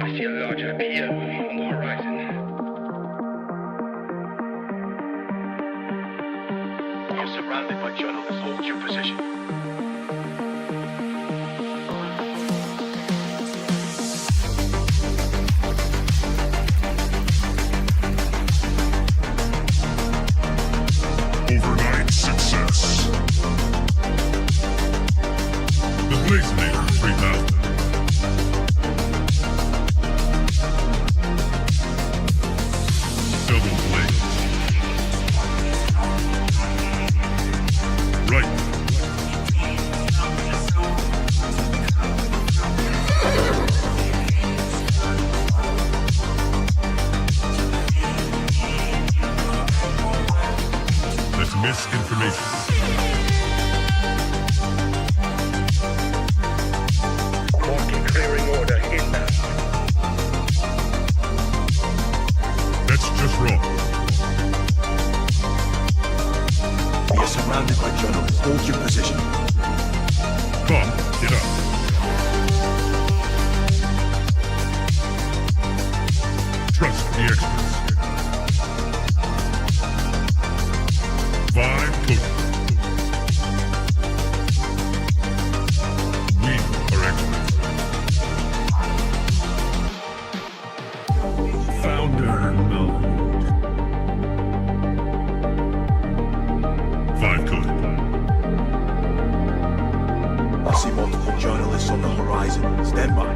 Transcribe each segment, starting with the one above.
I see a larger pier on the horizon. You're surrounded by journalists. Hold your position. Overnight success. The Cubanator 3000. Double blade. Right. That's misinformation. Marking clearing order inbound. That's just wrong. We are surrounded by journalists. Hold your position. Come, get up. Trust the experts. Vibe coding. We are experts. Founder mode. Vibe coding. I see multiple journalists on the horizon. Stand by.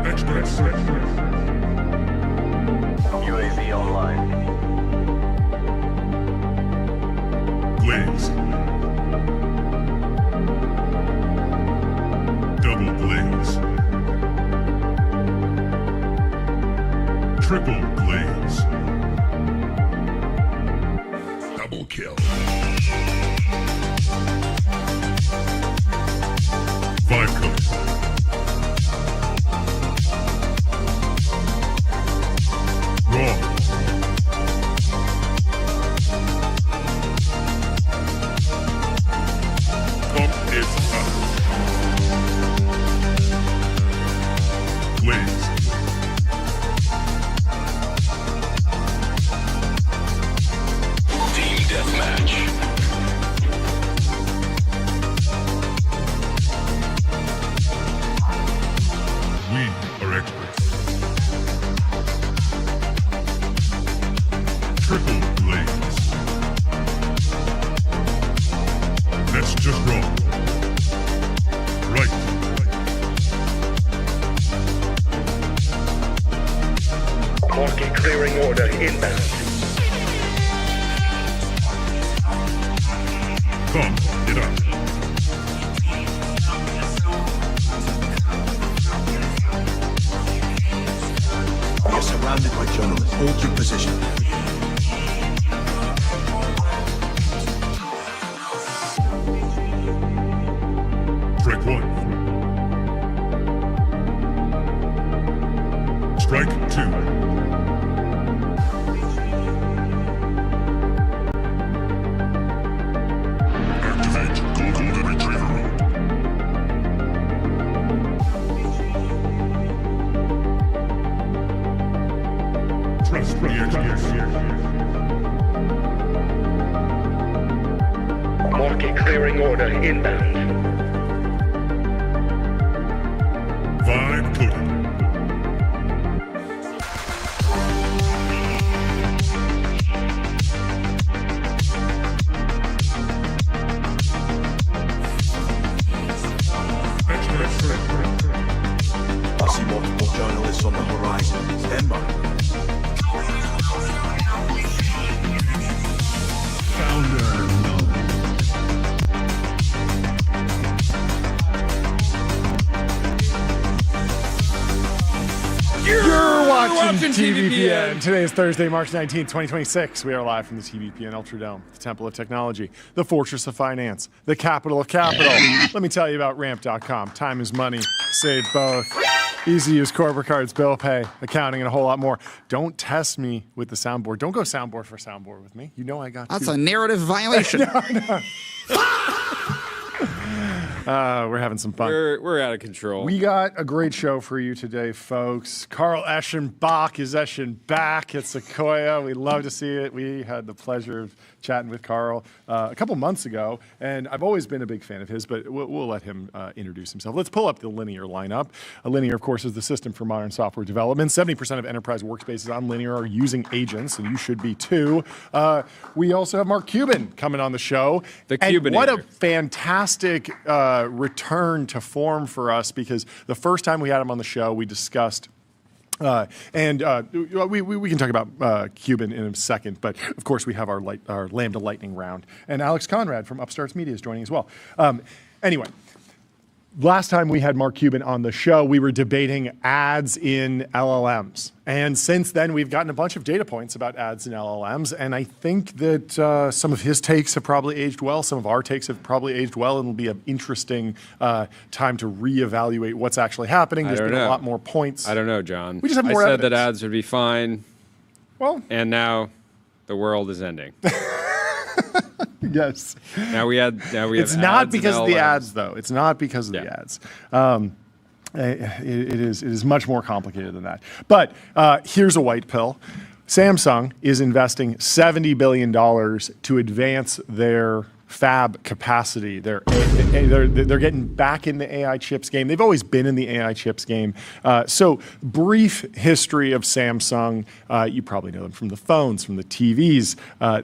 Experts. UAV online. Glaze. Double glaze. Triple glaze. Double kill. Vibe code. Wrong. Pump is up. Glaze. Team deathmatch. We are experts. Triple glaze. That's just wrong. Right. Marking clearing order inbound. Come, get up. We are surrounded by journalists. Hold your position. Strike one. Strike two. Activate Golden Retriever mode. Trust the experts. Marking clearing order inbound. Vibe coded. I see multiple journalists on the horizon. Stand by. Founder mode. You're watching TBPN. Today is Thursday, March 19th, 2026. We are live from the TBPN Ultradome, the Temple of Technology, the Fortress of Finance, the capital of capital. Let me tell you about ramp.com. Time is money. Save both. Easy to use corporate cards, bill pay, accounting, and a whole lot more. Don't test me with the soundboard. Don't go soundboard for soundboard with me. You know I got That's to. a narrative violation. No. We're having some fun. We're out of control. We got a great show for you today, folks. Carl EschenBACK is EschenBACK at Sequoia. We love to see it. We had the pleasure of chatting with Carl a couple months ago, and I've always been a big fan of his, but we'll let him introduce himself. Let's pull up the Linear lineup. Linear, of course, is the system for modern software development. 70% of enterprise workspaces on Linear are using agents, and you should be too. We also have Mark Cuban coming on the show. The And Cubanator. what a fantastic return to form for us, because the first time we had him on the show, we discussed we can talk about Cuban in a second, but of course we have our Lambda Lightning round. And Alex Conrad from Upstarts Media is joining as well. Anyway, last time we had Mark Cuban on the show, we were debating ads in LLMs. And since then, we've gotten a bunch of data points about ads in LLMs. And I think that some of his takes have probably aged well. Some of our takes have probably aged well. And it'll be an interesting time to reevaluate what's actually happening. There's been a lot more points. I don't know, John. We just have more I said that evidence. ads would be fine, Well, and now the world is ending. yes. Now we have It's not ads and because of the LLMs. ads, though. It's not because of the ads. It is much more complicated than that. But here's a white pill. Samsung is investing $70 billion to advance their fab capacity. They're getting back in the AI chips game. They've always been in the AI chips game. So brief history of Samsung. You probably know them from the phones, from the TVs.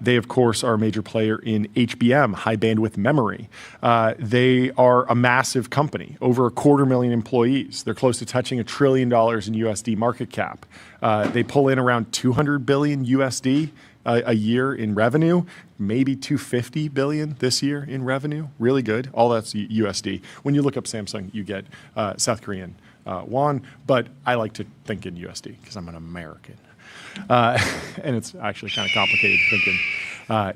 They, of course, are a major player in HBM, high bandwidth memory. They are a massive company, over 250,000 employees. They're close to touching $1 trillion in USD market cap. They pull in around 200 billion USD a year in revenue, maybe 250 billion this year in revenue. Really good. All that's USD. When you look up Samsung, you get South Korean won, but I like to think in USD because I'm an American. And it's actually kind of complicated thinking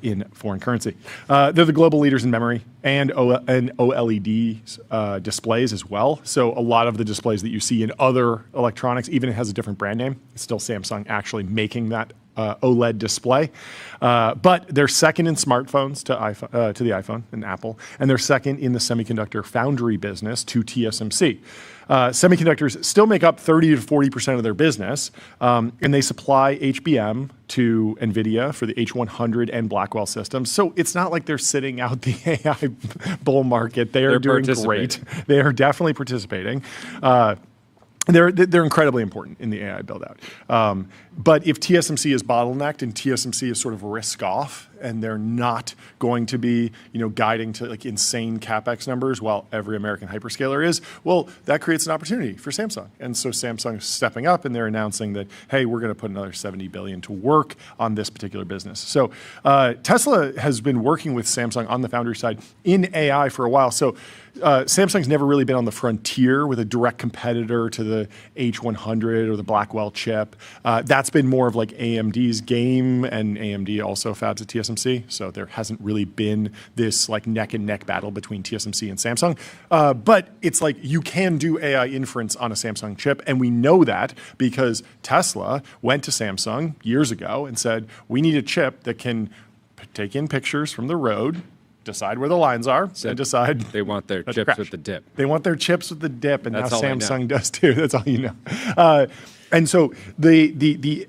in foreign currency. They're the global leaders in memory and OLED displays as well. So a lot of the displays that you see in other electronics, even if it has a different brand name, it's still Samsung actually making that OLED display. But they're second in smartphones to the iPhone and Apple, and they're second in the semiconductor foundry business to TSMC. Semiconductors still make up 30 to 40% of their business, and they supply HBM to NVIDIA for the H100 and Blackwell systems. So it's not like they're sitting out the AI bull market. They're doing great. They are definitely participating. They're incredibly important in the AI build out. But if TSMC is bottlenecked and TSMC is sort of risk off and they're not going to be, guiding to like insane CapEx numbers while every American hyperscaler is, well, that creates an opportunity for Samsung. And so Samsung is stepping up and they're announcing that, hey, we're going to put another 70 billion to work on this particular business. So Tesla has been working with Samsung on the foundry side in AI for a while. So Samsung's never really been on the frontier with a direct competitor to the H100 or the Blackwell chip. That's been more of like AMD's game, and AMD also fabs at TSMC. So there hasn't really been this like neck and neck battle between TSMC and Samsung. But it's like you can do AI inference on a Samsung chip, and we know that because Tesla went to Samsung years ago and said, we need a chip that can take in pictures from the road, decide where the lines are, and decide. They want their chips with the dip. They want their chips with the dip, and That's now all I Samsung know. does too. That's all you know. And so the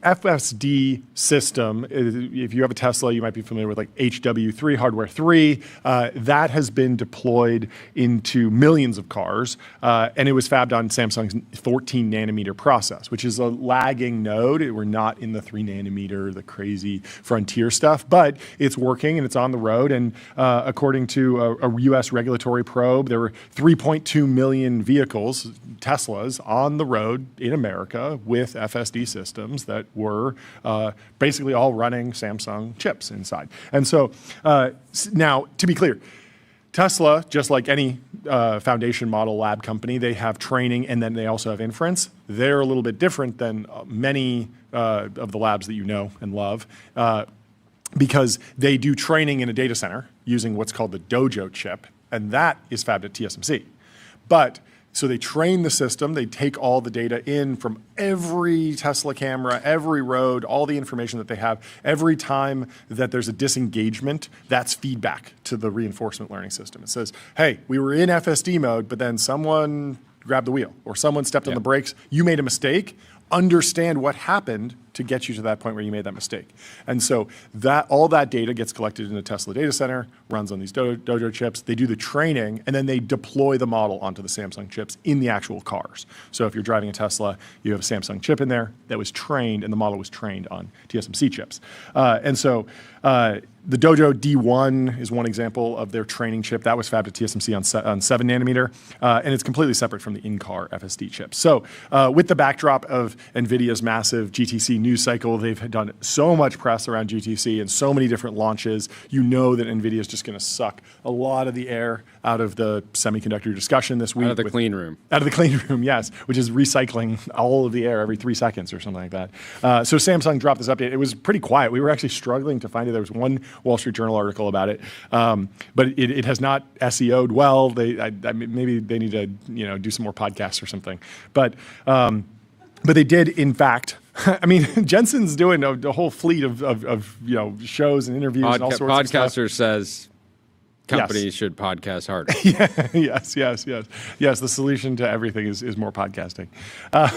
FSD system, if you have a Tesla, you might be familiar with like HW3, Hardware 3. That has been deployed into millions of cars, and it was fabbed on Samsung's 14 nanometer process, which is a lagging node. We're not in the 3 nanometer, the crazy frontier stuff, but it's working and it's on the road. And according to a US regulatory probe, there were 3.2 million vehicles, Teslas, on the road in America with FSD systems that were basically all running Samsung chips inside. And so now, to be clear, Tesla, just like any foundation model lab company, they have training and then they also have inference. They're a little bit different than many of the labs that you know and love because they do training in a data center using what's called the Dojo chip, and that is fabbed at TSMC. But So they train the system. They take all the data in from every Tesla camera, every road, all the information that they have. Every time that there's a disengagement, that's feedback to the reinforcement learning system. It says, hey, we were in FSD mode, but then someone grabbed the wheel or someone stepped on the brakes. You made a mistake. Understand what happened to get you to that point where you made that mistake. And so that all that data gets collected in a Tesla data center, runs on these Dojo chips. They do the training, and then they deploy the model onto the Samsung chips in the actual cars. So if you're driving a Tesla, you have a Samsung chip in there that was trained, and the model was trained on TSMC chips. The Dojo D1 is one example of their training chip. That was fabbed at TSMC on 7 nanometer, and it's completely separate from the in-car FSD chip. So with the backdrop of NVIDIA's massive GTC news cycle, they've done so much press around GTC and so many different launches. You know that NVIDIA is just going to suck a lot of the air out of the semiconductor discussion this week. Out of the clean room. Out of the clean room, yes, which is recycling all of the air every 3 seconds or something like that. So Samsung dropped this update. It was pretty quiet. We were actually struggling to find it. There was one Wall Street Journal article about it, but it has not SEO'd well. Maybe they need to do some more podcasts or something. But they did, in fact. I mean, Jensen's doing a whole fleet of shows and interviews and all sorts of stuff. Podcaster says companies should podcast harder. Yes. The solution to everything is more podcasting.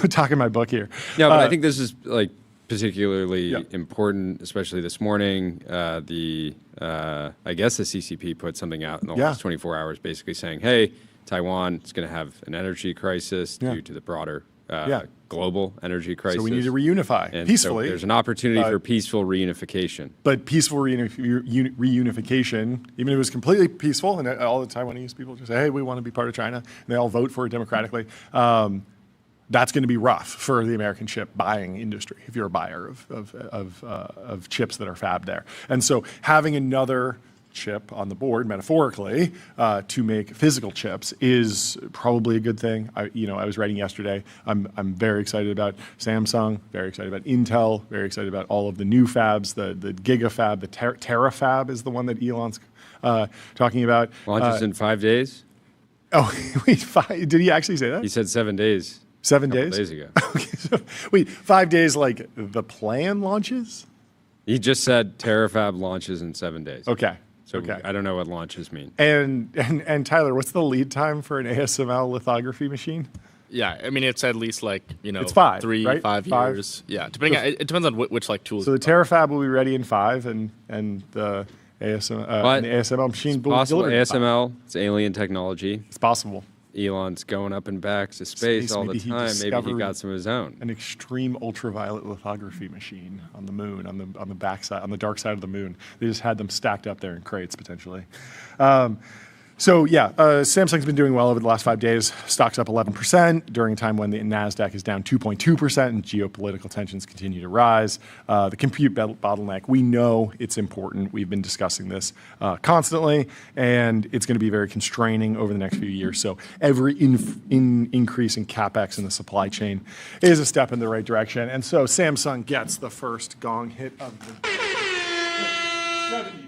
Talking my book here. Yeah, but I think this is particularly important, especially this morning. I guess the CCP put something out in the last 24 hours, basically saying, "Hey, Taiwan is going to have an energy crisis due to the broader global energy crisis. So we need to reunify and peacefully. So there's an opportunity for peaceful reunification. But peaceful reunification, even if it was completely peaceful, and all the Taiwanese people just say, "Hey, we want to be part of China," and they all vote for it democratically. That's going to be rough for the American chip buying industry if you're a buyer of chips that are fabbed there. And so having another chip on the board, metaphorically, to make physical chips is probably a good thing. I was writing yesterday. I'm very excited about Samsung, very excited about Intel, very excited about all of the new fabs, the GigaFab, the Terafab is the one that Elon's talking about. Launches in 5 days? Oh, wait, did he actually say that? He said 7 days. 7 days? days? Days ago. Okay, so wait, 5 days like the plan launches? He just said Terafab launches in 7 days. Okay. So I don't know what launches mean. And Tyler, what's the lead time for an ASML lithography machine? Yeah, I mean it's at least it's 5, 3, right? 5 years. Yeah, depending. It depends on which tools. So the Terafab will be ready in 5, and the ASML machine will be delivered in 5. ASML, it's alien technology. It's possible. Elon's going up and back to space all the time. Maybe he got some of his own. An extreme ultraviolet lithography machine on the moon, on the backside, on the dark side of the moon. They just had them stacked up there in crates potentially. Samsung's been doing well over the last 5 days. Stock's up 11% during a time when the NASDAQ is down 2.2% and geopolitical tensions continue to rise. The compute bottleneck, we know it's important. We've been discussing this constantly, and it's going to be very constraining over the next few years. So every increase in CapEx in the supply chain is a step in the right direction. And so Samsung gets the first gong hit of the 70s.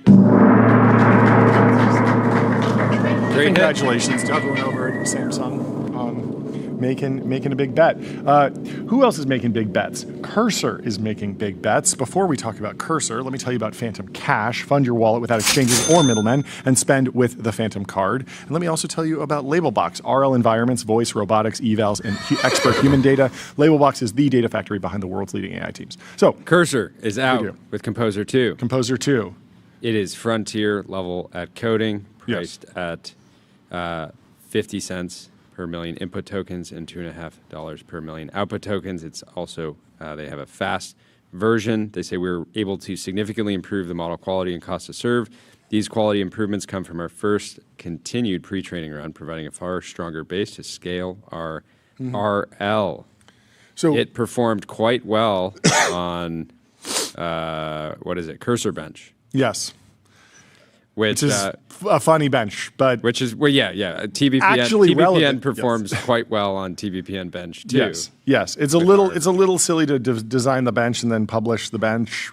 Congratulations to everyone over at Samsung on making a big bet. Who else is making big bets? Cursor is making big bets. Before we talk about Cursor, let me tell you about Phantom Cash. Fund your wallet without exchanges or middlemen and spend with the Phantom Card. And let me also tell you about Labelbox, RL environments, voice, robotics, evals, and expert human data. Labelbox is the data factory behind the world's leading AI teams. So Cursor is out with Composer 2. Composer 2. It is frontier level at coding, priced at 50 cents per million input tokens and $2.50 per million output tokens. It's also, they have a fast version. They say we're able to significantly improve the model quality and cost to serve. These quality improvements come from our first continued pre-training run, providing a far stronger base to scale our RL. So it performed quite well on, Cursor Bench. Yes. which is a funny bench, but which is TBPN actually TBPN relevant, performs quite well on TBPN bench too. Yes. It's a little silly to design the bench and then publish the bench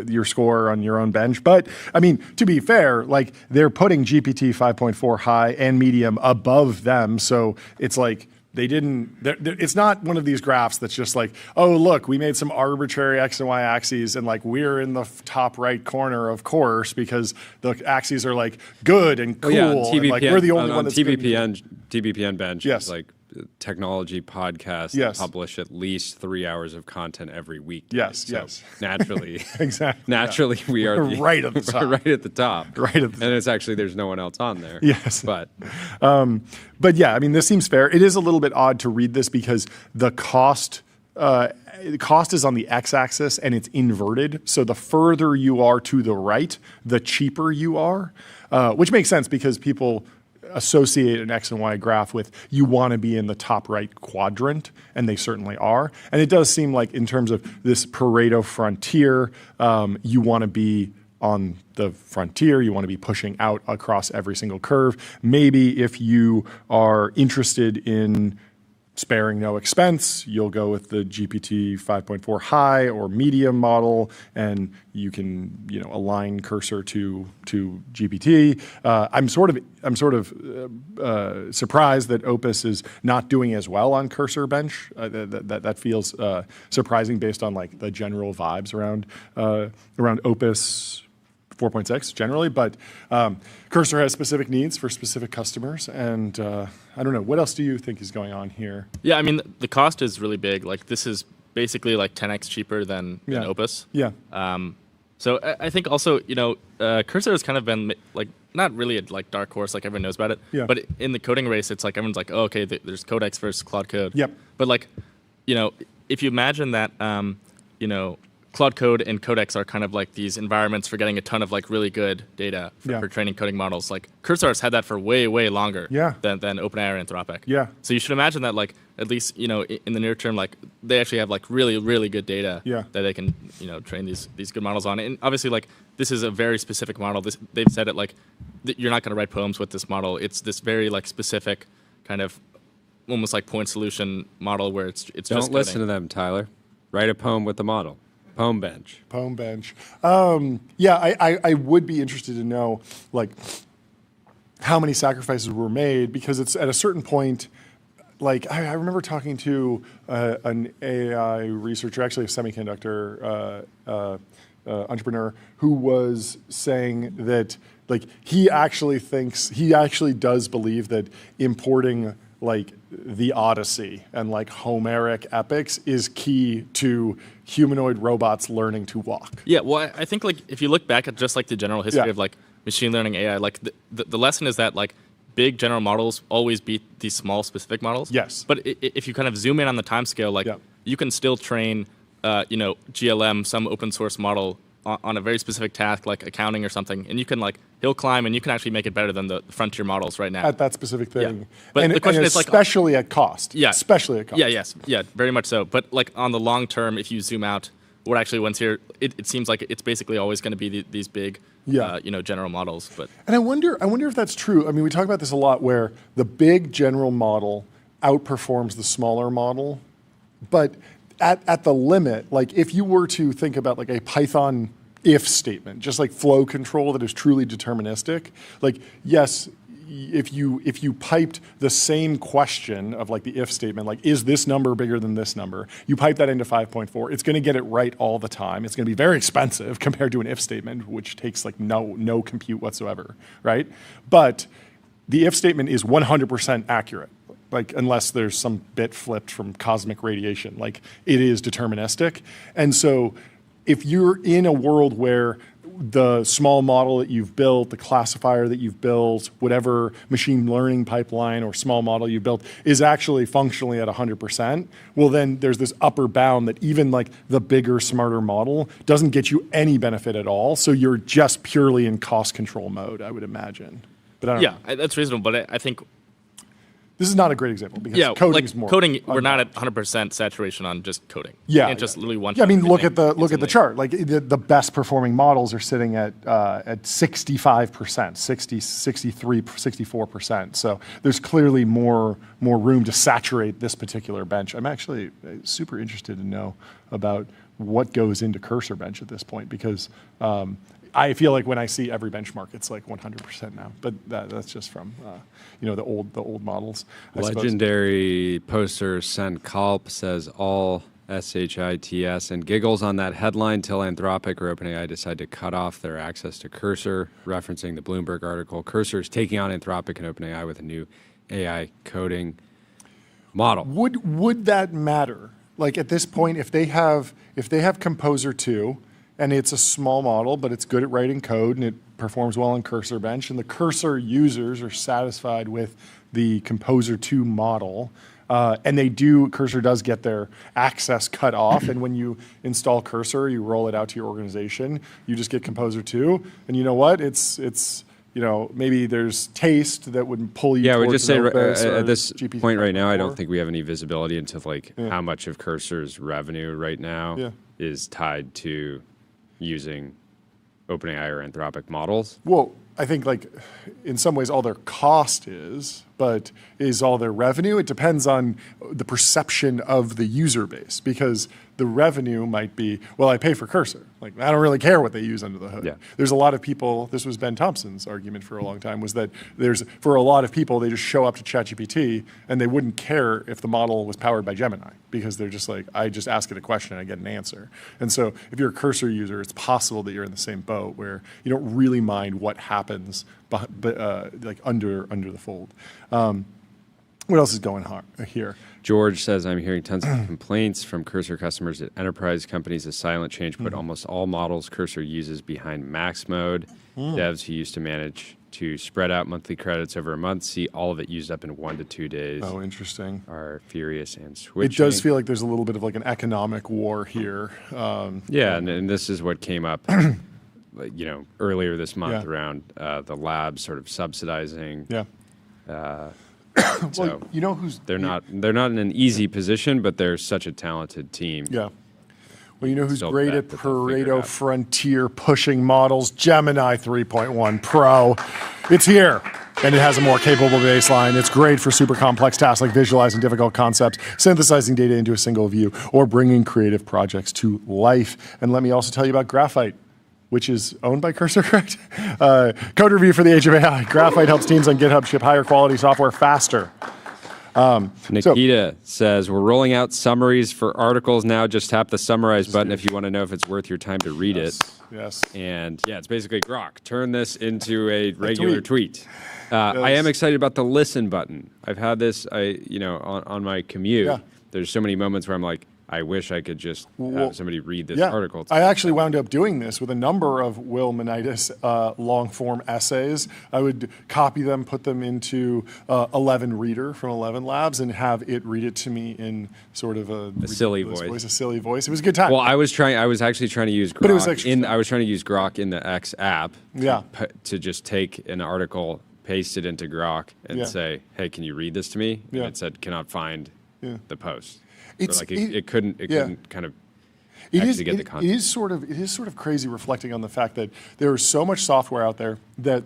your score on your own bench. But I mean, to be fair, like they're putting GPT 5.4 high and medium above them, so it's like. It's not one of these graphs that's just like, oh, look, we made some arbitrary X and Y axes and like we're in the top right corner, of course, because the axes are like good and cool. Yeah, and like we're the only one that's TBPN bench Yes. is like technology podcast Yes. publish at least 3 hours of content every week. Yes, So yes. Naturally, Exactly. naturally we are Right at the top. right at the top. Right at the And it's actually there's no one else on there. Yes. But yeah, I mean, this seems fair. It is a little bit odd to read this because the cost is on the x-axis and it's inverted. So the further you are to the right, the cheaper you are, which makes sense because people associate an X and Y graph with you want to be in the top right quadrant, and they certainly are. And it does seem like in terms of this Pareto frontier, you want to be on the frontier, you want to be pushing out across every single curve. Maybe if you are interested in sparing no expense, you'll go with the GPT 5.4 high or medium model, and you can align cursor to GPT. I'm sort of surprised that Opus is not doing as well on cursor bench. That feels surprising based on like the general vibes around Opus 4.6 generally, but Cursor has specific needs for specific customers, and I don't know. What else do you think is going on here? Yeah, I mean, the cost is really big. Like, this is basically like 10x cheaper than Opus. Yeah. So I think also, Cursor has kind of been like not really a like dark horse, like everyone knows about it. Yeah. But in the coding race, it's like everyone's like, oh, okay, there's Codex versus Claude Code. Yep. But like, if you imagine that, Claude Code and Codex are kind of like these environments for getting a ton of like really good data for training coding models. Like Cursor has had that for way, way longer than OpenAI or Anthropic. Yeah. So you should imagine that like at least in the near term, like they actually have like really, really good data that they can train these good models on. And obviously like this is a very specific model. They've said it like you're not going to write poems with this model. It's this very like specific kind of almost like point solution model where it's don't just listen coding. to them, Tyler. Write a poem with the model. Poem bench. Poem bench. I would be interested to know like how many sacrifices were made, because it's at a certain point. Like I remember talking to an AI researcher, actually a semiconductor entrepreneur, who was saying that like he actually does believe that importing like the Odyssey and like Homeric epics is key to humanoid robots learning to walk. Yeah, well, I think like if you look back at just like the general history of like machine learning AI, like the lesson is that like big general models always beat these small specific models. Yes. But if you kind of zoom in on the time scale, like you can still train, GLM, some open source model on a very specific task like accounting or something, and you can like hill climb and you can actually make it better than the frontier models right now. At that specific thing. Yeah. But the question is like especially at cost. Yeah. Especially at cost. Yeah, very much so. But like on the long term, if you zoom out, what actually wins here, it seems like it's basically always going to be these big, general models. But and I wonder if that's true. I mean, we talk about this a lot, where the big general model outperforms the smaller model, but at the limit, like if you were to think about like a Python if statement, just like flow control that is truly deterministic, like yes, if you piped the same question of like the if statement, like is this number bigger than this number, you pipe that into 5.4, it's going to get it right all the time. It's going to be very expensive compared to an if statement, which takes like no compute whatsoever, right? But the if statement is 100% accurate. Like unless there's some bit flipped from cosmic radiation, like it is deterministic. And so if you're in a world where the small model that you've built, the classifier that you've built, whatever machine learning pipeline or small model you built is actually functionally at 100%, well then there's this upper bound that even like the bigger, smarter model doesn't get you any benefit at all. So you're just purely in cost control mode, I would imagine. But I don't know. That's reasonable. But I think This is not a great example because coding is more coding. We're not at 100% saturation on just coding. Yeah, and just literally one. Yeah, I mean, look at the chart. Like the best performing models are sitting at 65%, 60, 63, 64%. So there's clearly more room to saturate this particular bench. I'm actually super interested to know about what goes into cursor bench at this point because I feel like when I see every benchmark, it's like 100% now. But that's just from the old models. Legendary poster Sent Kalp says all SHITS and giggles on that headline till Anthropic or OpenAI decide to cut off their access to Cursor, referencing the Bloomberg article. Cursor is taking on Anthropic and OpenAI with a new AI coding model. Would that matter? Like at this point, if they have Composer 2, and it's a small model, but it's good at writing code and it performs well on Cursor Bench, and the Cursor users are satisfied with the Composer 2 model, and Cursor does get their access cut off, and when you install Cursor, you roll it out to your organization, you just get Composer 2, and you know what? It's maybe there's taste that would pull you. Yeah, I would towards just say at this point right now, I don't think we have any visibility into how much of Cursor's revenue right now is tied to using OpenAI or Anthropic models. Well, I think in some ways all their cost is, but is all their revenue? It depends on the perception of the user base because the revenue might be, well, I pay for Cursor. I don't really care what they use under the hood. Yeah. There's a lot of people, this was Ben Thompson's argument for a long time, was that for a lot of people, they just show up to ChatGPT and they wouldn't care if the model was powered by Gemini because they're just I just ask it a question and I get an answer. And so if you're a Cursor user, it's possible that you're in the same boat where you don't really mind what happens under the fold. What else is going on here? George says, I'm hearing tons of complaints from Cursor customers that enterprise companies as silent change put almost all models Cursor uses behind max mode. Devs who used to manage to spread out monthly credits over a month see all of it used up in 1 to 2 days. Oh, interesting. Are furious and switching. It does feel like there's a little bit of an economic war here. And this is what came up earlier this month around the labs sort of subsidizing. Yeah. So who's they're not in an easy position, but they're such a talented team. Yeah. Well, who's great at Pareto frontier pushing models? Gemini 3.1 Pro. It's here, and it has a more capable baseline. It's great for super complex tasks like visualizing difficult concepts, synthesizing data into a single view, or bringing creative projects to life. And let me also tell you about Graphite, which is owned by Cursor, correct? Code review for the age of AI. Graphite helps teams on GitHub ship higher quality software faster. Nikita says, we're rolling out summaries for articles now. Just tap the summarize button if you want to know if it's worth your time to read it. Yes. And it's basically Grok. Turn this into a regular tweet. I am excited about the listen button. I've had this, on my commute. Yeah. There's so many moments where I'm like, I wish I could just have somebody read this article. I actually wound up doing this with a number of Will Manitis long-form essays. I would copy them, put them into 11 Reader from 11 Labs, and have it read it to me in sort of a silly voice. A silly voice. It was a good time. Well, I was actually trying to use Grok. But it was actually I was trying to use Grok in the X app. To just take an article, paste it into Grok, and say, "Hey, can you read this to me?" And it said, "Cannot find the post." It couldn't kind of actually get the content. It is sort of crazy reflecting on the fact that there is so much software out there that,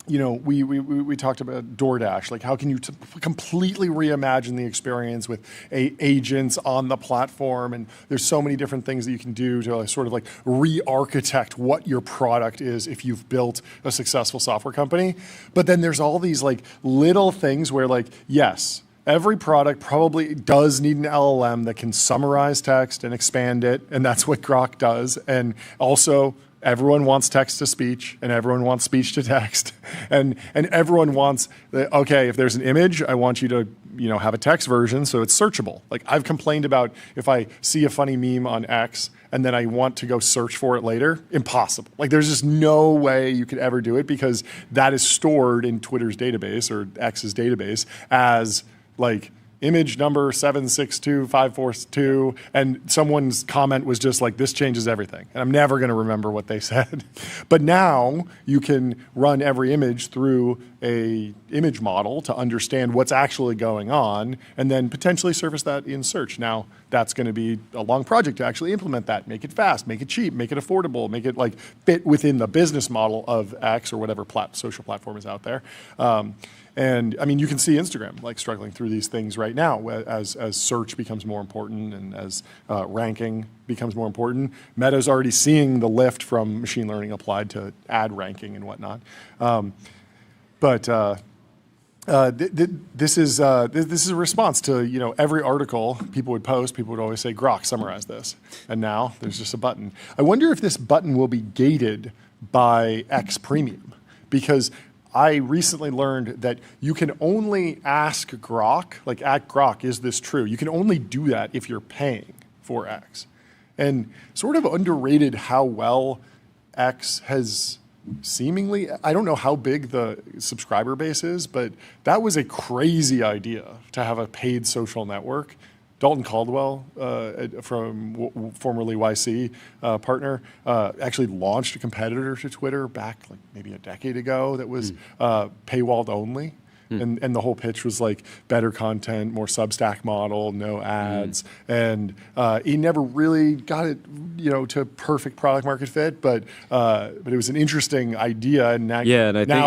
we talked about DoorDash. Like, how can you completely reimagine the experience with agents on the platform? And there's so many different things that you can do to sort of re-architect what your product is if you've built a successful software company. But then there's all these little things where yes, every product probably does need an LLM that can summarize text and expand it, and that's what Grok does. And also, everyone wants text to speech, and everyone wants speech to text, and everyone wants if there's an image, I want you to have a text version so it's searchable. I've complained about if I see a funny meme on X and then I want to go search for it later, impossible. There's just no way you could ever do it because that is stored in Twitter's database or X's database as image number 762542, and someone's comment was just like, this changes everything. And I'm never going to remember what they said. But now you can run every image through a image model to understand what's actually going on, and then potentially surface that in search. Now, that's going to be a long project to actually implement that, make it fast, make it cheap, make it affordable, make it like fit within the business model of X or whatever social platform is out there. And I mean, you can see Instagram like struggling through these things right now as search becomes more important and as ranking becomes more important. Meta's already seeing the lift from machine learning applied to ad ranking and whatnot. This is a response to every article people would post. People would always say, "Grok, summarize this," and now there's just a button. I wonder if this button will be gated by X Premium, because I recently learned that you can only ask Grok, like at Grok, is this true? You can only do that if you're paying for X. And sort of underrated how well X has seemingly, I don't know how big the subscriber base is, but that was a crazy idea to have a paid social network. Dalton Caldwell, from formerly YC partner, actually launched a competitor to Twitter back like maybe a decade ago that was paywalled only. And the whole pitch was like better content, more Substack model, no ads. And he never really got it, to perfect product market fit. But it was an interesting idea. And now,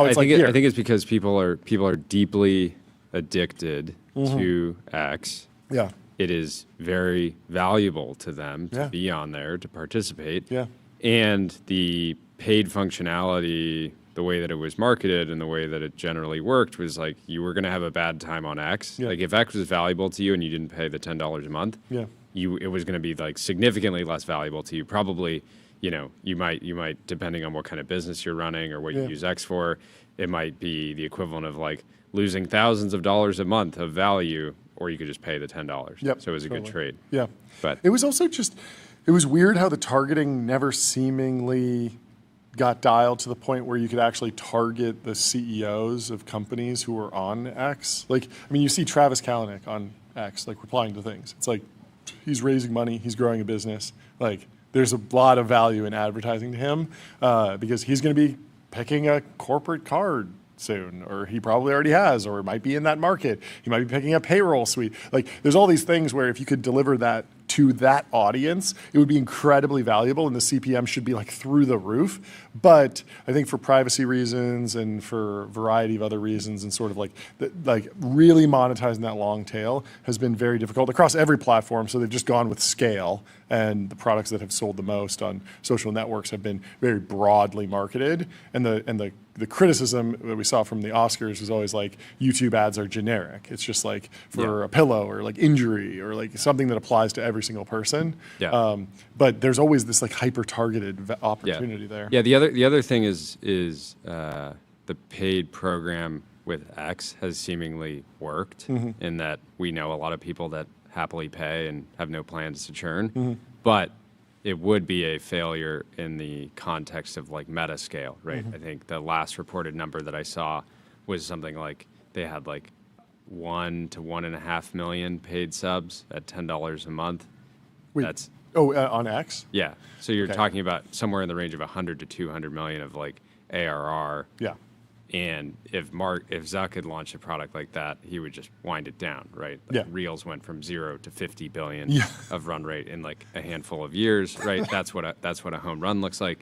I think it's because people are deeply addicted to X. Yeah. It is very valuable to them to be on there, to participate. Yeah. And the paid functionality, the way that it was marketed and the way that it generally worked was like you were going to have a bad time on X. Yeah. Like if X was valuable to you and you didn't pay the $10 a month, it was going to be like significantly less valuable to you. Probably, you might depending on what kind of business you're running or what you use X for, it might be the equivalent of like losing thousands of dollars a month of value, or you could just pay the $10. Yep, so it was a good trade. Yeah. But it was also it was weird how the targeting never seemingly got dialed to the point where you could actually target the CEOs of companies who were on X. Like, I mean, you see Travis Kalanick on X, like replying to things. It's like, he's raising money, he's growing a business. Like, there's a lot of value in advertising to him because he's going to be picking a corporate card soon, or he probably already has, or might be in that market. He might be picking a payroll suite. Like, there's all these things where if you could deliver that to that audience, it would be incredibly valuable, and the CPM should be like through the roof. But I think for privacy reasons and for a variety of other reasons, and sort of like really monetizing that long tail has been very difficult across every platform. So they've just gone with scale, and the products that have sold the most on social networks have been very broadly marketed. And the criticism that we saw from the Oscars was always like YouTube ads are generic. It's just like for a pillow or like injury or like something that applies to every single person. Yeah. But there's always this like hyper targeted opportunity there. Yeah. The other thing is the paid program with X has seemingly worked in that we know a lot of people that happily pay and have no plans to churn, but it would be a failure in the context of like meta scale, right? I think the last reported number that I saw was something like they had like 1 to 1.5 million paid subs at $10 a month. Wait, on X? Yeah. So you're talking about somewhere in the range of 100 to 200 million of like ARR. Yeah. And if Zuck had launched a product like that, he would just wind it down, right? Like Reels went from 0 to 50 billion of run rate in like a handful of years, right? That's what a home run looks like.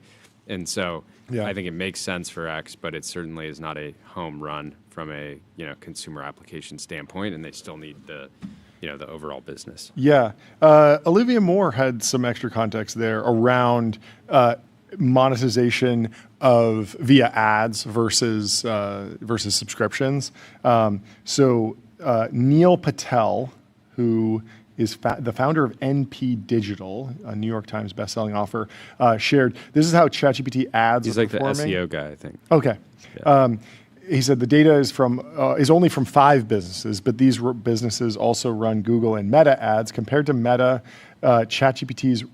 And so I think it makes sense for X, but it certainly is not a home run from a consumer application standpoint, and they still need the overall business. Yeah. Olivia Moore had some extra context there around monetization of via ads versus subscriptions. So Neil Patel, who is the founder of NP Digital, a New York Times bestselling author, shared this is how ChatGPT ads He's are like performing. the SEO guy, I think. Okay. Yeah. He said the data is only from 5 businesses, but these businesses also run Google and Meta ads. Compared to Meta ChatGPT's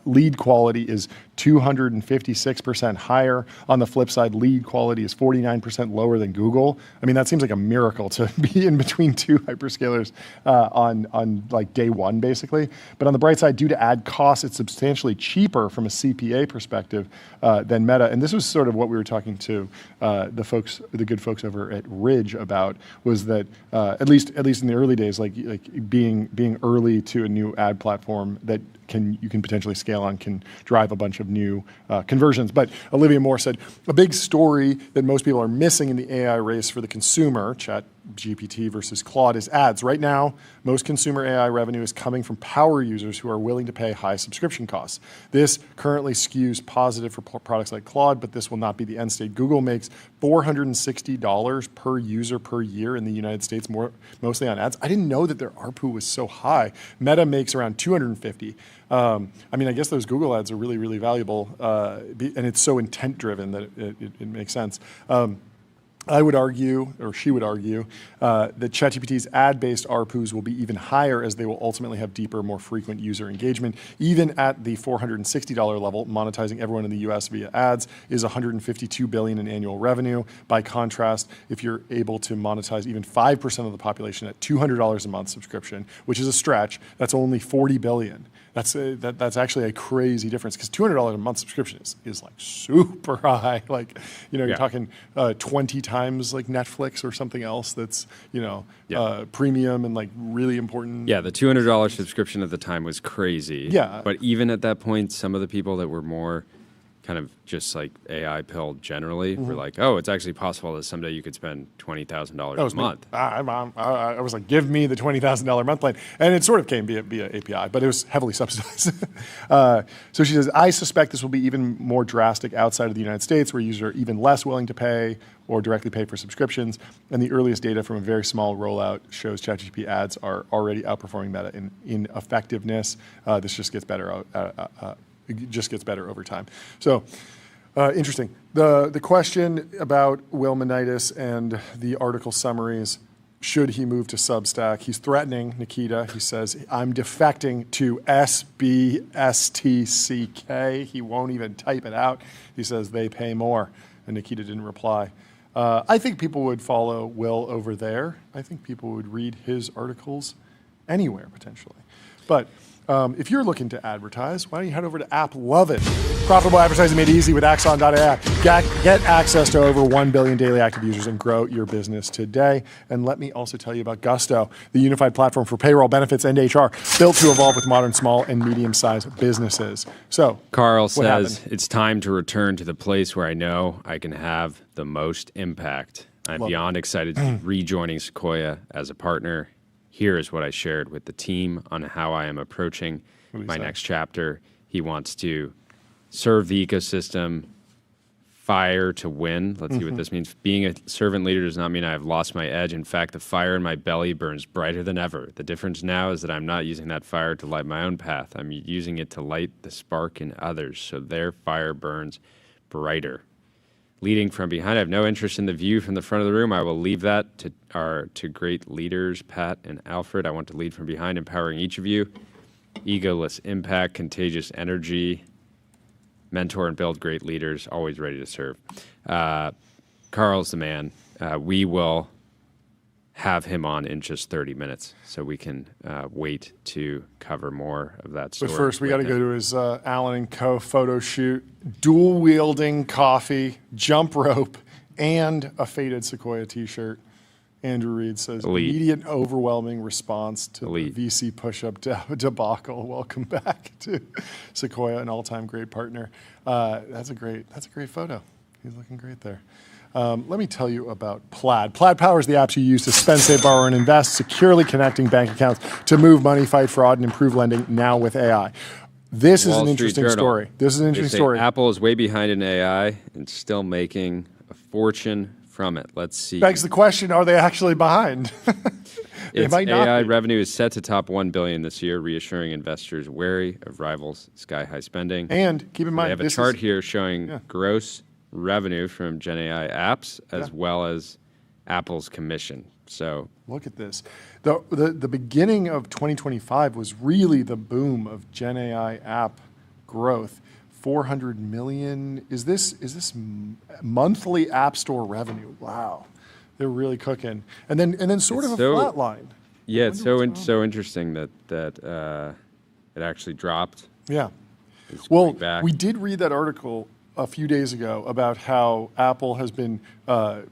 lead quality is 256% higher. On the flip side, lead quality is 49% lower than Google. I mean, that seems like a miracle to be in between two hyperscalers on like day one, basically. But on the bright side, due to ad costs, it's substantially cheaper from a CPA perspective than Meta. And this was sort of what we were talking to the good folks over at Ridge about, was that at least in the early days, like being early to a new ad platform that you can potentially scale on can drive a bunch of new conversions. But Olivia Moore said, a big story that most people are missing in the AI race for the consumer, ChatGPT versus Claude, is ads. Right now, most consumer AI revenue is coming from power users who are willing to pay high subscription costs. This currently skews positive for products like Claude, but this will not be the end state. Google makes $460 per user per year in the United States, mostly on ads. I didn't know that their ARPU was so high. Meta makes around $250. I mean, I guess those Google ads are really, really valuable, and it's so intent-driven that it makes sense. I would argue, or she would argue, that ChatGPT's ad-based ARPUs will be even higher as they will ultimately have deeper, more frequent user engagement. Even at the $460 level, monetizing everyone in the US via ads is $152 billion in annual revenue. By contrast, if you're able to monetize even 5% of the population at $200 a month subscription, which is a stretch, that's only $40 billion. That's actually a crazy difference, because $200 a month subscription is like super high. Like, you're talking 20 times like Netflix or something else that's, premium and like really important. Yeah, the $200 subscription at the time was crazy. Yeah. But even at that point, some of the people that were more kind of just like AI pilled generally were like, oh, it's actually possible that someday you could spend $20,000 a month. I was like, give me the $20,000 month plan. And it sort of came via API, but it was heavily subsidized. So she says, I suspect this will be even more drastic outside of the United States, where users are even less willing to pay or directly pay for subscriptions. And the earliest data from a very small rollout shows ChatGPT ads are already outperforming Meta in effectiveness. This just gets better it just gets better over time. So interesting. The question about Will Manitis and the article summaries, should he move to Substack? He's threatening Nikita. He says, I'm defecting to SBSTCK. He won't even type it out. He says they pay more. And Nikita didn't reply. I think people would follow Will over there. I think people would read his articles anywhere, potentially. But if you're looking to advertise, why don't you head over to AppLovin. Profitable advertising made easy with Axon.ai. Get access to over 1 billion daily active users and grow your business today. And let me also tell you about Gusto, the unified platform for payroll, benefits, and HR, built to evolve with modern small and medium-sized businesses. So, Carl says, it's time to return to the place where I know I can have the most impact. I'm beyond excited to be rejoining Sequoia as a partner. Here is what I shared with the team on how I am approaching my next chapter. He wants to serve the ecosystem, fire to win. Let's see what this means. Being a servant leader does not mean I have lost my edge. In fact, the fire in my belly burns brighter than ever. The difference now is that I'm not using that fire to light my own path. I'm using it to light the spark in others, so their fire burns brighter. Leading from behind, I have no interest in the view from the front of the room. I will leave that to great leaders, Pat and Alfred. I want to lead from behind, empowering each of you. Egoless impact, contagious energy, mentor and build great leaders, always ready to serve. Carl's the man. We will have him on in just 30 minutes, so we can wait to cover more of that story. But first, we got to go to his Allen & Co. photo shoot, dual-wielding coffee, jump rope, and a faded Sequoia t-shirt. Andrew Reed says, immediate overwhelming response to the VC push-up debacle. Welcome back to Sequoia, an all-time great partner. That's a great photo. He's looking great there. Let me tell you about Plaid. Plaid powers the apps you use to spend, save, borrow, and invest, securely connecting bank accounts to move money, fight fraud, and improve lending now with AI. This is an interesting story. This is an interesting story. Apple is way behind in AI and still making a fortune from it. Let's see. Begs the question, are they actually behind? Its AI revenue is set to top $1 billion this year, reassuring investors wary of rivals' sky-high spending. And keep in mind, they have a chart here showing gross revenue from Gen AI apps, as well as Apple's commission. So look at this. The beginning of 2025 was really the boom of Gen AI app growth. 400 million. Is this monthly App Store revenue? Wow, they're really cooking. And then sort of a flat line. Yeah, it's so interesting that it actually dropped. Yeah. Well, we did read that article a few days ago about how Apple has been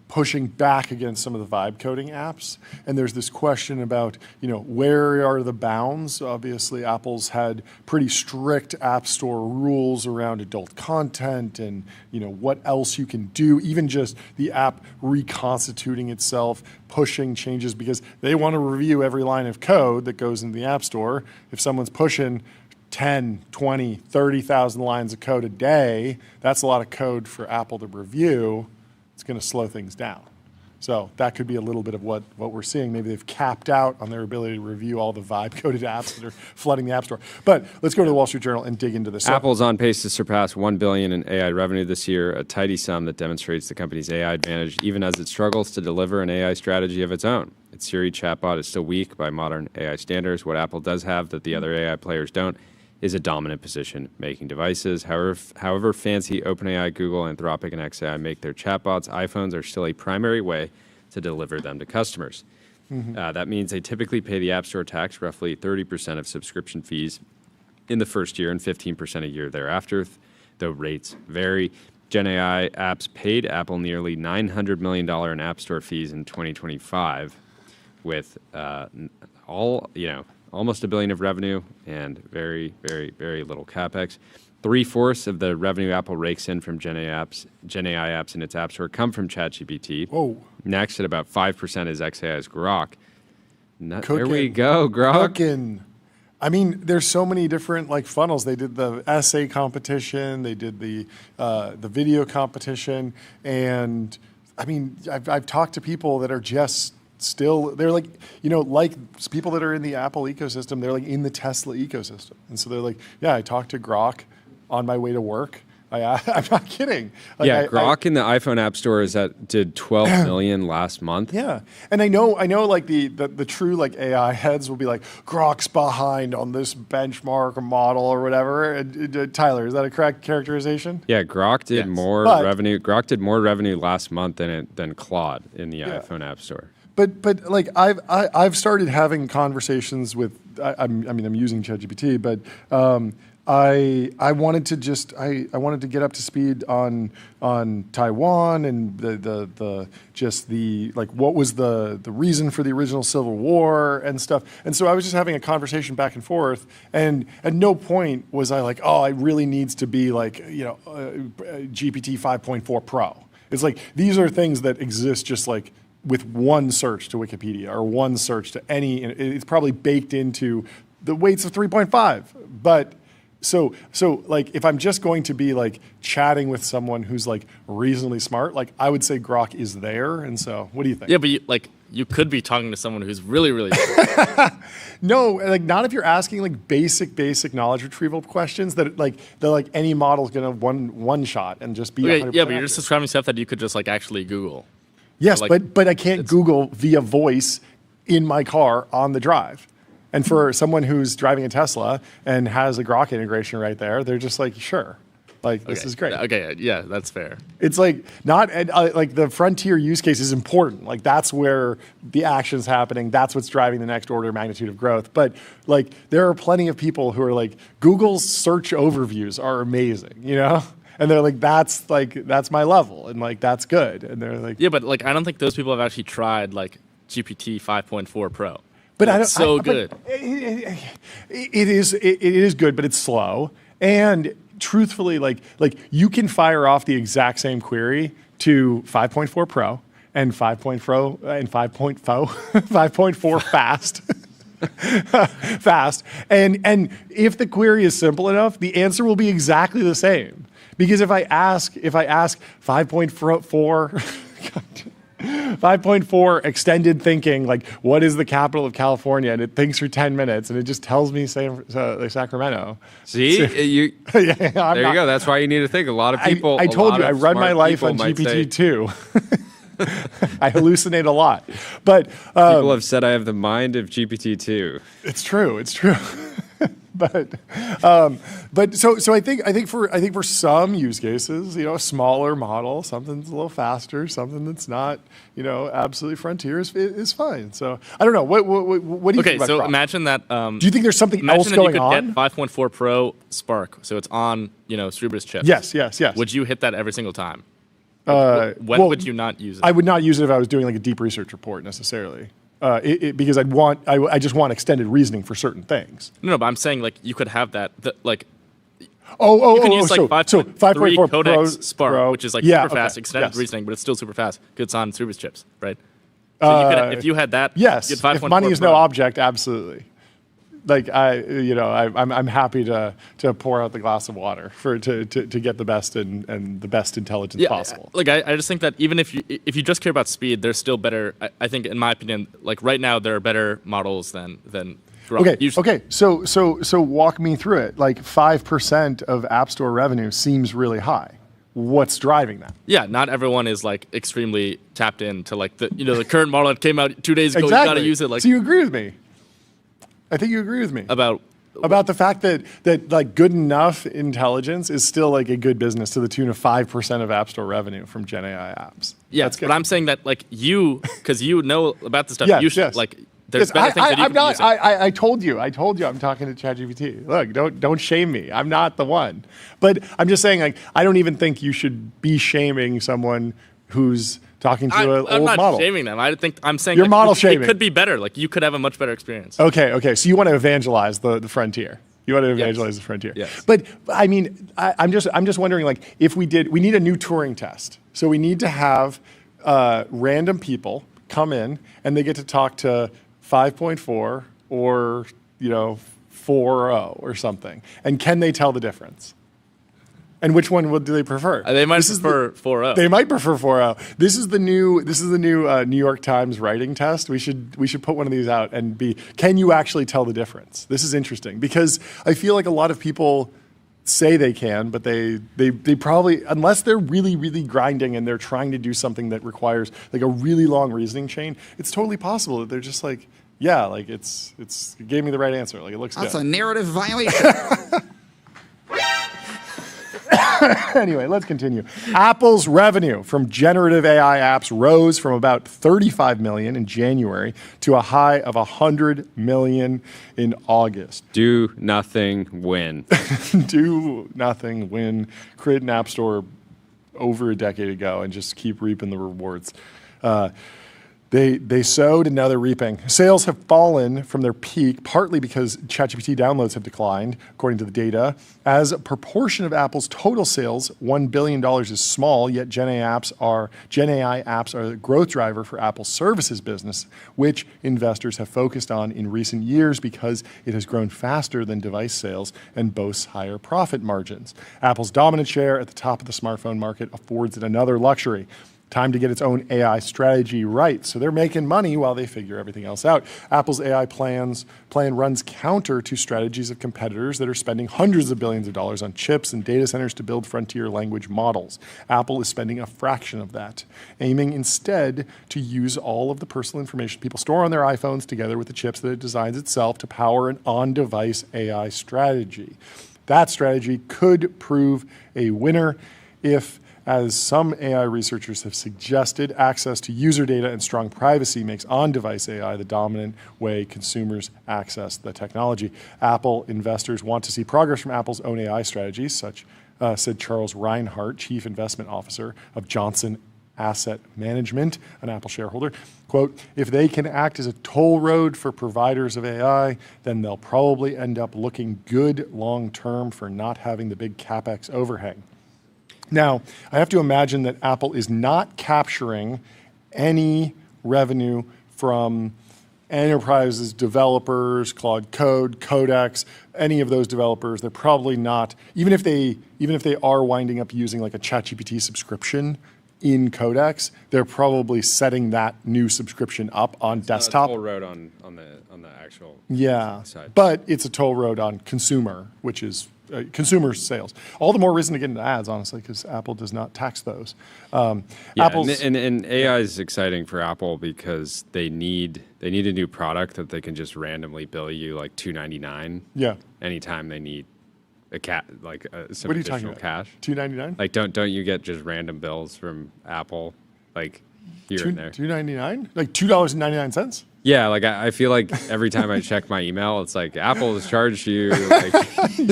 pushing back against some of the vibe coding apps, and there's this question about, where are the bounds? Obviously, Apple's had pretty strict App Store rules around adult content and what else you can do, even just the app reconstituting itself, pushing changes because they want to review every line of code that goes into the App Store. If someone's pushing 10, 20, 30,000 lines of code a day, that's a lot of code for Apple to review. It's going to slow things down. So that could be a little bit of what we're seeing. Maybe they've capped out on their ability to review all the vibe-coded apps that are flooding the App Store. But let's go to the Wall Street Journal and dig into this. Apple's on pace to surpass $1 billion in AI revenue this year, a tidy sum that demonstrates the company's AI advantage, even as it struggles to deliver an AI strategy of its own. Its Siri chatbot is still weak by modern AI standards. What Apple does have that the other AI players don't is a dominant position making devices. However fancy OpenAI, Google, Anthropic, and xAI make their chatbots, iPhones are still a primary way to deliver them to customers. That means they typically pay the App Store tax, roughly 30% of subscription fees in the first year and 15% a year thereafter, though rates vary. Gen AI apps paid Apple nearly $900 million in App Store fees in 2025, with almost $1 billion of revenue and very, very, very little capex. 3/4 of the revenue Apple rakes in from Gen AI apps in its App Store come from ChatGPT. Whoa. Next, at about 5% is xAI's Grok. There we go, Grok. Cooking. I mean, there's so many different funnels. They did the essay competition, they did the video competition, and I mean, I've talked to people that are just they're like people that are in the Apple ecosystem, they're like in the Tesla ecosystem. And so they're like, yeah, I talked to Grok on my way to work. I'm not kidding. Grok in the iPhone App Store did 12 million last month. Yeah, and I know like the true AI heads will be like, Grok's behind on this benchmark or model or whatever. Tyler, is that a correct characterization? Yeah, Grok did more revenue. Grok did more revenue last month than Claude in the iPhone App Store. But I've started having conversations with I'm using ChatGPT, but I wanted to get up to speed on Taiwan and what was the reason for the original Civil War and stuff. And so I was just having a conversation back and forth, and at no point was I like, oh, it really needs to be GPT 5.4 Pro. It's like these are things that exist just like with one search to Wikipedia or one search to any, it's probably baked into the weights of 3.5. But so if I'm just going to be chatting with someone who's reasonably smart, I would say Grok is there. And so, what do you think? Yeah, but you could be talking to someone who's really, really smart. No, not if you're asking basic knowledge retrieval questions that any model is going to one shot and just be. Okay, yeah, but you're just describing stuff that you could just actually Google. Yes, but I can't Google via voice in my car on the drive. And for someone who's driving a Tesla and has a Grok integration right there, they're just sure. This is great. Okay, yeah, that's fair. It's the frontier use case is important. That's where the action's happening. That's what's driving the next order of magnitude of growth. But there are plenty of people who are Google's search overviews are amazing, And they're that's my level, and that's good. And they're yeah, but I don't think those people have actually tried GPT 5.4 Pro. But it's so good. It is good, but it's slow. And truthfully, you can fire off the exact same query to 5.4 Pro and 5.4 fast. And if the query is simple enough, the answer will be exactly the same. Because if I ask 5.4 extended thinking, what is the capital of California? And it thinks for 10 minutes, and it just tells me Sacramento. See? There you go. That's why you need to think. A lot of people... I told you, I run my life on GPT-2. I hallucinate a lot. But people have said I have the mind of GPT-2. It's true. It's true. But so I think for some use cases, a smaller model, something that's a little faster, something that's not, absolutely frontier is fine. So I don't know. What do you think about Grok? Imagine that. Do you think there's something else going on? Imagine that you could get 5.4 Pro Spark, so it's on Cerebrus chips. Yes. Would you hit that every single time? When would you not use it? I would not use it if I was doing like a deep research report necessarily. Because I just want extended reasoning for certain things. No, but I'm saying like you could have that you can use like 5.4 5.4 codex Spark, Pro, which is like super fast, extended reasoning, but it's still super fast because it's on Cerebrus chips, right? So if you had that, yes. you had 5.4 If money is Pro. no object, absolutely. Like I'm happy to pour out the glass of water to get the best and the best intelligence possible. Like I just think that even if you just care about speed, there's still better. I think in my opinion, like right now there are better models than Grok. Okay. So walk me through it. Like 5% of App Store revenue seems really high. What's driving that? Yeah, not everyone is like extremely tapped into like the current model that came out 2 days ago. Exactly. You got to use it. Like, so you agree with me? I think you agree with me about the fact that like good enough intelligence is still like a good business to the tune of 5% of App Store revenue from Gen AI apps. Yeah, but I'm saying that like because you know about the stuff. Yes. Like there's better things that you can use it. I told you I'm talking to ChatGPT. Look, don't shame me. I'm not the one. But I'm just saying like I don't even think you should be shaming someone who's talking to an old model. I'm not shaming them. I'm saying your model shaming. It could be better. Like you could have a much better experience. Okay. So you want to evangelize the frontier. You want to evangelize the frontier. Yes. But I mean, I'm just wondering like if we need a new Turing test. So we need to have random people come in and they get to talk to 5.4 or 4.0 or something. And can they tell the difference? And which one do they prefer? They might prefer 4.0. They might prefer 4.0. This is the new New York Times writing test. We should put one of these out and can you actually tell the difference? This is interesting because I feel like a lot of people say they can, but they probably, unless they're really, really grinding and they're trying to do something that requires like a really long reasoning chain, it's totally possible that they're just like, yeah, like it gave me the right answer. Like it looks good. That's a narrative violation. Anyway, let's continue. Apple's revenue from generative AI apps rose from about 35 million in January to a high of 100 million in August. Do nothing, win. Do nothing, win. Create an app store over a decade ago and just keep reaping the rewards. They sowed and now they're reaping. Sales have fallen from their peak, partly because ChatGPT downloads have declined, according to the data. As a proportion of Apple's total sales, $1 billion is small, yet Gen AI apps are the growth driver for Apple's services business, which investors have focused on in recent years because it has grown faster than device sales and boasts higher profit margins. Apple's dominant share at the top of the smartphone market affords it another luxury. Time to get its own AI strategy right. So they're making money while they figure everything else out. Apple's AI plan runs counter to strategies of competitors that are spending hundreds of billions of dollars on chips and data centers to build frontier language models. Apple is spending a fraction of that, aiming instead to use all of the personal information people store on their iPhones together with the chips that it designs itself to power an on-device AI strategy. That strategy could prove a winner if, as some AI researchers have suggested, access to user data and strong privacy makes on-device AI the dominant way consumers access the technology. Apple investors want to see progress from Apple's own AI strategies, said Charles Reinhart, Chief Investment Officer of Johnson Asset Management, an Apple shareholder. Quote, if they can act as a toll road for providers of AI, then they'll probably end up looking good long-term for not having the big CapEx overhang. Now, I have to imagine that Apple is not capturing any revenue from enterprises, developers, Claude Code, Codex, any of those developers. They're probably not, even if they are winding up using like a ChatGPT subscription in Codex, they're probably setting that new subscription up on desktop. Toll road on the actual yeah side. But it's a toll road on consumer, which is consumer sales. All the more reason to get into ads, honestly, because Apple does not tax those. Yeah, Apple's, and AI is exciting for Apple because they need a new product that they can just randomly bill you like $2.99. Yeah. Anytime they need some what are you talking additional about? cash. $2.99? Like don't you get just random bills from Apple like here and there? $2.99? Like $2.99? Yeah, like I feel like every time I check my email, it's like Apple has charged you like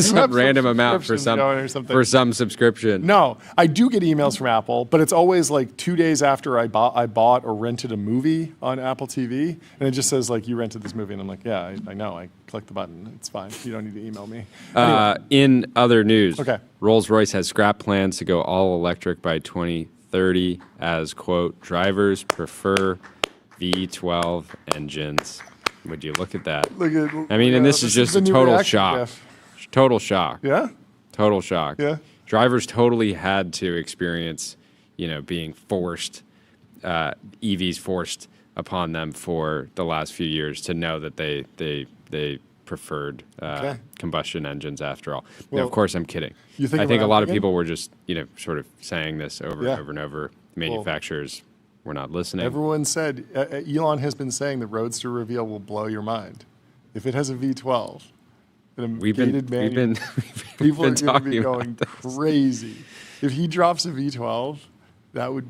some random amount for some subscription. No, I do get emails from Apple, but it's always like 2 days after I bought or rented a movie on Apple TV, and it just says like you rented this movie, and I'm like, yeah, I know. I click the button. It's fine. You don't need to email me. Anyway. In other news, okay. Rolls-Royce has scrapped plans to go all electric by 2030 as quote drivers prefer V12 engines. Would you look at that? I mean, and this is just a total shock. Total shock. Yeah? Total shock. Yeah. Drivers totally had to experience, being forced, EVs forced upon them for the last few years to know that they preferred combustion engines after all. Well, of course, I'm kidding. I think a lot of people were just, sort of saying this over and over and over. Manufacturers we're not listening. Everyone said, Elon has been saying the Roadster reveal will blow your mind. If it has a V12, people are going to be going crazy. If he drops a V12, that would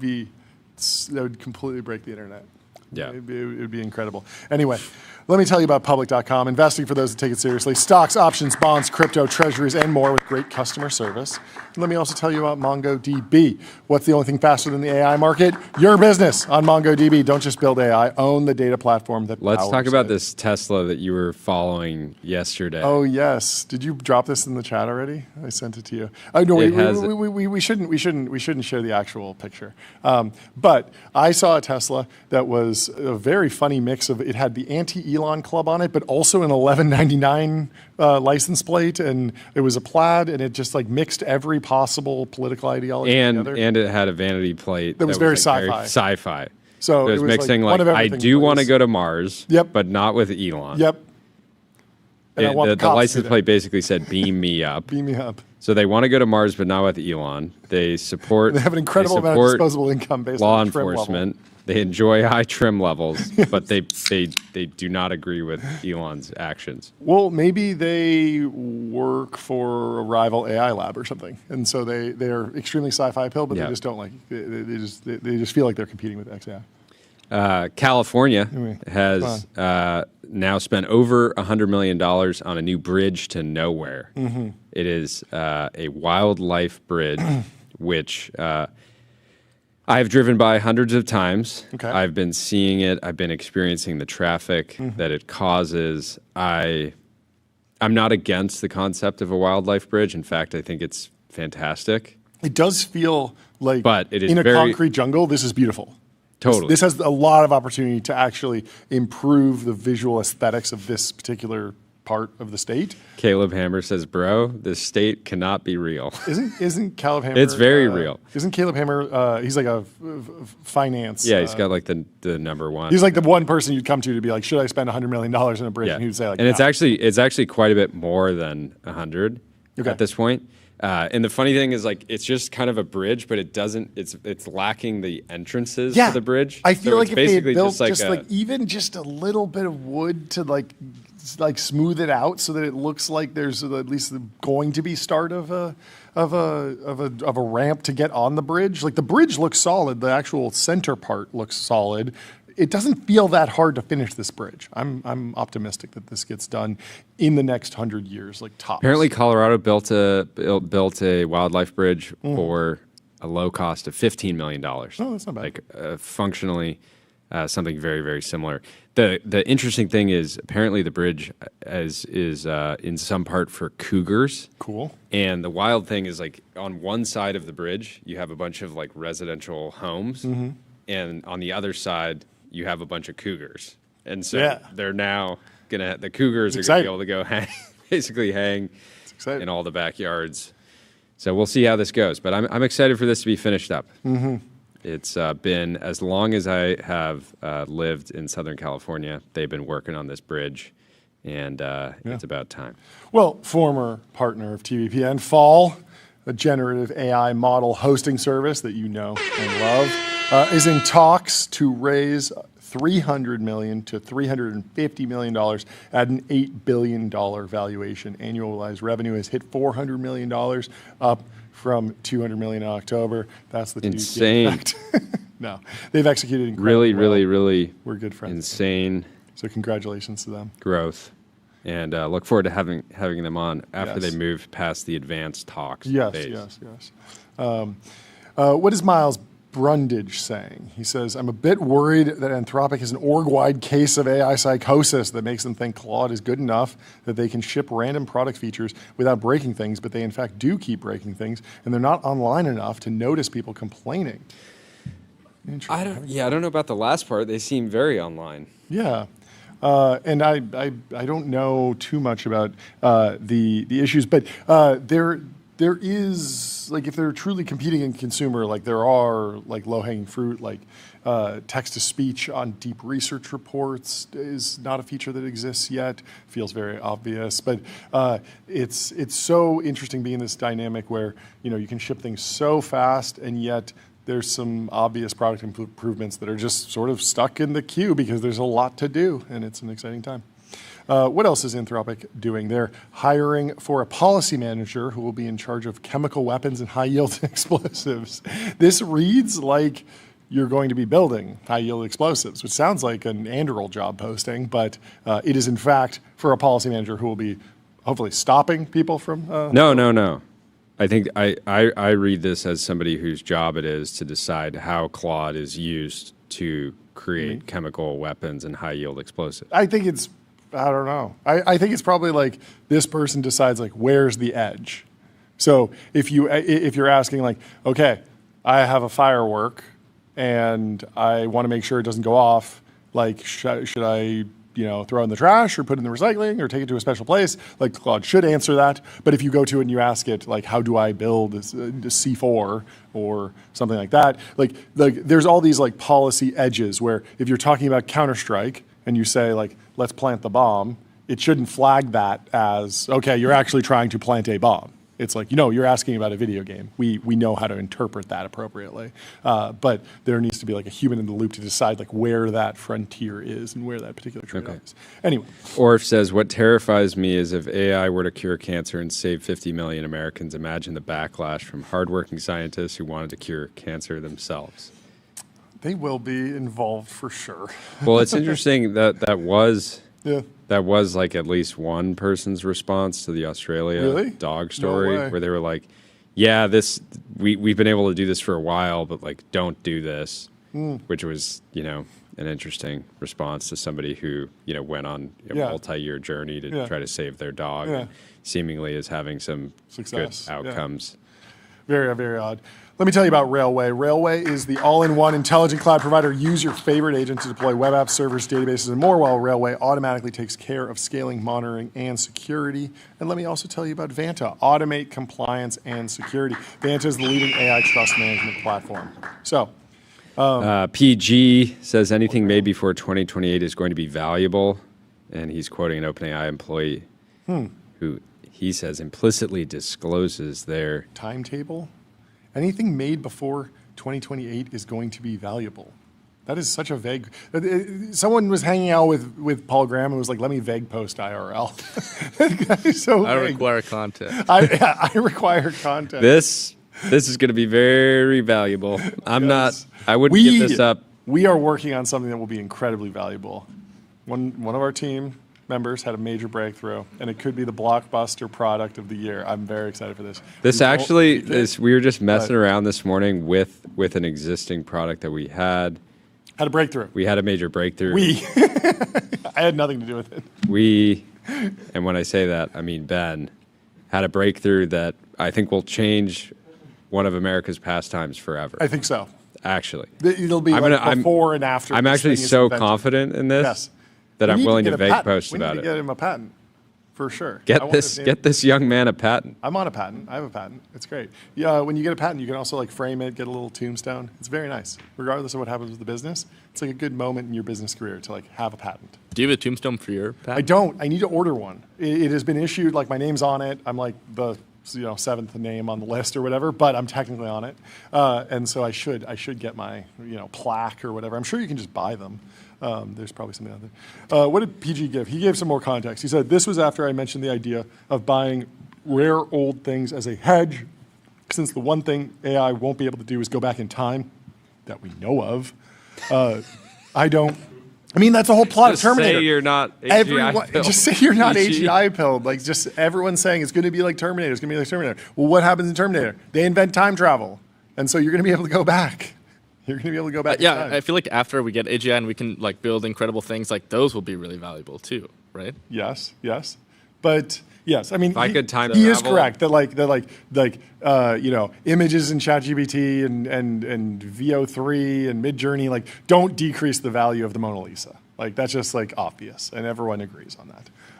completely break the internet. Yeah. It would be incredible. Anyway, let me tell you about Public.com. Investing for those that take it seriously. Stocks, options, bonds, crypto, treasuries, and more with great customer service. And let me also tell you about MongoDB. What's the only thing faster than the AI market? Your business on MongoDB. Don't just build AI. Own the data platform that powers Let's talk about it. this Tesla that you were following yesterday. Oh, yes. Did you drop this in the chat already? I sent it to you. Oh, no, we shouldn't share the actual picture. But I saw a Tesla that was a very funny mix of, it had the anti-Elon club on it, but also an 1199 license plate, and it was a plaid, and it just like mixed every possible political ideology together. And it had a vanity plate that was very like sci-fi. Sci-fi. So it was mixing like I do want to go to Mars, but not with Elon. Yep. The license plate basically said "Beam me up." Beam me up. So they want to go to Mars, but not with Elon. They support. They have an incredible amount of disposable income based law on the trim enforcement. level. They enjoy high trim levels, but they do not agree with Elon's actions. Well, maybe they work for a rival AI lab or something, and so they're extremely sci-fi pill, but they just don't like. They just feel like they're competing with XAI. California has now spent over $100 million on a new bridge to nowhere. Mm-hmm. It is a wildlife bridge, which I've driven by hundreds of times. Okay. I've been seeing it. I've been experiencing the traffic that it causes. I'm not against the concept of a wildlife bridge. In fact, I think it's fantastic. It does feel like, but it is in a concrete jungle, this is beautiful. Totally. This has a lot of opportunity to actually improve the visual aesthetics of this particular part of the state. Caleb Hammer says, "Bro, this state cannot be real." Isn't Caleb Hammer? It's very real. Isn't Caleb Hammer? He's like a finance. Yeah, he's got like the number one. He's like the one person you'd come to be like, should I spend $100 million in a bridge? Yeah. And he'd say like, and no. it's actually quite a bit more than 100 at this point. And the funny thing is, like, it's just kind of a bridge, but it doesn't. It's lacking the entrances to the bridge. I feel like if they had built just even just a little bit of wood to like smooth it out, so that it looks like there's at least going to be start of a ramp to get on the bridge. Like the bridge looks solid. The actual center part looks solid. It doesn't feel that hard to finish this bridge. I'm optimistic that this gets done in the next 100 years, like tops. Apparently, Colorado built a wildlife bridge for a low cost of $15 million. Oh, that's not bad. Like functionally, something very, very similar. The interesting thing is apparently the bridge is in some part for cougars. Cool. And the wild thing is, like, on one side of the bridge you have a bunch of like residential homes, and on the other side you have a bunch of cougars, and so they're now the cougars are gonna be able to go hang in all the backyards. So we'll see how this goes, but I'm excited for this to be finished up. It's been as long as I have lived in Southern California. They've been working on this bridge, and it's about time. Well, former partner of TBPN, Fall, a generative AI model hosting service that you know and love, is in talks to raise $300 million to $350 million at an $8 billion valuation. Annualized revenue has hit $400 million, up from $200 million in October. That's the insane effect. No, they've executed incredibly really We're good friends. insane. So congratulations to them. Growth, and look forward to having them on after Yes. they move past the advanced talks. Yes, phase. yes. What is Miles Brundage saying? He says, I'm a bit worried that Anthropic is an org-wide case of AI psychosis that makes them think Claude is good enough that they can ship random product features without breaking things, but they in fact do keep breaking things, and they're not online enough to notice people complaining. I don't know about the last part. They seem very online. Yeah. And I don't know too much about the issues, but there is, like, if they're truly competing in consumer, like there are like low-hanging fruit, like text-to-speech on deep research reports is not a feature that exists yet. Feels very obvious, but it's so interesting being this dynamic where, you know, you can ship things so fast, and yet there's some obvious product improvements that are just sort of stuck in the queue because there's a lot to do, and it's an exciting time. What else is Anthropic doing? They're hiring for a policy manager who will be in charge of chemical weapons and high-yield explosives. This reads like you're going to be building high-yield explosives, which sounds like an Anduril job posting, but it is in fact for a policy manager who will be hopefully stopping people from... No. I think I read this as somebody whose job it is to decide how Claude is used to create chemical weapons and high-yield explosives. I think it's... I don't know. I think it's probably like this person decides like where's the edge. So if you're asking like, okay, I have a firework and I want to make sure it doesn't go off, like should I throw it in the trash or put it in the recycling or take it to a special place? Like Claude should answer that. But if you go to it and you ask it like how do I build a C4 or something like that, like there's all these like policy edges where if you're talking about Counter-Strike and you say like, let's plant the bomb, it shouldn't flag that as, okay, you're actually trying to plant a bomb. It's like, you're asking about a video game. We know how to interpret that appropriately. But there needs to be like a human in the loop to decide like where that frontier is and where that particular trade-off is. Anyway. Orf says, what terrifies me is if AI were to cure cancer and save 50 million Americans, imagine the backlash from hardworking scientists who wanted to cure cancer themselves. They will be involved for sure. Well, it's interesting that was yeah. That was like at least one person's response to the Australia dog story, where they were like, "Yeah, we've been able to do this for a while, but like, don't do this," which was an interesting response to somebody who went on a multi-year journey to try to save their dog, and seemingly is having some success, good outcomes. Very, very odd. Let me tell you about Railway. Railway is the all-in-one intelligent cloud provider. Use your favorite agent to deploy web apps, servers, databases, and more, while Railway automatically takes care of scaling, monitoring, and security. And let me also tell you about Vanta. Automate compliance and security. Vanta is the leading AI trust management platform. So, PG says anything made before 2028 is going to be valuable, and he's quoting an OpenAI employee who he says implicitly discloses their timetable. Anything made before 2028 is going to be valuable. That is such a vague... Someone was hanging out with Paul Graham and was like, let me vague post IRL. That is so I vague. require content. I require content. This is going to be very valuable. I wouldn't give this up. We are working on something that will be incredibly valuable. One of our team members had a major breakthrough, and it could be the blockbuster product of the year. I'm very excited for this. This actually is. We were just messing around this morning with an existing product that we had. Had a breakthrough. We had a major breakthrough. I had nothing to do with it. And when I say that, I mean Ben, had a breakthrough that I think will change one of America's pastimes forever. I think so. Actually. It'll be before and after. I'm actually so confident in this that I'm willing to vague post about it. We need to get him a patent for sure. Get this young man a patent. I'm on a patent. I have a patent. It's great. Yeah, when you get a patent, you can also like frame it, get a little tombstone. It's very nice. Regardless of what happens with the business, it's like a good moment in your business career to like have a patent. Do you have a tombstone for your patent? I don't. I need to order one. It has been issued. Like my name's on it. I'm like the 7th name on the list or whatever, but I'm technically on it, and so I should get my plaque or whatever. I'm sure you can just buy them. There's probably something out there. What did PG give? He gave some more context. He said, this was after I mentioned the idea of buying rare old things as a hedge, since the one thing AI won't be able to do is go back in time that we know of. I mean, that's the whole plot of Terminator. Just say you're not AGI pilled. Just say you're not AGI pilled. Like, just everyone's saying it's going to be like Terminator. It's going to be like Terminator. Well, what happens in Terminator? They invent time travel. And so you're going to be able to go back. You're going to be able to go back in time. I feel like after we get AGI and we can like build incredible things, like those will be really valuable too, right? Yes. But yes, I mean, I could time he travel. is correct that images in ChatGPT and VO3 and Midjourney like don't decrease the value of the Mona Lisa. Like that's just like obvious, and everyone agrees on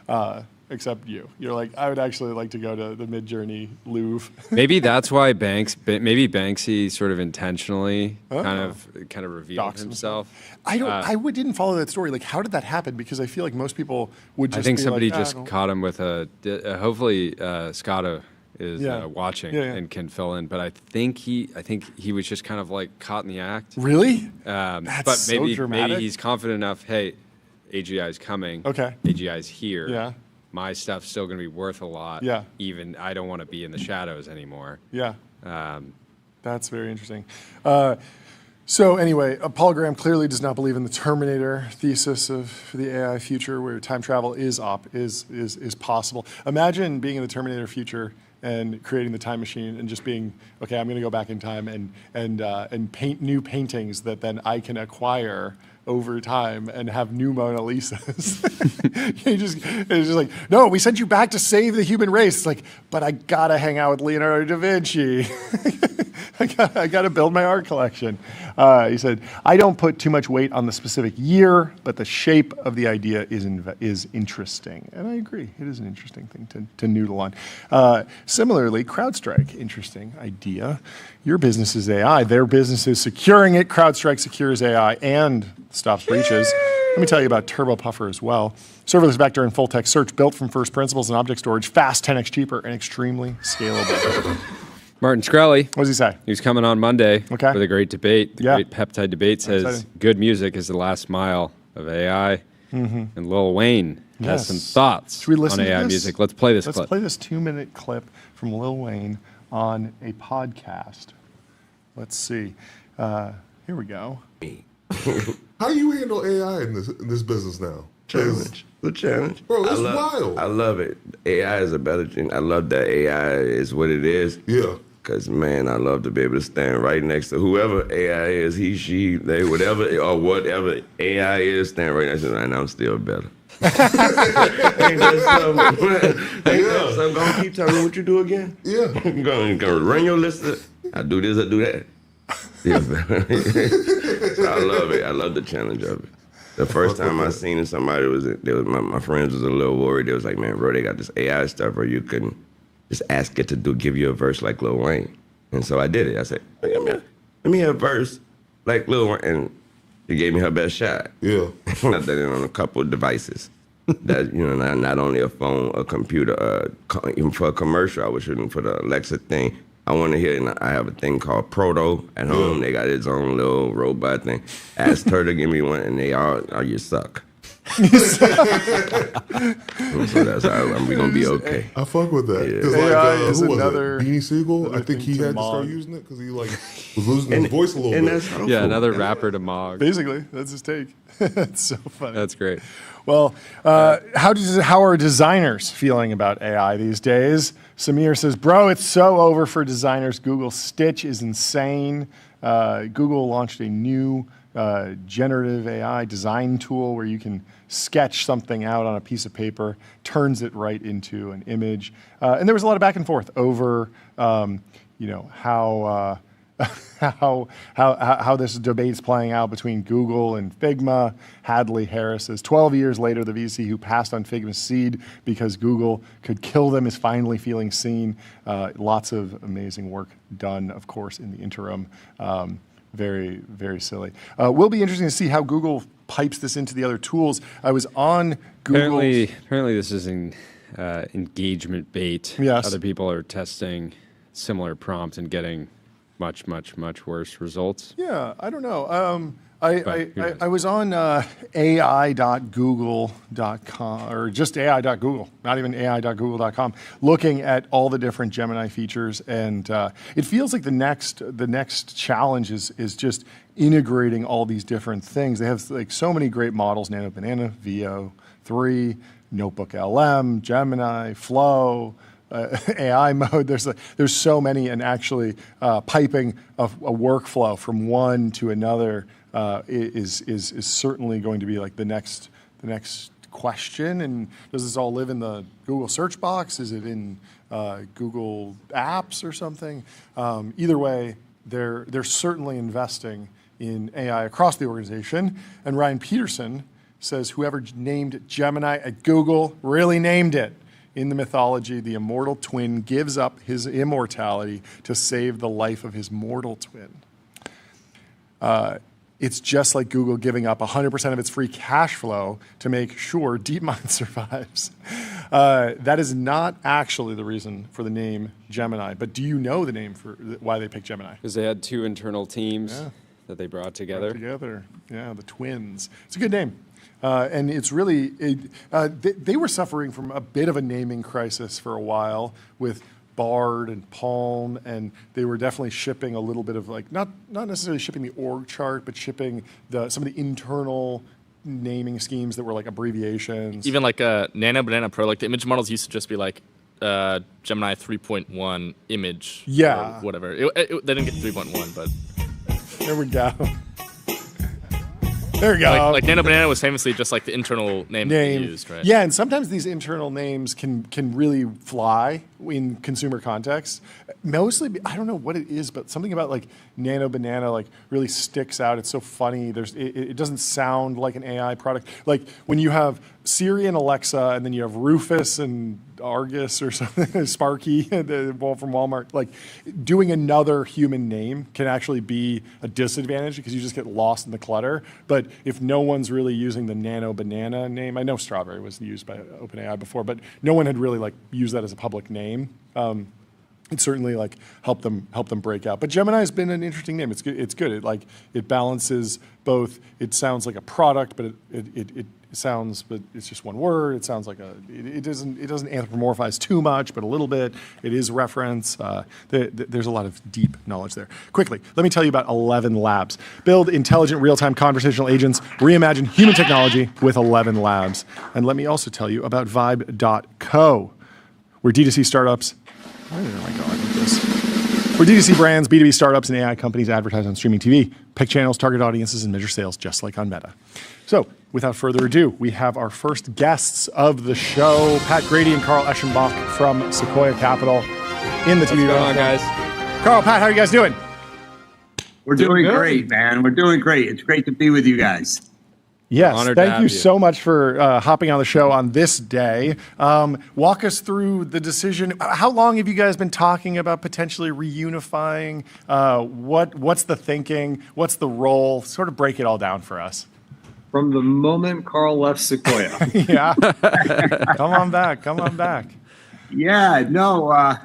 that. Except you. You're like, I would actually like to go to the Midjourney Louvre. Maybe that's why maybe Banksy sort of intentionally kind of revealed himself. I didn't follow that story. Like, how did that happen? Because I feel like most people would just. I think be somebody like, just caught him with hopefully Scotto is watching and can fill in. But I think he was just kind of like caught in the act. Really? But so maybe dramatic. he's confident enough. Hey, AGI is coming. Okay. AGI is here. Yeah. My stuff's still going to be worth a lot. Yeah. Even I don't want to be in the shadows anymore. Yeah. That's very interesting. So anyway, Paul Graham clearly does not believe in the Terminator thesis of the AI future, where time travel is possible. Imagine being in the Terminator future and creating the time machine and just being, okay, I'm going to go back in time and paint new paintings that then I can acquire over time and have new Mona Lisas. It's just like, no, we sent you back to save the human race. It's like, but I gotta hang out with Leonardo da Vinci. I gotta build my art collection. He said, I don't put too much weight on the specific year, but the shape of the idea is interesting. And I agree, it is an interesting thing to noodle on. Similarly, CrowdStrike, interesting idea. Your business is AI, their business is securing it. CrowdStrike secures AI and stops breaches. Let me tell you about TurboPuffer as well. Serverless vector and full text search built from first principles and object storage, fast, 10x cheaper, and extremely scalable. Martin Shkreli. What does he say? He was coming on Monday with a great debate. The great peptide debate says good music is the last mile of AI. Mm-hmm. And Lil Wayne has some thoughts on AI music. Let's play this clip. Let's play this 2-minute clip from Lil Wayne on a podcast. Let's see. Here we go. How do you handle AI in this business now? Challenge. The challenge. Bro, it's wild. I love it. AI is a better thing. I love that AI is what it is. Yeah. Because, man, I love to be able to stand right next to whoever AI is, he, she, they, whatever, or whatever AI is, stand right next to them, and I'm still better. Ain't that something? Gonna keep telling me what you do again? Yeah. Gonna run your list. I do this, I do that. Yeah. So I love it. I love the challenge of it. The first time I seen it, somebody my friends was a little worried. They was like, man, bro, they got this AI stuff where you can just ask it to give you a verse like Lil Wayne. And so I did it. I said, hey, let me have a verse like Lil Wayne. And she gave me her best shot. Yeah. I did it on a couple of devices. That, not only a phone, a computer, even for a commercial, I was shooting for the Alexa thing. I want to hear, and I have a thing called Proto at home. They got its own little robot thing. Asked her to give me one, and they all, you suck. So that's how we're going to be okay. I fuck with that. Yeah. Like, is who was another, it? Beanie Siegel? I think he had to start using it because he was losing his voice a little bit. Yeah, another rapper to Mog. Basically, that's his take. That's so funny. That's great. Well, how are designers feeling about AI these days? Samir says, bro, it's so over for designers. Google Stitch is insane. Google launched a new generative AI design tool where you can sketch something out on a piece of paper, turns it right into an image. And there was a lot of back and forth over, how how this debate's playing out between Google and Figma. Hadley Harris says 12 years later, the VC who passed on Figma's seed because Google could kill them is finally feeling seen. Lots of amazing work done, of course, in the interim. Very, very silly. Will be interesting to see how Google pipes this into the other tools. I was on Google. Apparently this is engagement bait. Yes. Other people are testing similar prompts and getting much, much, much worse results. Yeah, I don't know. I was on ai.google.com, or just ai.google, not even ai.google.com, looking at all the different Gemini features, and it feels like the next challenge is just integrating all these different things. They have like so many great models: Nano Banana, Veo 3, Notebook LM, Gemini, Flow. AI mode. There's so many, and actually piping a workflow from one to another is certainly going to be like the next question. And does this all live in the Google search box? Is it in Google Apps or something? Either way, they're certainly investing in AI across the organization. And Ryan Peterson says whoever named Gemini at Google really named it. In the mythology, the immortal twin gives up his immortality to save the life of his mortal twin. It's just like Google giving up 100% of its free cash flow to make sure DeepMind survives. That is not actually the reason for the name Gemini, to you know the name for why they picked Gemini? Because they had two internal teams that they brought together. Yeah, the twins. It's a good name. And it's really, they were suffering from a bit of a naming crisis for a while with Bard and Palm, and they were definitely shipping a little bit of like, not necessarily shipping the org chart, but shipping some of the internal naming schemes that were like abbreviations. Even like Nano Banana Pro, like the image models used to just be like Gemini 3.1 image. Yeah. Or whatever. They didn't get 3.1, but. There we go. There we go. Like Nano Banana was famously just like the internal name that they used, right? Yeah, and sometimes these internal names can really fly in consumer context. Mostly, I don't know what it is, but something about like Nano Banana like really sticks out. It's so funny. It doesn't sound like an AI product. Like when you have Siri and Alexa, and then you have Rufus and Argus or something, Sparky from Walmart. Like doing another human name can actually be a disadvantage because you just get lost in the clutter. But if no one's really using the Nano Banana name, I know Strawberry was used by OpenAI before, but no one had really like used that as a public name. It certainly like helped them break out. But Gemini has been an interesting name. It's good. It balances both. It sounds like a product, but it sounds, but it's just one word. It sounds like it doesn't anthropomorphize too much, but a little bit. It is reference. There's a lot of deep knowledge there. Quickly, let me tell you about 11 Labs. Build intelligent real-time conversational agents. Reimagine human technology with 11 Labs. And let me also tell you about Vibe.co, where D2C startups. Where am I going with this? Where D2C brands, B2B startups, and AI companies advertise on streaming TV, pick channels, target audiences, and measure sales just like on Meta. So, without further ado, we have our first guests of the show, Pat Grady and Carl EschenBACK from Sequoia Capital in the TV. What's going on, guys? Carl, Pat, how are you guys doing? We're doing great, man. We're doing great. It's great to be with you guys. Yes, thank you so much for hopping on the show on this day. Walk us through the decision. How long have you guys been talking about potentially reunifying? What's the thinking? What's the role? Sort of break it all down for us. From the moment Carl left Sequoia. Yeah. Come on back. Yeah, no.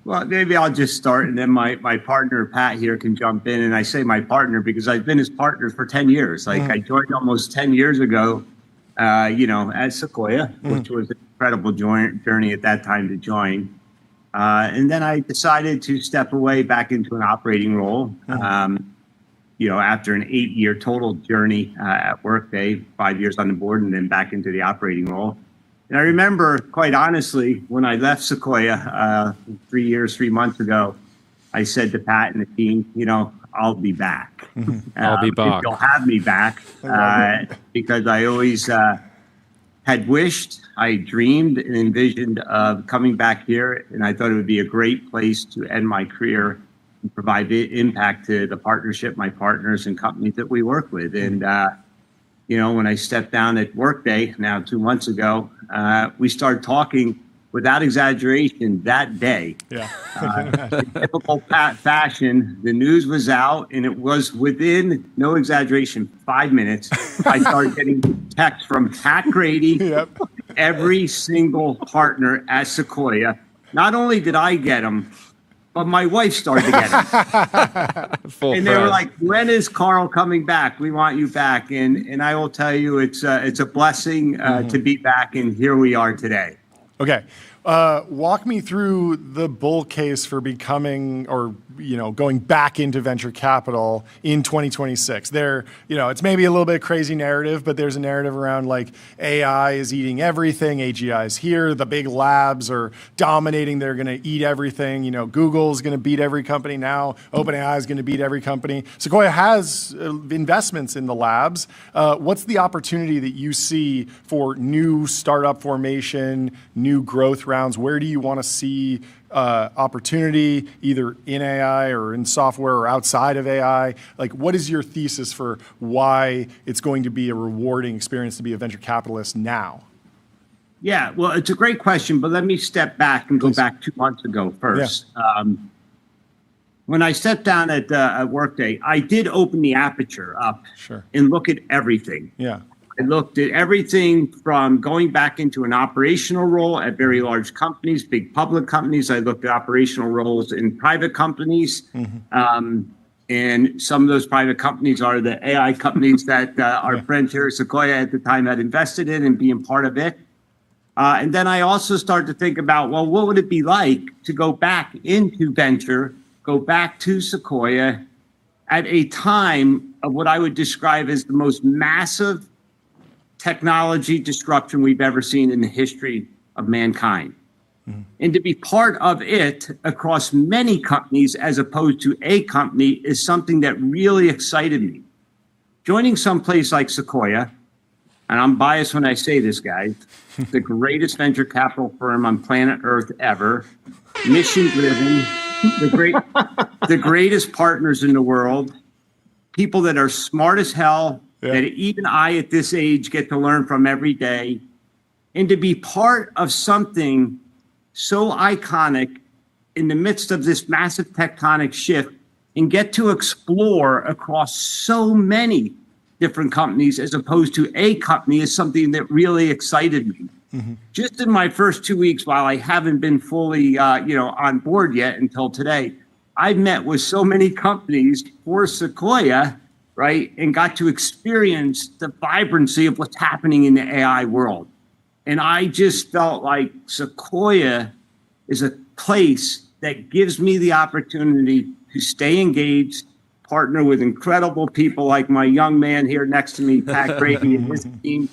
Well, maybe I'll just start, and then my partner, Pat, here can jump in. And I say my partner because I've been his partner for 10 years. Like I joined almost 10 years ago, at Sequoia, which was an incredible journey at that time to join. And then I decided to step away back into an operating role, after an 8-year total journey at Workday, 5 years on the board, and then back into the operating role. And I remember, quite honestly, when I left Sequoia 3 months ago, I said to Pat and the team, I'll be back. I'll be back. You'll have me back because I always had wished, I dreamed and envisioned of coming back here. And I thought it would be a great place to end my career and provide impact to the partnership, my partners, and companies that we work with. And when I stepped down at Workday now 2 months ago, we started talking without exaggeration that day. Yeah. In typical fashion, the news was out, and it was within, no exaggeration, 5 minutes. I started getting texts from Pat Grady, every single partner at Sequoia. Not only did I get them, but my wife started to get them. And they were like, when is Carl coming back? We want you back. And I will tell you, it's a blessing to be back, and here we are today. Okay. Walk me through the bull case for becoming or, going back into venture capital in 2026. It's maybe a little bit crazy narrative, but there's a narrative around like AI is eating everything. AGI is here. The big labs are dominating. They're going to eat everything. Google's going to beat every company now. OpenAI is going to beat every company. Sequoia has investments in the labs. What's the opportunity that you see for new startup formation, new growth rounds? Where do you want to see opportunity, either in AI or in software or outside of AI? Like, what is your thesis for why it's going to be a rewarding experience to be a venture capitalist now? Yeah, well, it's a great question, but let me step back and go back 2 months ago first. Yeah. When I stepped down at Workday, I did open the aperture up and look at everything. Yeah. I looked at everything from going back into an operational role at very large companies, big public companies. I looked at operational roles in private companies. And some of those private companies are the AI companies that our friends here at Sequoia at the time had invested in and being part of it. And then I also started to think about, well, what would it be like to go back into venture, go back to Sequoia at a time of what I would describe as the most massive technology disruption we've ever seen in the history of mankind. And to be part of it across many companies as opposed to a company is something that really excited me. Joining someplace like Sequoia, and I'm biased when I say this, guys, the greatest venture capital firm on planet Earth ever, mission-driven, the greatest partners in the world, people that are smart as hell, that even I at this age get to learn from every day, and to be part of something so iconic in the midst of this massive tectonic shift and get to explore across so many different companies as opposed to a company is something that really excited me. Just in my first 2 weeks, while I haven't been fully on board yet until today, I've met with so many companies for Sequoia, right, and got to experience the vibrancy of what's happening in the AI world. And I just felt like Sequoia is a place that gives me the opportunity to stay engaged, partner with incredible people like my young man here next to me, Pat Grady, and his team,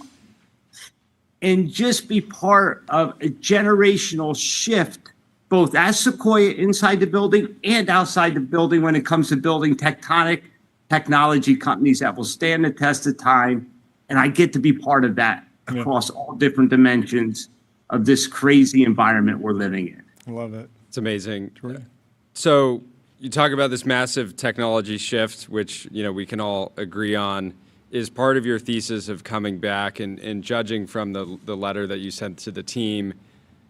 and just be part of a generational shift, both as Sequoia inside the building and outside the building when it comes to building tectonic technology companies that will stand the test of time. And I get to be part of that across all different dimensions of this crazy environment we're living in. I love it. It's amazing. So you talk about this massive technology shift, which we can all agree on is part of your thesis of coming back, and judging from the letter that you sent to the team,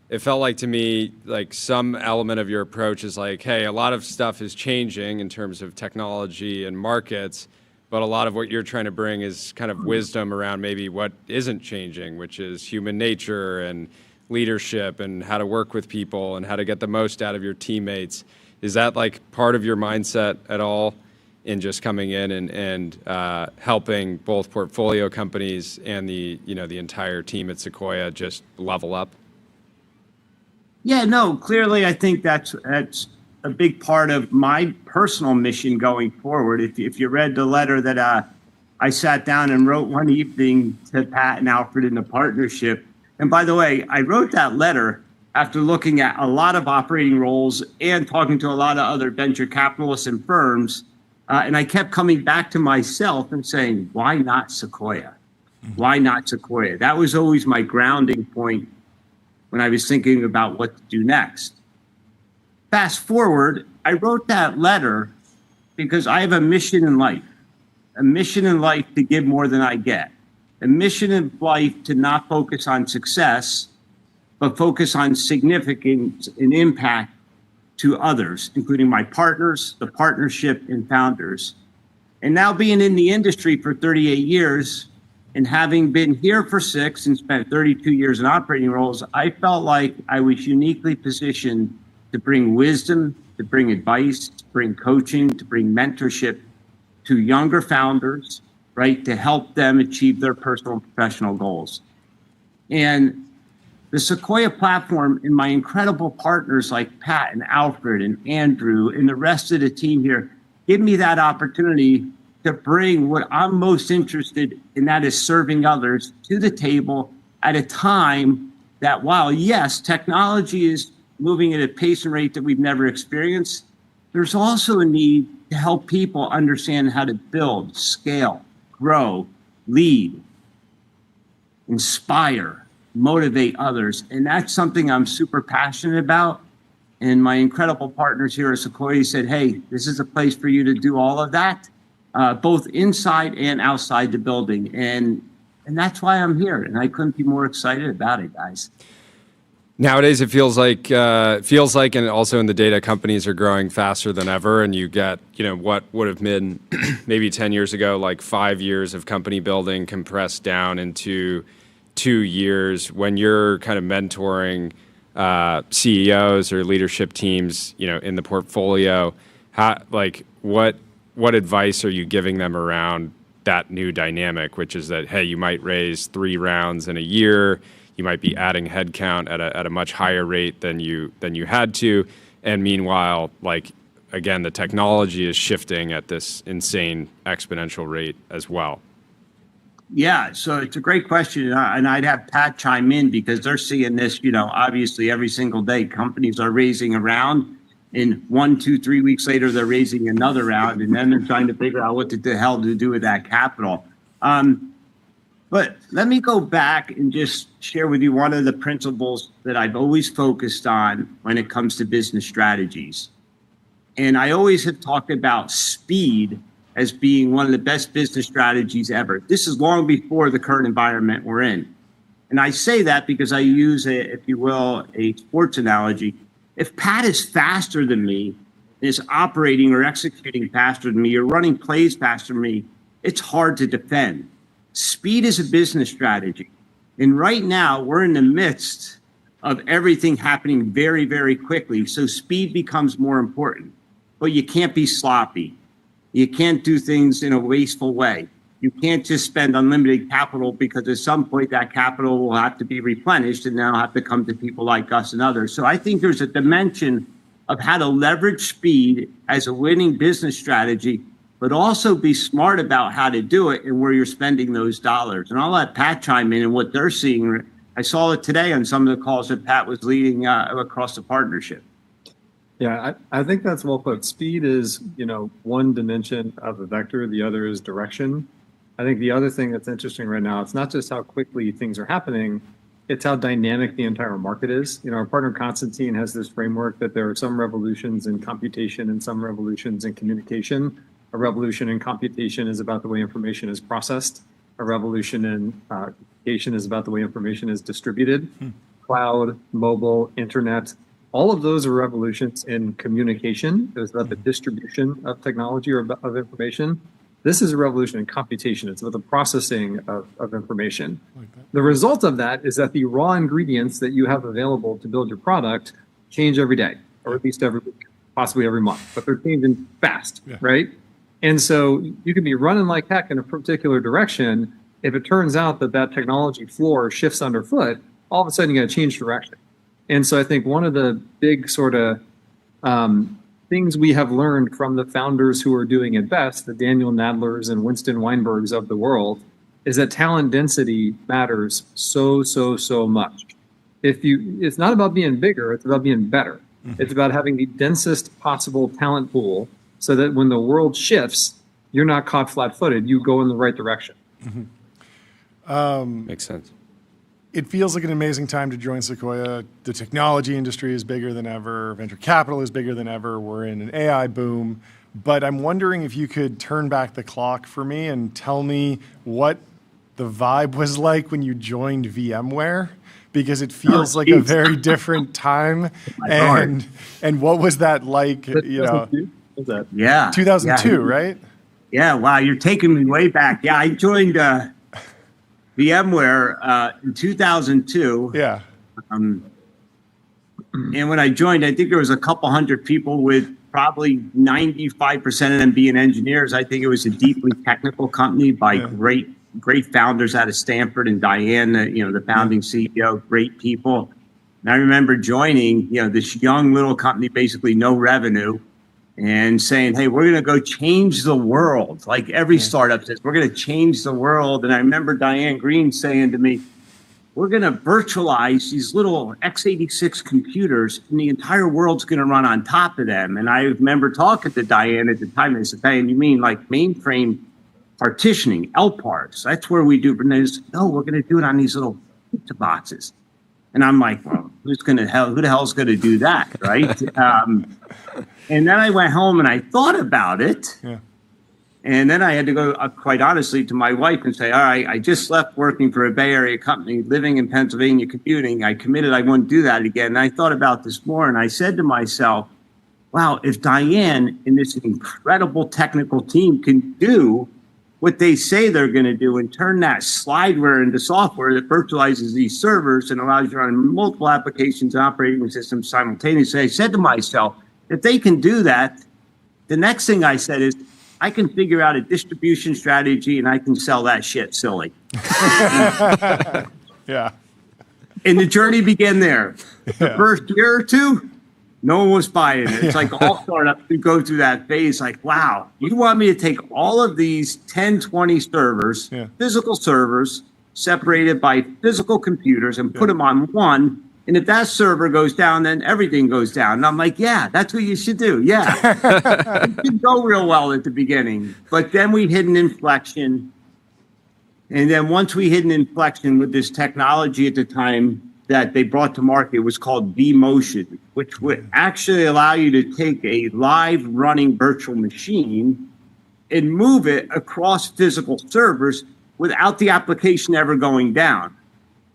it felt like to me like some element of your approach is like, hey, a lot of stuff is changing in terms of technology and markets, but a lot of what you're trying to bring is kind of wisdom around maybe what isn't changing, which is human nature and leadership and how to work with people and how to get the most out of your teammates. Is that like part of your mindset at all in just coming in and helping both portfolio companies and the entire team at Sequoia just level up? Yeah, no, clearly I think that's a big part of my personal mission going forward. If you read the letter that I sat down and wrote one evening to Pat and Alfred in the partnership, and by the way, I wrote that letter after looking at a lot of operating roles and talking to a lot of other venture capitalists and firms, and I kept coming back to myself and saying, why not Sequoia? Why not Sequoia? That was always my grounding point when I was thinking about what to do next. fast forward, I wrote that letter because I have a mission in life to give more than I get, a mission in life to not focus on success, but focus on significance and impact to others, including my partners, the partnership, and founders. And now being in the industry for 38 years and having been here for 6 and spent 32 years in operating roles, I felt like I was uniquely positioned to bring wisdom, to bring advice, to bring coaching, to bring mentorship to younger founders, right, to help them achieve their personal and professional goals. And the Sequoia platform and my incredible partners like Pat and Alfred and Andrew and the rest of the team here give me that opportunity to bring what I'm most interested in, that is serving others, to the table at a time that, while yes, technology is moving at a pace and rate that we've never experienced, there's also a need to help people understand how to build, scale, grow, lead, inspire, motivate others. And that's something I'm super passionate about. And my incredible partners here at Sequoia said, hey, this is a place for you to do all of that, both inside and outside the building. And that's why I'm here. And I couldn't be more excited about it, guys. Nowadays, it feels like, and also in the data, companies are growing faster than ever. And you get, what would have been maybe 10 years ago, like 5 years of company building compressed down into 2 years. When you're kind of mentoring CEOs or leadership teams, in the portfolio, what advice are you giving them around that new dynamic, which is that, hey, you might raise 3 rounds in a year, you might be adding headcount at a much higher rate than you had to, and meanwhile, again, the technology is shifting at this insane exponential rate as well. Yeah, so it's a great question, and I'd have Pat chime in because they're seeing this, obviously every single day. Companies are raising a round, and 1, 2, 3 weeks later, they're raising another round, and then they're trying to figure out what the hell to do with that capital. But let me go back and just share with you one of the principles that I've always focused on when it comes to business strategies. And I always have talked about speed as being one of the best business strategies ever. This is long before the current environment we're in. And I say that because I use, if you will, a sports analogy. If Pat is faster than me, is operating or executing faster than me, or running plays faster than me, it's hard to defend. Speed is a business strategy. And right now, we're in the midst of everything happening very, very quickly. So speed becomes more important. But you can't be sloppy. You can't do things in a wasteful way. You can't just spend unlimited capital, because at some point that capital will have to be replenished, and then it'll have to come to people like us and others. So I think there's a dimension of how to leverage speed as a winning business strategy, but also be smart about how to do it and where you're spending those dollars. And I'll let Pat chime in and what they're seeing. I saw it today on some of the calls that Pat was leading across the partnership. Yeah, I think that's well put. Speed is, one dimension of the vector. The other is direction. I think the other thing that's interesting right now, it's not just how quickly things are happening, it's how dynamic the entire market is. Our partner Constantine has this framework that there are some revolutions in computation and some revolutions in communication. A revolution in computation is about the way information is processed. A revolution in communication is about the way information is distributed. Cloud, mobile, internet. All of those are revolutions in communication. It's about the distribution of technology or of information. This is a revolution in computation. It's about the processing of information. The result of that is that the raw ingredients that you have available to build your product change every day, or at least every week, possibly every month, but they're changing fast, right? And so you can be running like heck in a particular direction. If it turns out that that technology floor shifts underfoot, all of a sudden you got to change direction. And so I think one of the big sort of things we have learned from the founders who are doing it best, the Daniel Nadlers and Winston Weinbergs of the world, is that talent density matters so much. It's not about being bigger, it's about being better. It's about having the densest possible talent pool so that when the world shifts, you're not caught flat-footed, you go in the right direction. Makes sense. it feels like an amazing time to join Sequoia. The technology industry is bigger than ever. Venture capital is bigger than ever. We're in an AI boom. But I'm wondering if you could turn back the clock for me and tell me what the vibe was like when you joined VMware, because it feels like a very different time. And what was that like? You know, yeah, 2002, right? Yeah. Wow, you're taking me way back. Yeah, I joined VMware in 2002. Yeah. And when I joined, I think there was a couple hundred people, with probably 95% of them being engineers. I think it was a deeply technical company by great founders out of Stanford, and Diane, the founding CEO, great people. And I remember joining, this young little company, basically no revenue, and saying, hey, we're going to go change the world. Like every startup says, we're going to change the world. And I remember Diane Green saying to me, we're going to virtualize these little x86 computers, and the entire world's going to run on top of them. And I remember talking to Diane at the time, and I said, Diane, you mean like mainframe partitioning, LPARs? That's where we do. And they said, no, we're going to do it on these little pizza boxes. And I'm like, well, who the hell's going to do that, right? And then I went home and I thought about it. Yeah. And then I had to go, quite honestly, to my wife and say, all right, I just left working for a Bay Area company, living in Pennsylvania, commuting. I committed I wouldn't do that again. And I thought about this more, and I said to myself, wow, if Diane and this incredible technical team can do what they say they're going to do and turn that slideware into software that virtualizes these servers and allows you to run multiple applications and operating systems simultaneously, I said to myself, if they can do that, the next thing I said is, I can figure out a distribution strategy and I can sell that shit silly. Yeah. And the journey began there. The first year or two, no one was buying it. It's like all startups who go through that phase, like, wow, you want me to take all of these 10, 20 servers, physical servers, separated by physical computers, and put them on one. And if that server goes down, then everything goes down. And I'm like, yeah, that's what you should do. Yeah. It didn't go real well at the beginning. But then we hit an inflection. And then once we hit an inflection with this technology at the time that they brought to market, was called vMotion, which would actually allow you to take a live running virtual machine and move it across physical servers without the application ever going down.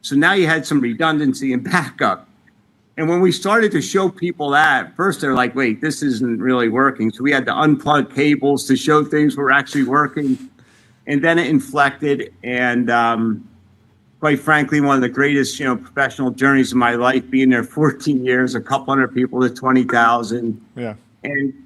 So now you had some redundancy and backup. And when we started to show people that, first they're like, wait, this isn't really working. So we had to unplug cables to show things were actually working. And then it inflected. And quite frankly, one of the greatest, professional journeys of my life, being there 14 years, a couple hundred people to 20,000. Yeah.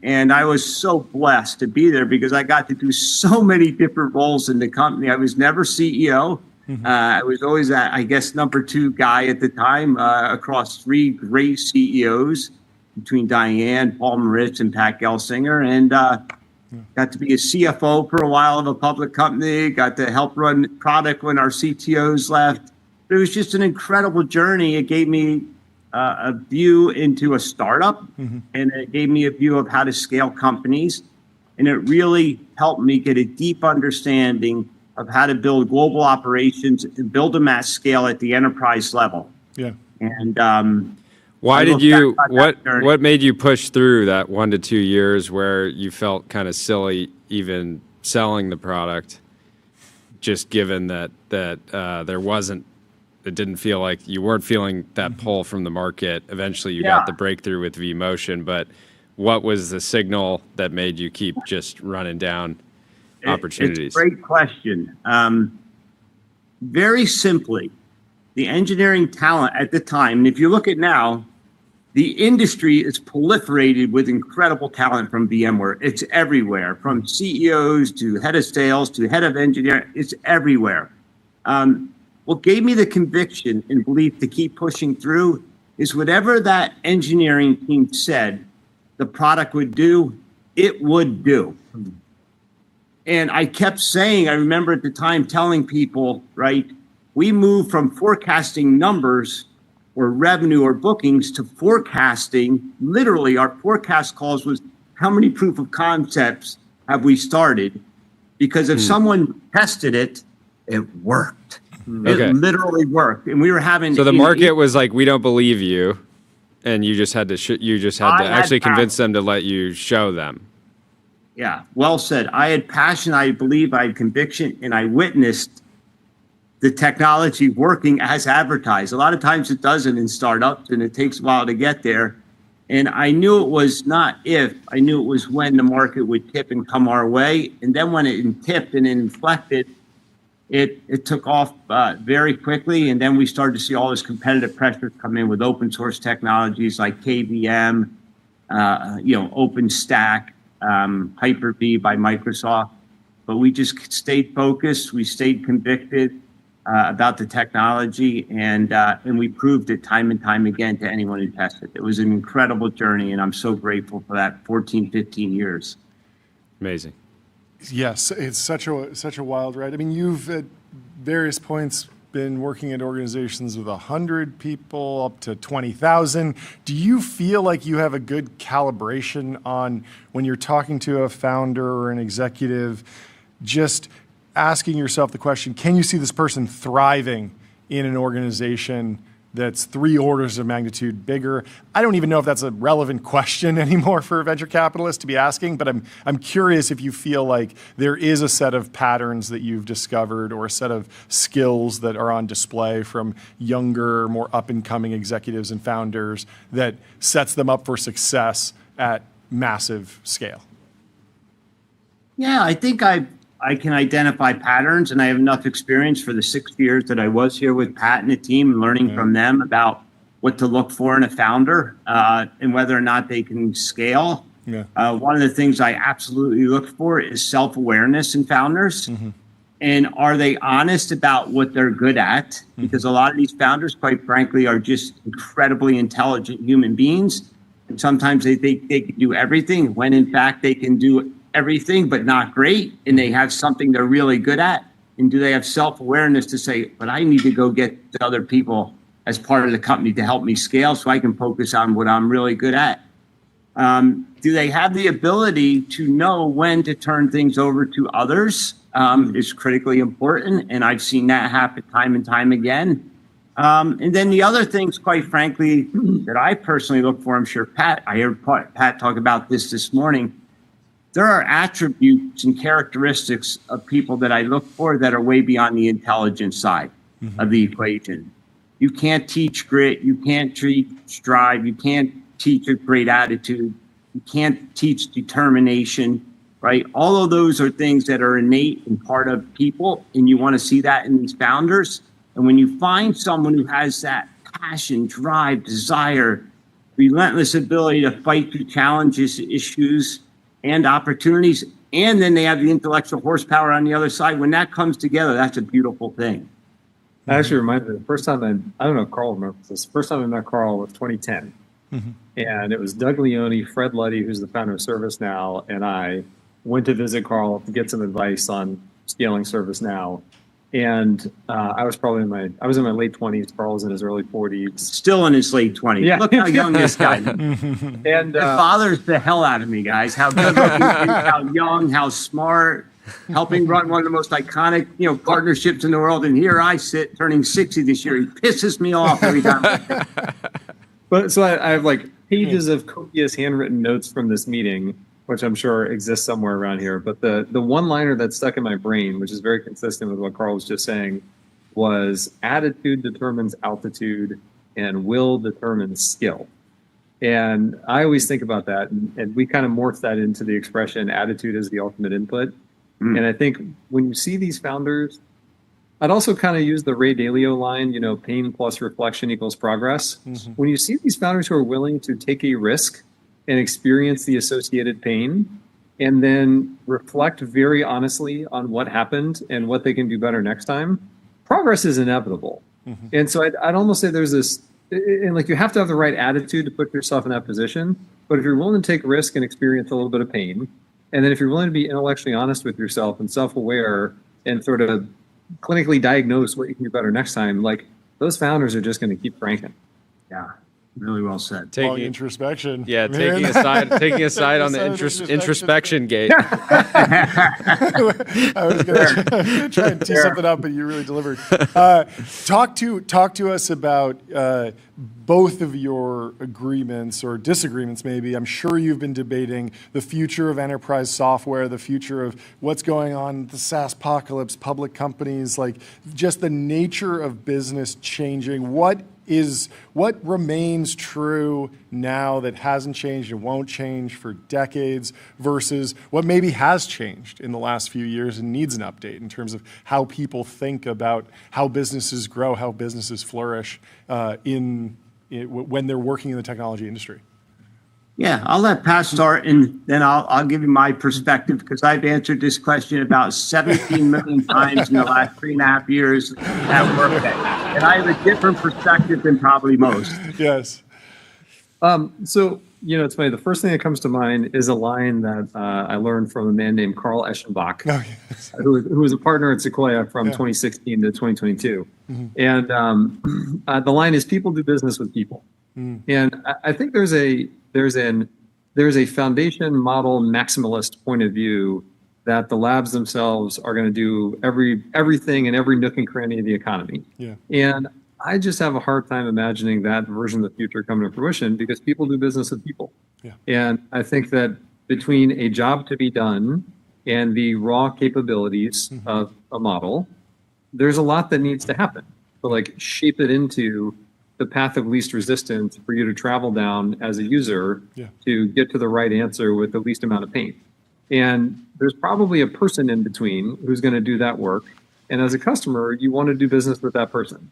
And I was so blessed to be there because I got to do so many different roles in the company. I was never CEO. I was always that, I guess, number 2 guy at the time across 3 great CEOs between Diane, Paul Maritz, and Pat Gelsinger. And got to be a CFO for a while of a public company, got to help run product when our CTOs left. It was just an incredible journey. It gave me a view into a startup, and it gave me a view of how to scale companies. And it really helped me get a deep understanding of how to build global operations and build them at scale at the enterprise level. Yeah. And what made you push through that 1 to 2 years where you felt kind of silly even selling the product, just given that there wasn't, it didn't feel like you weren't feeling that pull from the market. Eventually you got the breakthrough with vMotion, but what was the signal that made you keep just running down opportunities? It's a great question. Very simply, the engineering talent at the time, and if you look at now, the industry is proliferated with incredible talent from VMware. It's everywhere, from CEOs to head of sales to head of engineering. It's everywhere. What gave me the conviction and belief to keep pushing through is whatever that engineering team said the product would do, it would do. And I kept saying, I remember at the time telling people, right, we moved from forecasting numbers or revenue or bookings to forecasting. Literally, our forecast calls was how many proof of concepts have we started? Because if someone tested it, it worked. It literally worked, and we were having. So the market was like, "We don't believe you," and you just had to actually convince them to let you show them. Yeah, well said. I had passion, I believe, I had conviction, and I witnessed the technology working as advertised. A lot of times it doesn't in startups, and it takes a while to get there. And I knew it was not if, I knew it was when the market would tip and come our way. And then when it tipped and inflected, it took off very quickly. And then we started to see all this competitive pressure come in with open source technologies like KVM, OpenStack, Hyper-V by Microsoft. But we just stayed focused. We stayed convicted about the technology, and we proved it time and time again to anyone who tested. It was an incredible journey, and I'm so grateful for that 14, 15 years. Amazing. Yes, it's such a wild ride. I mean, you've at various points been working at organizations with 100 people up to 20,000. Do you feel like you have a good calibration on when you're talking to a founder or an executive, just asking yourself the question, can you see this person thriving in an organization that's 3 orders of magnitude bigger? I don't even know if that's a relevant question anymore for a venture capitalist to be asking, but I'm curious if you feel like there is a set of patterns that you've discovered or a set of skills that are on display from younger, more up-and-coming executives and founders that sets them up for success at massive scale. Yeah, I think I can identify patterns, and I have enough experience for the 6 years that I was here with Pat and the team and learning from them about what to look for in a founder and whether or not they can scale. Yeah. One of the things I absolutely look for is self-awareness in founders. And are they honest about what they're good at? Because a lot of these founders, quite frankly, are just incredibly intelligent human beings. And sometimes they think they can do everything when in fact they can do everything but not great, and they have something they're really good at. And do they have self-awareness to say, but I need to go get the other people as part of the company to help me scale so I can focus on what I'm really good at? Do they have the ability to know when to turn things over to others is critically important, and I've seen that happen time and time again. And then the other things, quite frankly, that I personally look for, I'm sure I heard Pat talk about this morning, there are attributes and characteristics of people that I look for that are way beyond the intelligence side of the equation. You can't teach grit. You can't teach drive. You can't teach a great attitude. You can't teach determination, right? All of those are things that are innate and part of people, and you want to see that in these founders. And when you find someone who has that passion, drive, desire, relentless ability to fight through challenges, issues, and opportunities, and then they have the intellectual horsepower on the other side. When that comes together, that's a beautiful thing. That actually reminds me, the first time I don't know if Carl remembers this, the first time I met Carl was 2010. And it was Doug Leone, Fred Luddy, who's the founder of ServiceNow, and I went to visit Carl to get some advice on scaling ServiceNow. And I was in my late 20s. Carl was in his early 40s. Still in his late 20s. Yeah. Look how young this guy is. And it bothers the hell out of me, guys. How good looking, how young, how smart, helping run one of the most iconic, partnerships in the world. And here I sit, turning 60 this year. He pisses me off every time. But so I have like pages of copious handwritten notes from this meeting, which I'm sure exists somewhere around here. But the one-liner that stuck in my brain, which is very consistent with what Carl was just saying, was attitude determines altitude and will determines skill. And I always think about that, and we kind of morph that into the expression attitude is the ultimate input. And I think when you see these founders, I'd also kind of use the Ray Dalio line, pain plus reflection equals progress. When you see these founders who are willing to take a risk and experience the associated pain, and then reflect very honestly on what happened and what they can do better next time, progress is inevitable. And so I'd almost say there's this, and like you have to have the right attitude to put yourself in that position. But if you're willing to take risk and experience a little bit of pain, and then if you're willing to be intellectually honest with yourself and self-aware and sort of clinically diagnose what you can do better next time, like those founders are just going to keep cranking. Yeah. Really well said. Long introspection. Yeah, taking a side on the introspection gate. I was going to try and tee something up, but you really delivered. Talk to us about both of your agreements or disagreements, maybe. I'm sure you've been debating the future of enterprise software, the future of what's going on, the SaaS apocalypse, public companies, like just the nature of business changing. What remains true now that hasn't changed and won't change for decades versus what maybe has changed in the last few years and needs an update in terms of how people think about how businesses grow, how businesses flourish when they're working in the technology industry? Yeah, I'll let Pat start, and then I'll give you my perspective, because I've answered this question about 17 million times in the last 3.5 years at Workday, and I have a different perspective than probably most. Yes. So, it's funny. The first thing that comes to mind is a line that I learned from a man named EschenBACK, who was a partner at Sequoia from 2016 to 2022. Mm-hmm. And the line is, "People do business with people." Mm. And I think there's a foundation model maximalist point of view that the labs themselves are going to do everything in every nook and cranny of the economy. Yeah. And I just have a hard time imagining that version of the future coming to fruition, because people do business with people. Yeah. And I think that between a job to be done and the raw capabilities of a model, there's a lot that needs to happen. But shape it into the path of least resistance for you to travel down as a user to get to the right answer with the least amount of pain. And there's probably a person in between who's going to do that work. And as a customer, you want to do business with that person.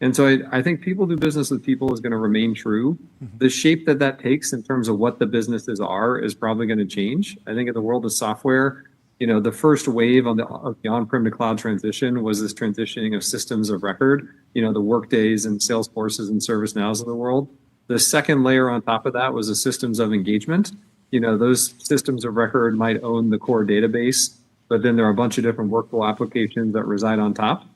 And so I think people do business with people is going to remain true. Mm-hmm. The shape that takes in terms of what the businesses are is probably going to change. I think in the world of software, the first wave of the on-prem to cloud transition was this transitioning of systems of record, the Workdays and Salesforces and ServiceNows of the world. The second layer on top of that was the systems of engagement. Those systems of record might own the core database, but then there are a bunch of different workflow applications that reside on top.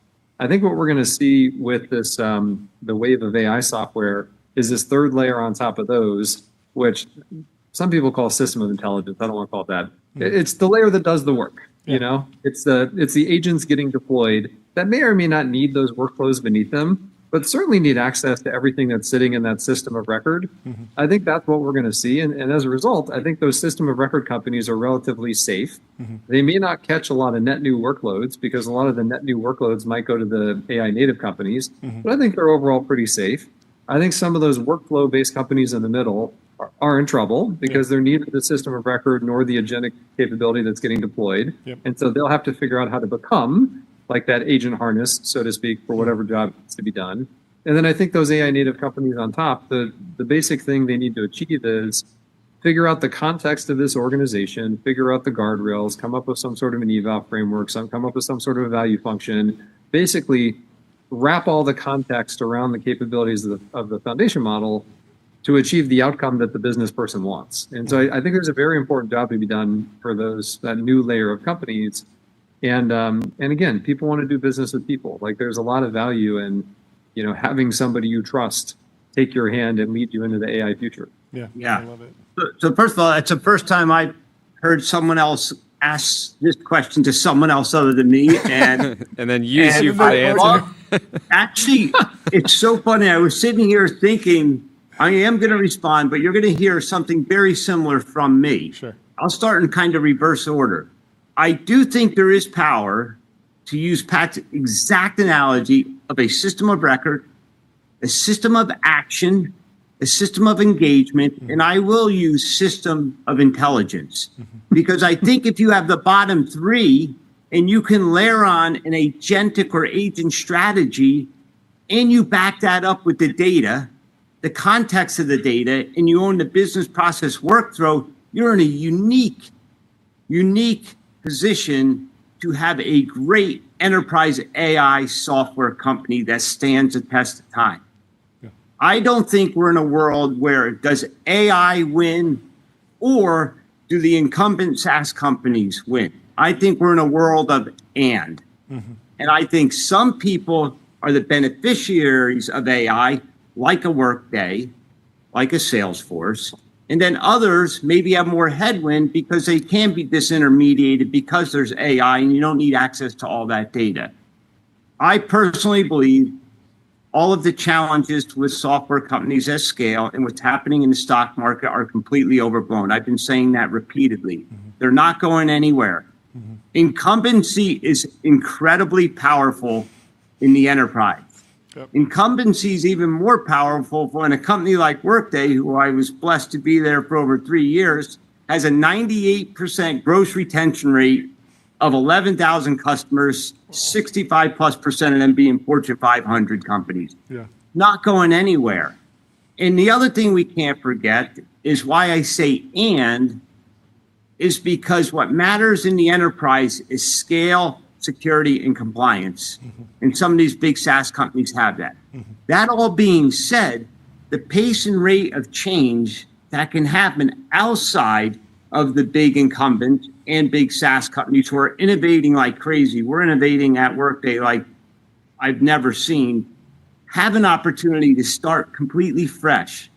I think what we're going to see with this, the wave of AI software, is this third layer on top of those, which some people call system of intelligence. I don't want to call it that. It's the layer that does the work. It's the agents getting deployed that may or may not need those workflows beneath them, but certainly need access to everything that's sitting in that system of record. Mm-hmm. I think that's what we're going to see. And as a result, I think those system of record companies are relatively safe. Mm-hmm. They may not catch a lot of net new workloads, because a lot of the net new workloads might go to the AI native companies, but I think they're overall pretty safe. I think some of those workflow-based companies in the middle are in trouble, because they're neither the system of record nor the agentic capability that's getting deployed. Yep. And so they'll have to figure out how to become like that agent harness, so to speak, for whatever job needs to be done. And then I think those AI native companies on top, the basic thing they need to achieve is figure out the context of this organization, figure out the guardrails, come up with some sort of an eval framework, come up with some sort of a value function, basically wrap all the context around the capabilities of the foundation model to achieve the outcome that the business person wants. And so I think there's a very important job to be done for that new layer of companies. And again, people want to do business with people. There's a lot of value in, having somebody you trust take your hand and lead you into the AI future. Yeah. I love it. So first of all, it's the first time I've heard someone else ask this question to someone else other than me, and and then use you for the answer. Actually, it's so funny. I was sitting here thinking, I am going to respond, but you're going to hear something very similar from me. Sure. I'll start in kind of reverse order. I do think there is power, to use Pat's exact analogy, of a system of record, a system of action, a system of engagement, and I will use system of intelligence. Because I think if you have the bottom three and you can layer on an agentic or agent strategy, and you back that up with the data, the context of the data, and you own the business process workflow, you're in a unique position to have a great enterprise AI software company that stands the test of time. Yeah. I don't think we're in a world where does AI win or do the incumbent SaaS companies win. I think we're in a world of and. Mm-hmm. And I think some people are the beneficiaries of AI, like a Workday, like a Salesforce. And then others maybe have more headwind because they can be disintermediated because there's AI and you don't need access to all that data. I personally believe all of the challenges with software companies at scale and what's happening in the stock market are completely overblown. I've been saying that repeatedly. They're not going anywhere. Incumbency is incredibly powerful in the enterprise. Incumbency is even more powerful when a company like Workday, who I was blessed to be there for over 3 years, has a 98% gross retention rate of 11,000 customers, 65+% of them being Fortune 500 companies. Not going anywhere. And the other thing we can't forget is why I say and is because what matters in the enterprise is scale, security, and compliance. And some of these big SaaS companies have that. That all being said, the pace and rate of change that can happen outside of the big incumbents and big SaaS companies who are innovating like crazy. We're innovating at Workday like I've never seen. Have an opportunity to start completely fresh,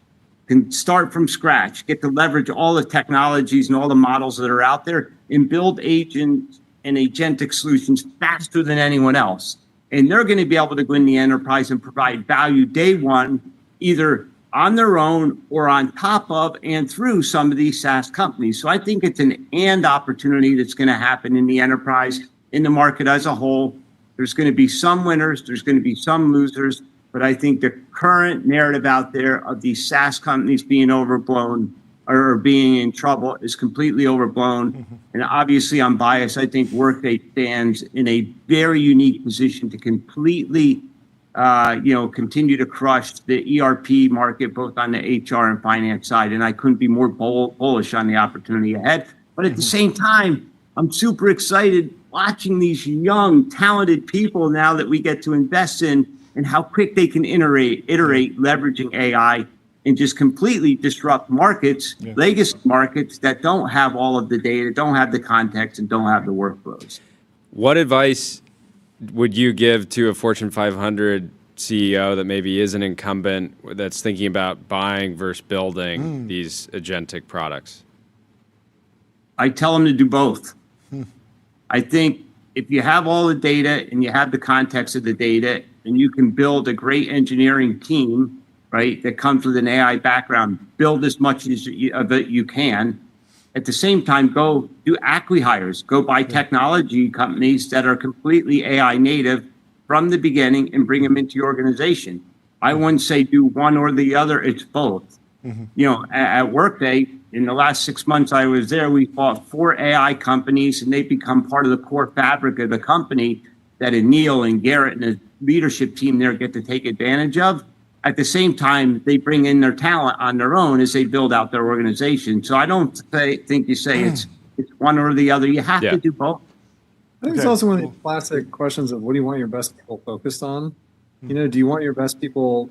can start from scratch, get to leverage all the technologies and all the models that are out there and build agents and agentic solutions faster than anyone else. And they're going to be able to go in the enterprise and provide value day one, either on their own or on top of and through some of these SaaS companies. So I think it's an and opportunity that's going to happen in the enterprise, in the market as a whole. There's going to be some winners, there's going to be some losers, but I think the current narrative out there of these SaaS companies being overblown or being in trouble is completely overblown. And obviously I'm biased. I think Workday stands in a very unique position to completely continue to crush the ERP market, both on the HR and finance side. And I couldn't be more bullish on the opportunity ahead. But at the same time, I'm super excited watching these young, talented people now that we get to invest in and how quick they can iterate leveraging AI and just completely disrupt markets, legacy markets that don't have all of the data, don't have the context, and don't have the workflows. What advice would you give to a Fortune 500 CEO that maybe is an incumbent that's thinking about buying versus building these agentic products? I tell them to do both. I think if you have all the data and you have the context of the data and you can build a great engineering team, right, that comes with an AI background, build as much of it you can. At the same time, go do acqui-hires, go buy technology companies that are completely AI native from the beginning and bring them into your organization. I wouldn't say do one or the other, it's both. At Workday, in the last 6 months I was there, we bought 4 AI companies and they've become part of the core fabric of the company that Anil and Garrett and the leadership team there get to take advantage of. At the same time, they bring in their talent on their own as they build out their organization. So I don't think you say it's one or the other. You have to do both. I think it's also one of the classic questions of what do you want your best people focused on? Do you want your best people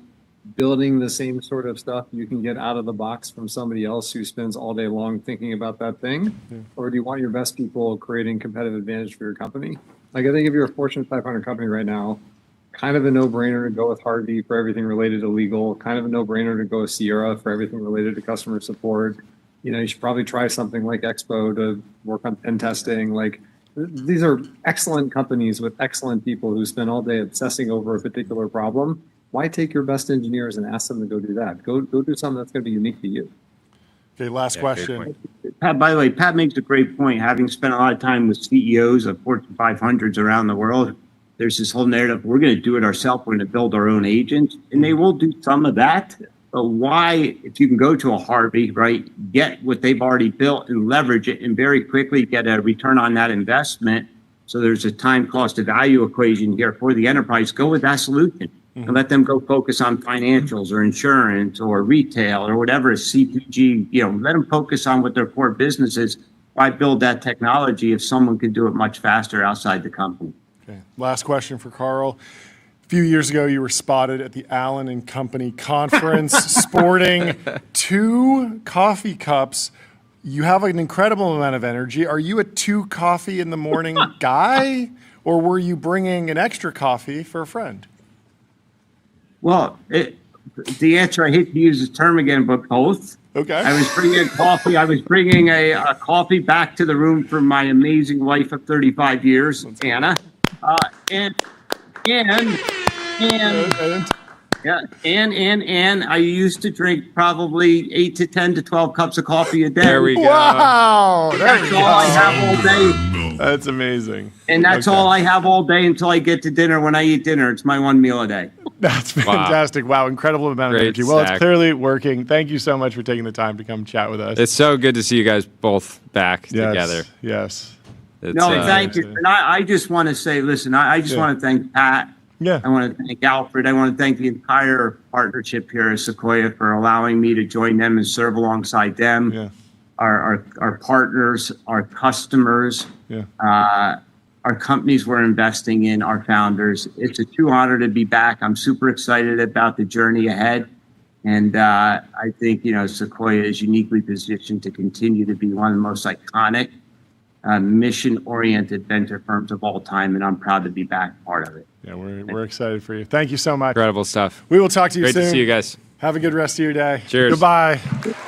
building the same sort of stuff you can get out of the box from somebody else who spends all day long thinking about that thing? Or do you want your best people creating competitive advantage for your company? Like, I think if you're a Fortune 500 company right now, kind of a no-brainer to go with Harvey for everything related to legal, kind of a no-brainer to go with Sierra for everything related to customer support. You should probably try something like Expo to work on pen testing. Like, these are excellent companies with excellent people who spend all day obsessing over a particular problem. Why take your best engineers and ask them to go do that? Go do something that's going to be unique to you. Okay, last question. Pat, by the way, Pat makes a great point. Having spent a lot of time with CEOs of Fortune 500s around the world, there's this whole narrative, we're going to do it ourselves, we're going to build our own agents, and they will do some of that. But why, if you can go to a Harvey, right, get what they've already built and leverage it and very quickly get a return on that investment, so there's a time cost to value equation here for the enterprise, go with that solution and let them go focus on financials or insurance or retail or whatever is CPG, let them focus on what their core business is. Why build that technology if someone can do it much faster outside the company? Okay. Last question for Carl. A few years ago, you were spotted at the Allen and Company conference sporting 2 coffee cups. You have an incredible amount of energy. Are you a 2 coffee in the morning guy, or were you bringing an extra coffee for a friend? Well, the answer, I hate to use the term again, but both. Okay. I was bringing coffee. I was bringing a coffee back to the room from my amazing wife of 35 years, Anna. And I used to drink probably 8 to 10 to 12 cups of coffee a day. There we go. Wow. That's all I have all day. That's amazing. And that's all I have all day until I get to dinner. When I eat dinner, it's my one meal a day. That's fantastic. Wow. Incredible amount of energy. Well, it's clearly working. Thank you so much for taking the time to come chat with us. It's so good to see you guys both back together. Yes. Thank you. And I just want to say, listen, I just want to thank Pat. Yeah. I want to thank Alfred. I want to thank the entire partnership here at Sequoia for allowing me to join them and serve alongside them. Yeah. Our partners, our customers, our companies we're investing in, our founders. It's a true honor to be back. I'm super excited about the journey ahead. And I think, Sequoia is uniquely positioned to continue to be one of the most iconic, mission-oriented venture firms of all time. And I'm proud to be back part of it. Yeah, we're excited for you. Thank you so much. Incredible stuff. We will talk to you soon. Great to see you guys. Have a good rest of your day. Cheers. Goodbye.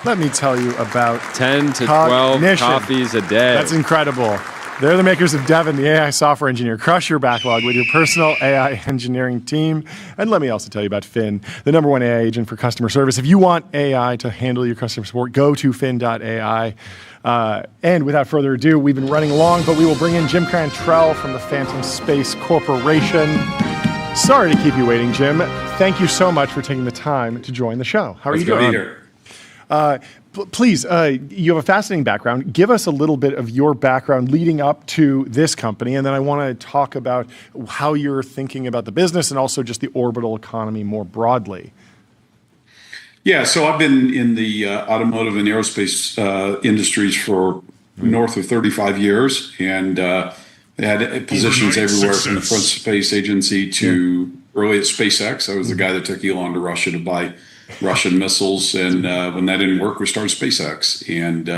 Let me tell you about 10 to 12 coffees a day. That's incredible. They're the makers of Devin, the AI software engineer. Crush your backlog with your personal AI engineering team. And let me also tell you about Fin, the #1 AI agent for customer service. If you want AI to handle your customer support, go to fin.ai. And without further ado, we've been running long, but we will bring in Jim Cantrell from the Phantom Space Corporation. Sorry to keep you waiting, Jim. Thank you so much for taking the time to join the show. How are you doing? Please, you have a fascinating background. Give us a little bit of your background leading up to this company, and then I want to talk about how you're thinking about the business and also just the orbital economy more broadly. Yeah, so I've been in the automotive and aerospace industries for north of 35 years, and had positions everywhere from the French Space Agency to early at SpaceX. I was the guy that took Elon to Russia to buy Russian missiles, and when that didn't work, we started SpaceX. And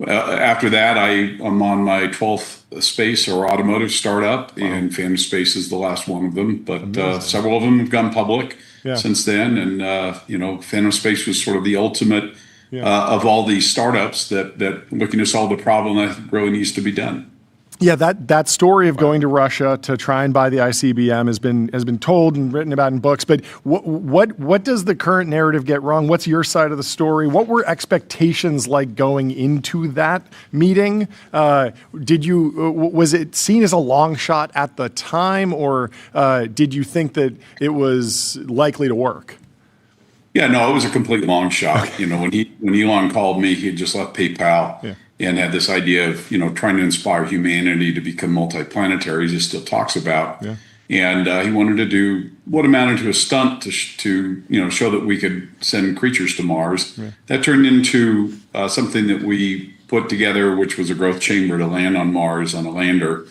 after that, I'm on my 12th space or automotive startup, and Phantom Space is the last one of them. But several of them have gone public since then, and Phantom Space was sort of the ultimate of all these startups that looking to solve the problem that really needs to be done. Yeah, that story of going to Russia to try and buy the ICBM has been told and written about in books. But what does the current narrative get wrong? What's your side of the story? What were expectations like going into that meeting? Was it seen as a long shot at the time, or did you think that it was likely to work? Yeah, no, it was a complete long shot. When Elon called me, he had just left PayPal. And had this idea of, trying to inspire humanity to become multiplanetary, as he still talks about. And he wanted to do what amounted to a stunt to show that we could send creatures to Mars. That turned into something that we put together, which was a growth chamber to land on Mars on a lander.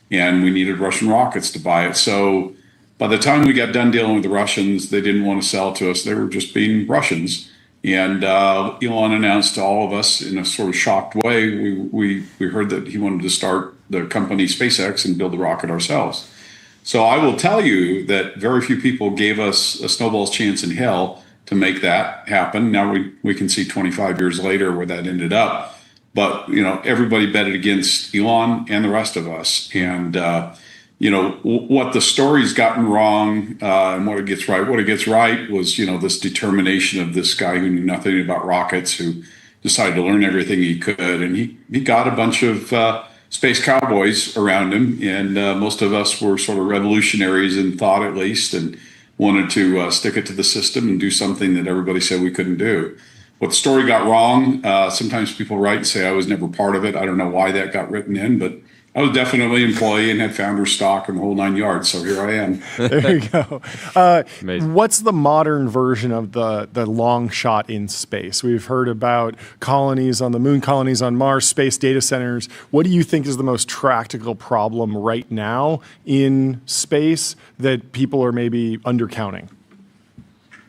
And we needed Russian rockets to buy it. So by the time we got done dealing with the Russians, they didn't want to sell to us. They were just being Russians. And Elon announced to all of us in a sort of shocked way, we heard that he wanted to start the company SpaceX and build the rocket ourselves. So I will tell you that very few people gave us a snowball's chance in hell to make that happen. Now we can see 25 years later where that ended up. But, everybody betted against Elon and the rest of us. And, what the story's gotten wrong and what it gets right. What it gets right was, this determination of this guy who knew nothing about rockets, who decided to learn everything he could. And he got a bunch of space cowboys around him. And most of us were sort of revolutionaries in thought, at least, and wanted to stick it to the system and do something that everybody said we couldn't do. What the story got wrong, sometimes people write and say I was never part of it. I don't know why that got written in, but I was definitely an employee and had founder stock and the whole 9 yards. So here I am. There you go. What's the modern version of the long shot in space? We've heard about colonies on the moon, colonies on Mars, space data centers. What do you think is the most practical problem right now in space that people are maybe undercounting?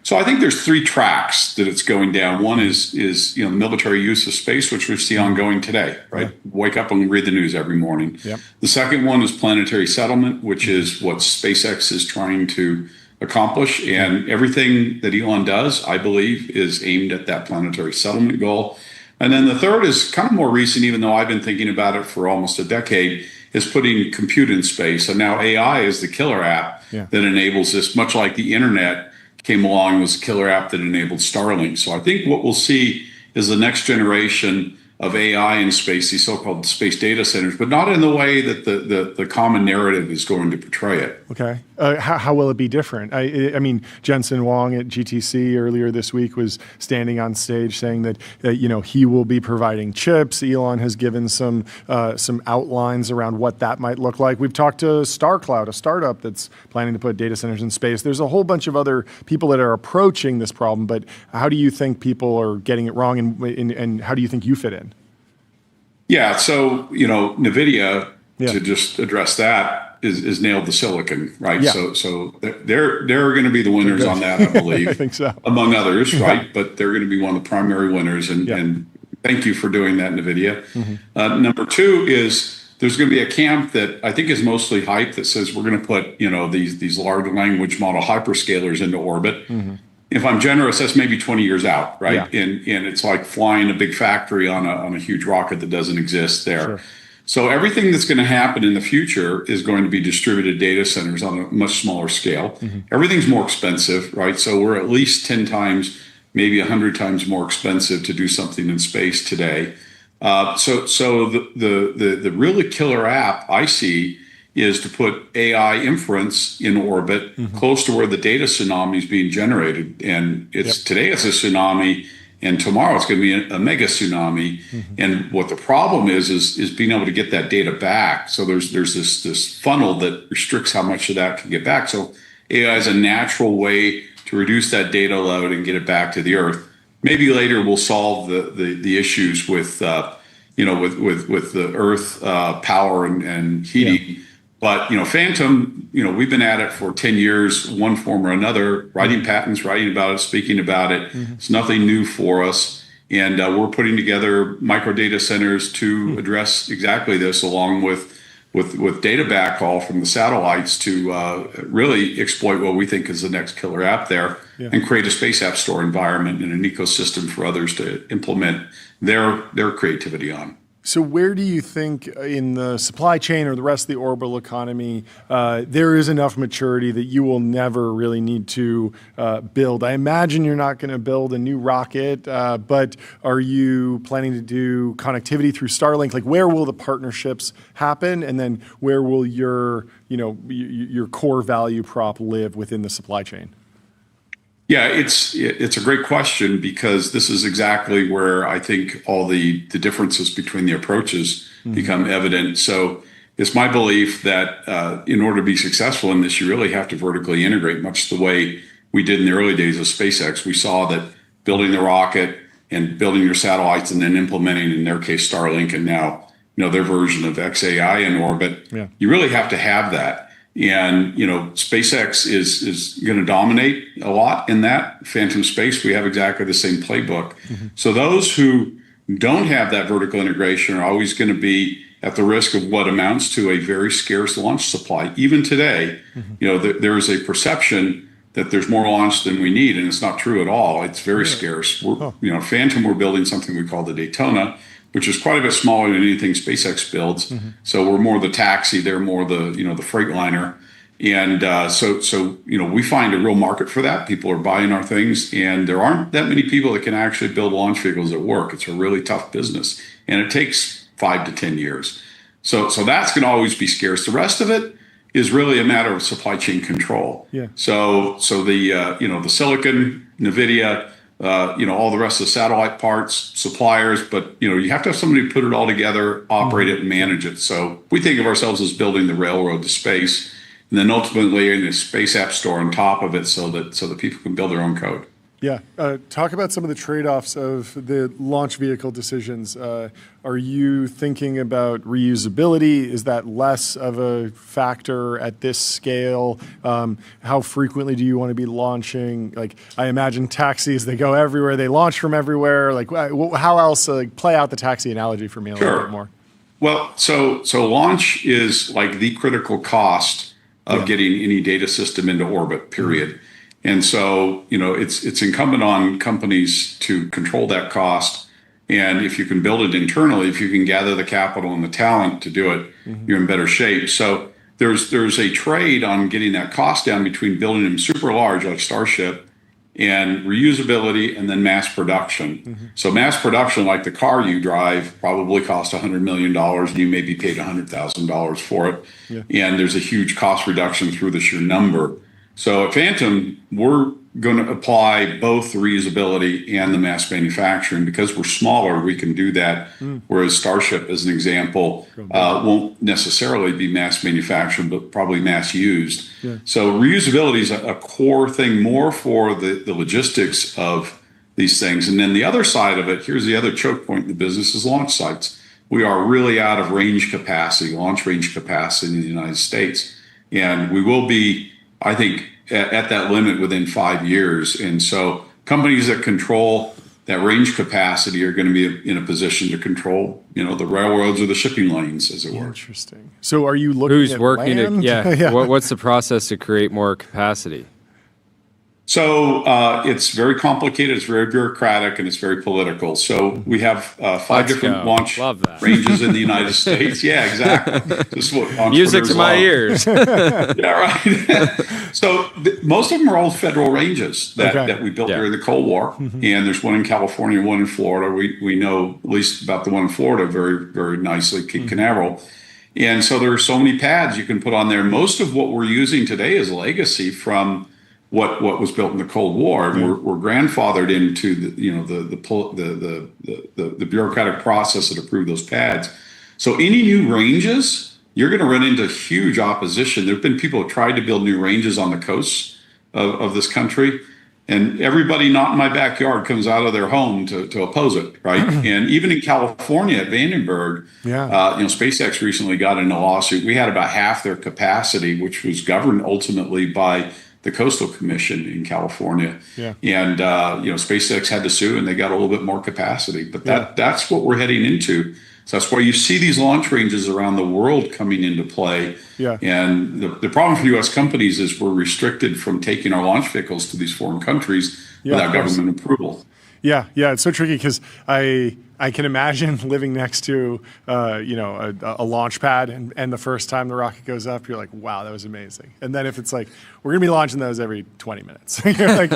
So I think there's three tracks that it's going down. One is military use of space, which we see ongoing today, right? Wake up and read the news every morning. The second one is planetary settlement, which is what SpaceX is trying to accomplish. And everything that Elon does, I believe, is aimed at that planetary settlement goal. And then the third is kind of more recent, even though I've been thinking about it for almost a decade, is putting compute in space. And now AI is the killer app that enables this, much like the internet came along, was a killer app that enabled Starlink. So I think what we'll see is the next generation of AI in space, these so-called space data centers, but not in the way that the common narrative is going to portray it. Okay. How will it be different? I mean, Jensen Huang at GTC earlier this week was standing on stage saying that he will be providing chips. Elon has given some outlines around what that might look like. We've talked to StarCloud, a startup that's planning to put data centers in space. There's a whole bunch of other people that are approaching this problem, but how do you think people are getting it wrong, and how do you think you fit in? Yeah, so NVIDIA, to just address that, is nailed the silicon, right? Yeah. So they're going to be the winners on that, I believe. I think so. Among others, right? But they're going to be one of the primary winners, and thank you for doing that, NVIDIA. Number two is there's going to be a camp that I think is mostly hype that says we're going to put these large language model hyperscalers into orbit. If I'm generous, that's maybe 20 years out, right? Yeah. And it's like flying a big factory on a huge rocket that doesn't exist there. Sure. So everything that's going to happen in the future is going to be distributed data centers on a much smaller scale. Everything's more expensive, right? So we're at least 10 times, maybe 100 times more expensive to do something in space today. So the really killer app I see is to put AI inference in orbit close to where the data tsunami is being generated. And today it's a tsunami, and tomorrow it's going to be a mega tsunami. And what the problem is being able to get that data back. So there's this funnel that restricts how much of that can get back. So AI is a natural way to reduce that data load and get it back to the Earth. Maybe later we'll solve the issues with with the Earth power and heating. But Phantom, we've been at it for 10 years, one form or another, writing patents, writing about it, speaking about it. It's nothing new for us, and we're putting together micro data centers to address exactly this, along with data backhaul from the satellites to really exploit what we think is the next killer app there, and create a space app store environment and an ecosystem for others to implement their creativity on. So where do you think in the supply chain or the rest of the orbital economy there is enough maturity that you will never really need to build? I imagine you're not going to build a new rocket, but are you planning to do connectivity through Starlink? Like, where will the partnerships happen, and then where will your core value prop live within the supply chain? Yeah, it's a great question, because this is exactly where I think all the differences between the approaches become evident. So it's my belief that in order to be successful in this, you really have to vertically integrate, much the way we did in the early days of SpaceX. We saw that building the rocket and building your satellites and then implementing, in their case, Starlink, and now their version of XAI in orbit, you really have to have that. And, SpaceX is going to dominate a lot in that. Phantom Space, we have exactly the same playbook. So those who don't have that vertical integration are always going to be at the risk of what amounts to a very scarce launch supply. Even today, there is a perception that there's more launch than we need, and it's not true at all. It's very scarce. Phantom, we're building something we call the Daytona, which is quite a bit smaller than anything SpaceX builds. So we're more the taxi, they're more the the Freightliner, and so we find a real market for that. People are buying our things, and there aren't that many people that can actually build launch vehicles that work. It's a really tough business, and it takes 5 to 10 years. So that's going to always be scarce. The rest of it is really a matter of supply chain control. So the the silicon, NVIDIA, all the rest of the satellite parts, suppliers, but you have to have somebody put it all together, operate it, and manage it. So we think of ourselves as building the railroad to space, and then ultimately in a space app store on top of it, so that people can build their own code. Yeah. Talk about some of the trade-offs of the launch vehicle decisions. Are you thinking about reusability? Is that less of a factor at this scale? How frequently do you want to be launching? Like, I imagine taxis, they go everywhere. They launch from everywhere. Like, how else? Play out the taxi analogy for me a little bit more. Well, so launch is like the critical cost of getting any data system into orbit, period. And so, it's incumbent on companies to control that cost. And if you can build it internally, if you can gather the capital and the talent to do it, you're in better shape. So there's a trade on getting that cost down between building them super large like Starship and reusability and then mass production. So mass production, like the car you drive, probably costs $100 million and you may be paid $100,000 for it. And there's a huge cost reduction through the sheer number. So at Phantom, we're going to apply both the reusability and the mass manufacturing. Because we're smaller, we can do that. Whereas Starship, as an example, won't necessarily be mass manufactured, but probably mass used. So reusability is a core thing more for the logistics of these things. And then the other side of it, here's the other choke point in the business, is launch sites. We are really out of range capacity, launch range capacity in the United States. And we will be, I think, at that limit within 5 years. And so companies that control that range capacity are going to be in a position to control, the railroads or the shipping lanes, as it were. Interesting. So are you looking Who's at working land? What's the process to create more capacity? So it's very complicated, it's very bureaucratic, and it's very political. So we have 5 different launch ranges in the United States. Yeah, exactly. This is what music to my ears. Yeah, right. So most of them are all federal ranges that we built during the Cold War. And there's one in California, one in Florida. We know at least about the one in Florida very, very nicely, Cape Canaveral. And so there are so many pads you can put on there. Most of what we're using today is legacy from what was built in the Cold War, and we're grandfathered into the bureaucratic process that approved those pads. So any new ranges, you're going to run into huge opposition. There have been people who tried to build new ranges on the coasts of this country, and everybody not in my backyard comes out of their home to oppose it, right? And even in California at Vandenberg, SpaceX recently got in a lawsuit. We had about half their capacity, which was governed ultimately by the Coastal Commission in California. And SpaceX had to sue, and they got a little bit more capacity. But that's what we're heading into. So that's why you see these launch ranges around the world coming into play. And the problem for U.S. companies is we're restricted from taking our launch vehicles to these foreign countries without government approval. Yeah, it's so tricky because I can imagine living next to a launch pad, and the first time the rocket goes up, you're like, wow, that was amazing. And then if it's like, we're gonna be launching those every 20 minutes, you're like,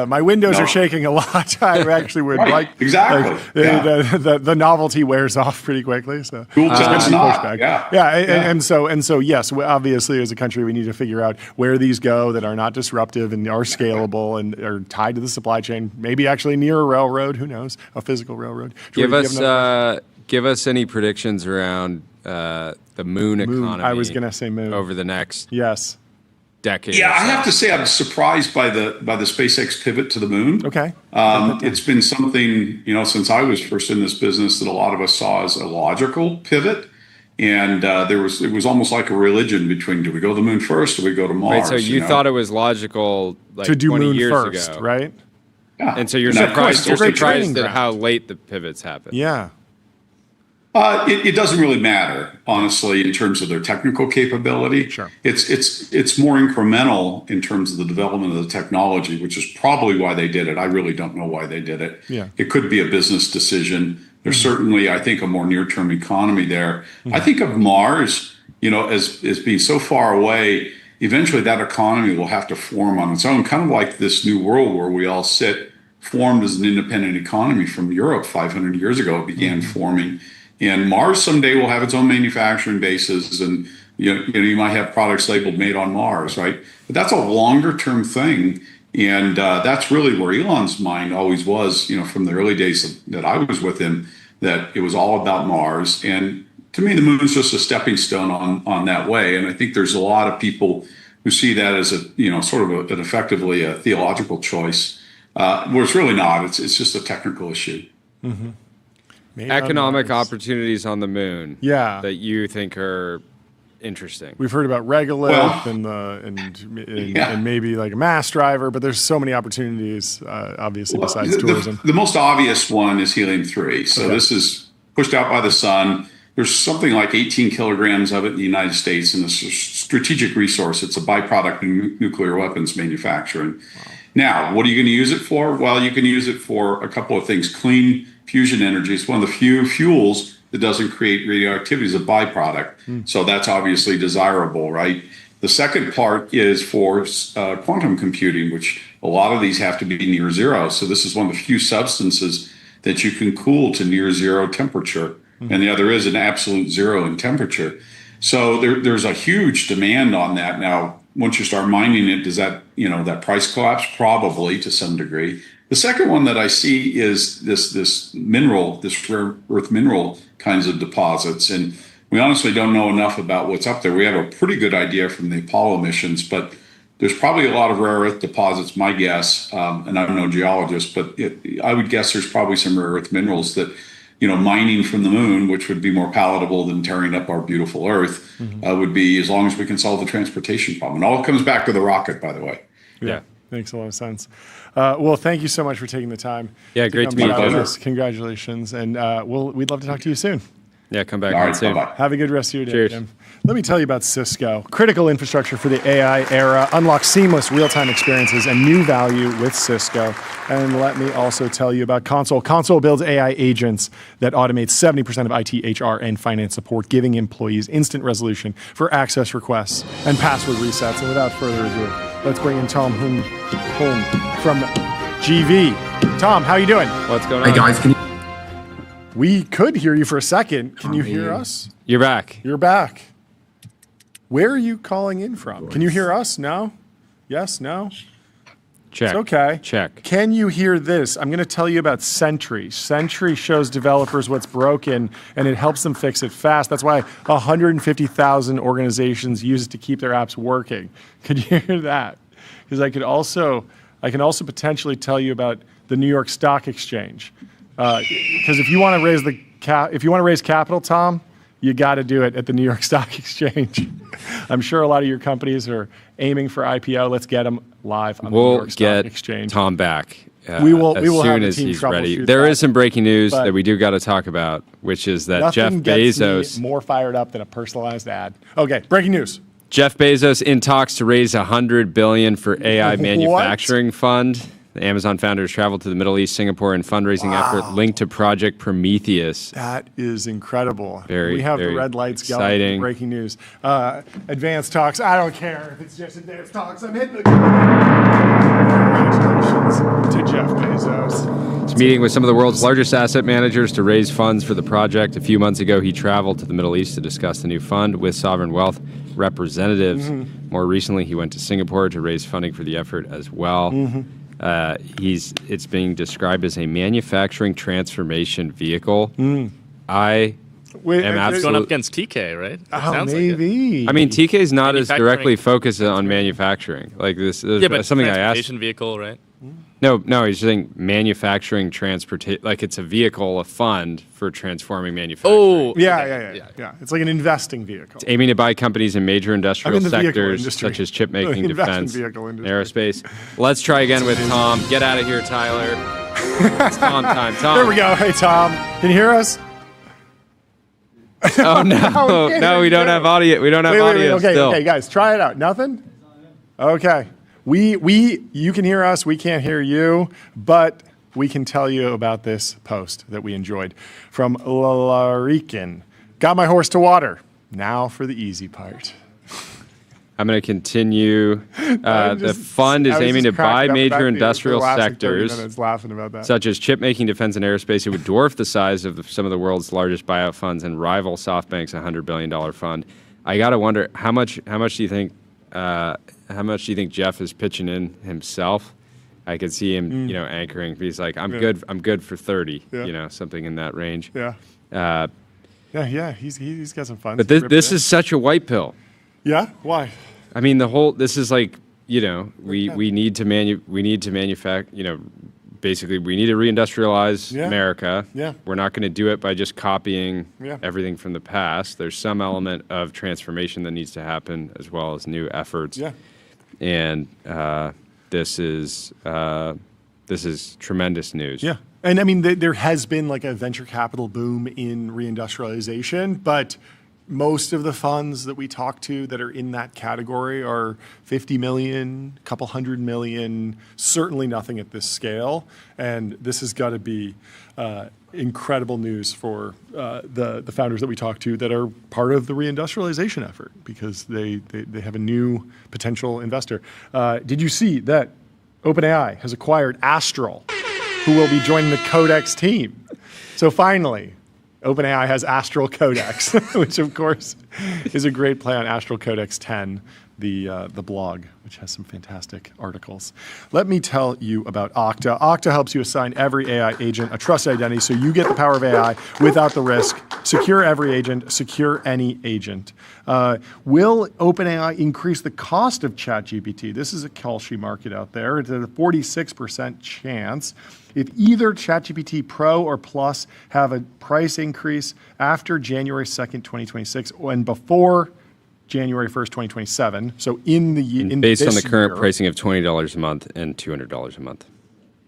my windows are shaking a lot. I actually would the novelty wears off pretty quickly. So and so yes, obviously as a country we need to figure out where these go that are not disruptive and are scalable and are tied to the supply chain. Maybe actually near a railroad. Who knows? A physical railroad. Give us any predictions around the moon economy. I was going to say moon over the next decade. Yeah, I have to say I'm surprised by the SpaceX pivot to the moon. It's been something since I was first in this business that a lot of us saw as a logical pivot. And it was almost like a religion between, do we go to the moon first or do we go to Mars? Right, so you thought it was logical like to do 20 moon years first, ago. Right? And so you're surprised at how late the pivots happen. It doesn't really matter, honestly, in terms of their technical capability. It's more incremental in terms of the development of the technology, which is probably why they did it. I really don't know why they did it. It could be a business decision. There's certainly, I think, a more near-term economy there. I think of Mars, as being so far away. Eventually, that economy will have to form on its own, kind of like this new world where we all formed as an independent economy from Europe 500 years ago. It began forming. And Mars someday will have its own manufacturing bases, and you might have products labeled made on Mars, right? But that's a longer term thing. And that's really where Elon's mind always was, from the early days that I was with him, that it was all about Mars. And to me, the moon's just a stepping stone on that way. And I think there's a lot of people who see that as effectively a theological choice, where it's really not. It's just a technical issue. Economic opportunities on the moon that you think are interesting. We've heard about regolith and maybe like a mass driver, but there's so many opportunities, obviously, besides tourism. The most obvious one is helium-3. So this is pushed out by the sun. There's something like 18 kilograms of it in the United States, and it's a strategic resource. It's a byproduct of nuclear weapons manufacturing. Wow. Now, what are you going to use it for? Well, you can use it for a couple of things. Clean fusion energy is one of the few fuels that doesn't create radioactivity as a byproduct. So that's obviously desirable, right? The second part is for quantum computing, which a lot of these have to be near zero. So this is one of the few substances that you can cool to near zero temperature. And the other is an absolute zero in temperature. So there's a huge demand on that. Now, once you start mining it, does that, that price collapse? Probably to some degree. The second one that I see is this mineral, this rare earth mineral kinds of deposits. And we honestly don't know enough about what's up there. We have a pretty good idea from the Apollo missions, but there's probably a lot of rare earth deposits, my guess, and I'm no geologist, but I would guess there's probably some rare earth minerals that, mining from the moon, which would be more palatable than tearing up our beautiful Earth, would be, as long as we can solve the transportation problem. And all comes back to the rocket, by the way. Yeah. Makes a lot of sense. Well, thank you so much for taking the time. Yeah, great to meet you. Congratulations. And we'd love to talk to you soon. Yeah, come back on soon. Bye-bye. Have a good rest of your day, Cheers. Jim. Let me tell you about Cisco. Critical infrastructure for the AI era. Unlock seamless real-time experiences and new value with Cisco. And let me also tell you about Console. Console builds AI agents that automate 70% of IT, HR, and finance support, giving employees instant resolution for access requests and password resets. And without further ado, let's bring in Tom Home from GV. Tom, how you doing? What's going on? Hey guys, can you? We could hear you for a second. Can you hear us? You're back. You're back. Where are you calling in from? Can you hear us? No? Yes? No? Check. It's okay. Check. Can you hear this? I'm going to tell you about Sentry. Sentry shows developers what's broken, and it helps them fix it fast. That's why 150,000 organizations use it to keep their apps working. Could you hear that? Because I can also potentially tell you about the New York Stock Exchange. Because if you want to raise capital, Tom, you got to do it at the New York Stock Exchange. I'm sure a lot of your companies are aiming for IPO. Let's get them live on the New York Stock Exchange. Tom back. We will as have soon the as team he's ready. troubleshoot There that, is some breaking news but that we do got to talk about, which is that Jeff nothing gets Bezos me more fired up than a personalized ad. Okay, breaking news. Jeff Bezos in talks to raise $100 billion for AI manufacturing fund. The Amazon founders traveled to the Middle East, Singapore, in fundraising effort linked to Project Prometheus. That is incredible. Very, we have very the red lights exciting. going. Breaking news. Advanced talks. I don't care if it's just advanced talks. I'm hitting the. Congratulations to Jeff Bezos. He's meeting with some of the world's largest asset managers to raise funds for the project. A few months ago, he traveled to the Middle East to discuss the new fund with sovereign wealth representatives. More recently, he went to Singapore to raise funding for the effort as well. It's being described as a manufacturing transformation vehicle. It's going up against TK, right? Maybe. I mean, TK is not as directly focused on manufacturing. Like this, but something I asked. Transportation vehicle, right? No, he's saying manufacturing transportation. Like it's a vehicle, a fund for transforming manufacturing. Oh, yeah. It's like an investing vehicle. It's aiming to buy companies in major industrial sectors industry. such as chip making, defense, vehicle industry. aerospace. Let's try again with Tom. Get out of here, Tyler. It's Tom time. Tom. There we go. Hey, Tom. Can you hear us? Oh no, we don't have audio. We don't have audio. Okay, guys, try it out. Nothing? Okay. You can hear us, we can't hear you, but we can tell you about this post that we enjoyed from Larican. Got my horse to water. Now for the easy part. I'm going to continue. The fund is aiming to buy major industrial sectors, such as chip making, defense, and aerospace. It would dwarf the size of some of the world's largest buyout funds and rival SoftBank's $100 billion fund. I got to wonder how much do you think Jeff is pitching in himself? I could see him, anchoring. He's like, I'm good for 30, something in that range. Yeah. He's got some fun. But this is such a white pill. Yeah? Why? I mean, this is like, we need to manufacture, basically we need to reindustrialize America. Yeah. We're not going to do it by just copying everything from the past. There's some element of transformation that needs to happen as well as new efforts. Yeah. And this is tremendous news. Yeah. And I mean, there has been like a venture capital boom in reindustrialization, but most of the funds that we talk to that are in that category are 50 million, a couple hundred million, certainly nothing at this scale. And this has got to be incredible news for the founders that we talk to that are part of the reindustrialization effort, because they have a new potential investor. Did you see that OpenAI has acquired Astral, who will be joining the Codex team? So finally, OpenAI has Astral Codex, which of course is a great play on Astral Codex 10, the blog, which has some fantastic articles. Let me tell you about Okta. Okta helps you assign every AI agent a trusted identity so you get the power of AI without the risk. Secure every agent, secure any agent. Will OpenAI increase the cost of ChatGPT? This is a Kalshi market out there. It's at a 46% chance. If either ChatGPT Pro or Plus have a price increase after January 2nd, 2026, and before January 1st, 2027, so in the year, based on the current pricing of $20 a month and $200 a month.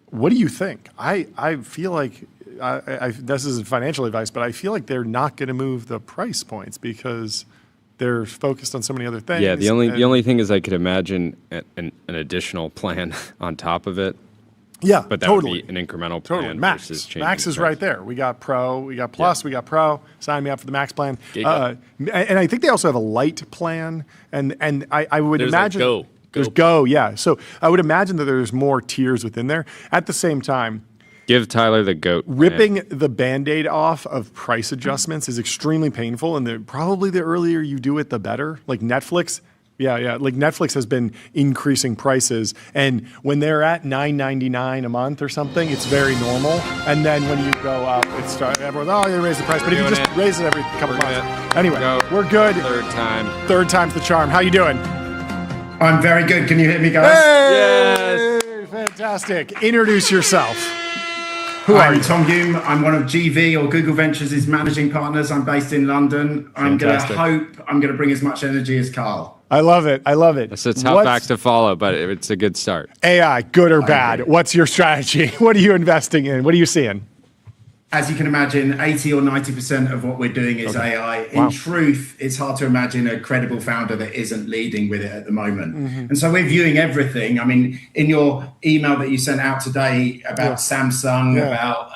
What do you think? I feel like this isn't financial advice, but I feel like they're not going to move the price points because they're focused on so many other things. Yeah, the only thing is I could imagine an additional plan on top of it. Yeah, but that totally. would be an incremental plan Max. versus changing Max is the price. right there. We got Pro, we got Plus, we got Pro. Sign me up for the Max plan. And I think they also have a Lite plan. And I would imagine there's Go. Yeah. So I would imagine that there's more tiers within there. At the same time, give Tyler the goat. Ripping the Band-Aid off of price adjustments is extremely painful, and probably the earlier you do it, the better. Like Netflix. Yeah. Like Netflix has been increasing prices, and when they're at $9.99 a month or something, it's very normal. And then when you go up, everyone's, you raise the price. But if you just raise it every couple months. Anyway, we're good. Third time's the charm. How you doing? I'm very good. Can you hear me, guys? Hey! Yes. Fantastic. Introduce yourself. Who are you? I'm Tom Hume. I'm one of GV or Google Ventures' managing partners. I'm based in London. I'm going to bring as much energy as Carl. I love it. It's a tough act to follow, but it's a good start. AI, good or bad? What's your strategy? What are you investing in? What are you seeing? As you can imagine, 80 or 90% of what we're doing is AI. In truth, it's hard to imagine a credible founder that isn't leading with it at the moment. Mm-hmm. And so we're viewing everything. I mean, in your email that you sent out today about Samsung, about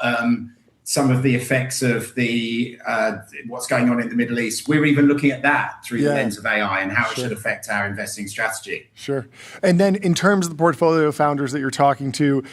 some of the effects of the what's going on in the Middle East, we're even looking at that through the lens of AI and how it should affect our investing strategy. Sure. And then in terms of the portfolio founders that you're talking to,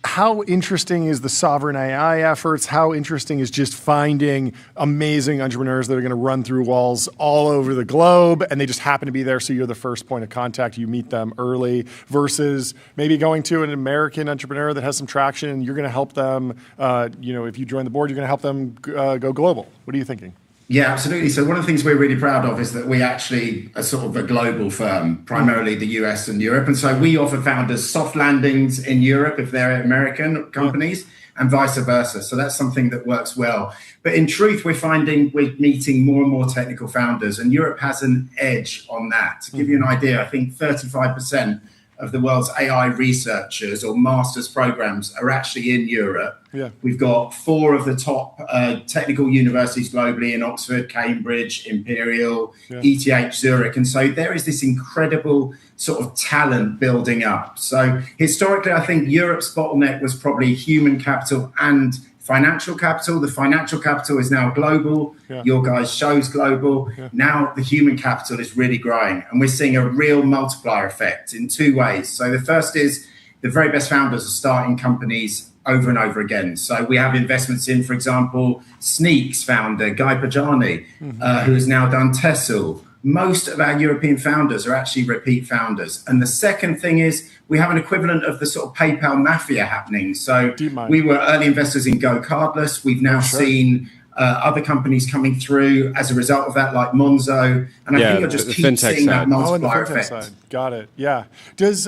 how interesting is the sovereign AI efforts? How interesting is just finding amazing entrepreneurs that are going to run through walls all over the globe, and they just happen to be there, so you're the first point of contact, you meet them early, versus maybe going to an American entrepreneur that has some traction and you're going to help them, if you join the board, you're going to help them go global. What are you thinking? Yeah, absolutely. So one of the things we're really proud of is that we actually are sort of a global firm, primarily the US and Europe. And so we offer founders soft landings in Europe if they're American companies and vice versa. So that's something that works well. But in truth, we're finding we're meeting more and more technical founders, and Europe has an edge on that. To give you an idea, I think 35% of the world's AI researchers or master's programs are actually in Europe. Yeah. We've got 4 of the top technical universities globally in Oxford, Cambridge, Imperial, ETH, Zurich. And so there is this incredible sort of talent building up. So historically, I think Europe's bottleneck was probably human capital and financial capital. The financial capital is now global. Your guys' show's global. Now the human capital is really growing, and we're seeing a real multiplier effect in 2 ways. So the first is the very best founders are starting companies over and over again. So we have investments in, for example, Sneak's founder, Guy Pajani, who has now done Tessel. Most of our European founders are actually repeat founders. And the second thing is we have an equivalent of the sort of PayPal mafia happening. So we were early investors in Go Cardless. We've now seen other companies coming through as a result of that, like Monzo. And I think you'll just keep seeing that multiplier effect. Side. Got it. Yeah. Does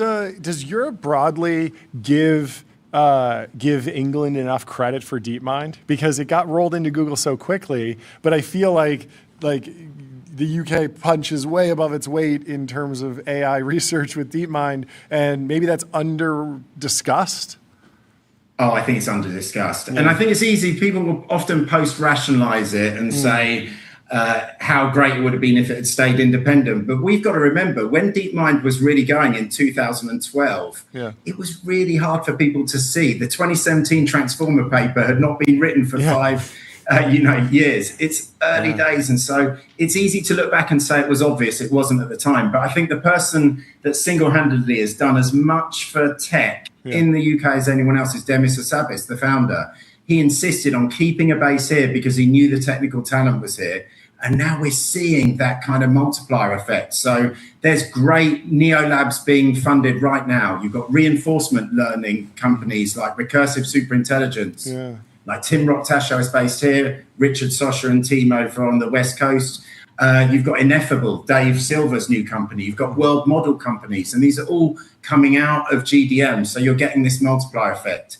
Europe broadly give England enough credit for DeepMind? Because it got rolled into Google so quickly, but I feel like the UK punches way above its weight in terms of AI research with DeepMind, and maybe that's under discussed. Oh, I think it's under discussed. And I think it's easy. People will often post-rationalize it and say how great it would have been if it had stayed independent. But we've got to remember, when DeepMind was really going in 2012, it was really hard for people to see. The 2017 Transformer paper had not been written for 5 years. It's early days. And so it's easy to look back and say it was obvious. It wasn't at the time. But I think the person that single-handedly has done as much for tech in the UK as anyone else is Demis Hassabis, the founder. He insisted on keeping a base here because he knew the technical talent was here. And now we're seeing that kind of multiplier effect. So there's great NeoLabs being funded right now. You've got reinforcement learning companies like Recursive Superintelligence. Like Tim Rocktasho is based here, Richard Sosha and team over on the West Coast. You've got Ineffable, Dave Silver's new company. You've got world model companies, and these are all coming out of GDM. So you're getting this multiplier effect.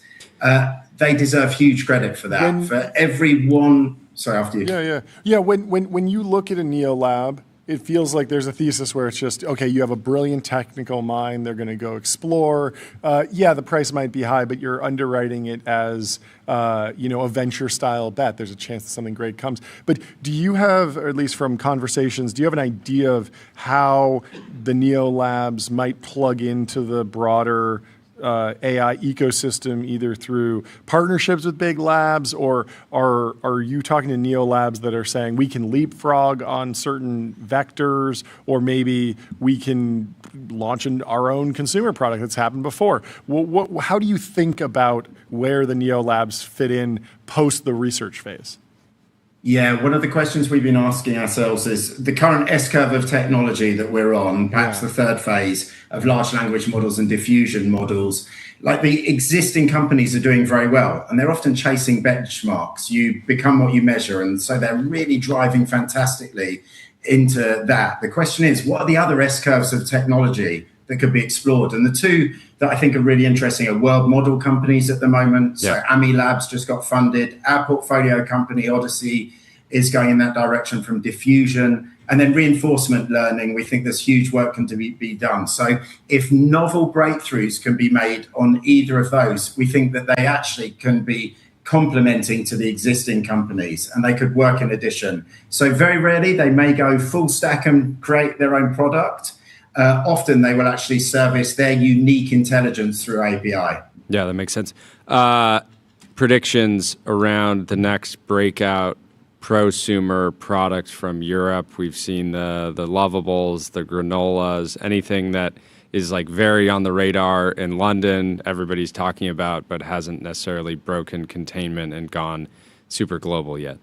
They deserve huge credit for that. For every one, sorry, after you. Yeah. When you look at a NeoLab, it feels like there's a thesis where it's just, okay, you have a brilliant technical mind, they're going to go explore. The price might be high, but you're underwriting it as, a venture style bet. There's a chance that something great comes. But do you have, or at least from conversations, do you have an idea of how the NeoLabs might plug into the broader AI ecosystem, either through partnerships with big labs, or are you talking to NeoLabs that are saying we can leapfrog on certain vectors, or maybe we can launch our own consumer product that's happened before? How do you think about where the NeoLabs fit in post the research phase? Yeah, one of the questions we've been asking ourselves is the current S-curve of technology that we're on, perhaps the third phase of large language models and diffusion models, like the existing companies are doing very well, and they're often chasing benchmarks. You become what you measure, and so they're really driving fantastically into that. The question is, what are the other S-curves of technology that could be explored? And the two that I think are really interesting are world model companies at the moment. So AMI Labs just got funded. Our portfolio company, Odyssey, is going in that direction from diffusion. And then reinforcement learning, we think there's huge work can be done. So if novel breakthroughs can be made on either of those, we think that they actually can be complementing to the existing companies, and they could work in addition. So very rarely they may go full stack and create their own product. Often they will actually service their unique intelligence through API. Yeah, that makes sense. Predictions around the next breakout prosumer product from Europe. We've seen the Lovables, the granolas, anything that is like very on the radar in London, everybody's talking about, but hasn't necessarily broken containment and gone super global yet.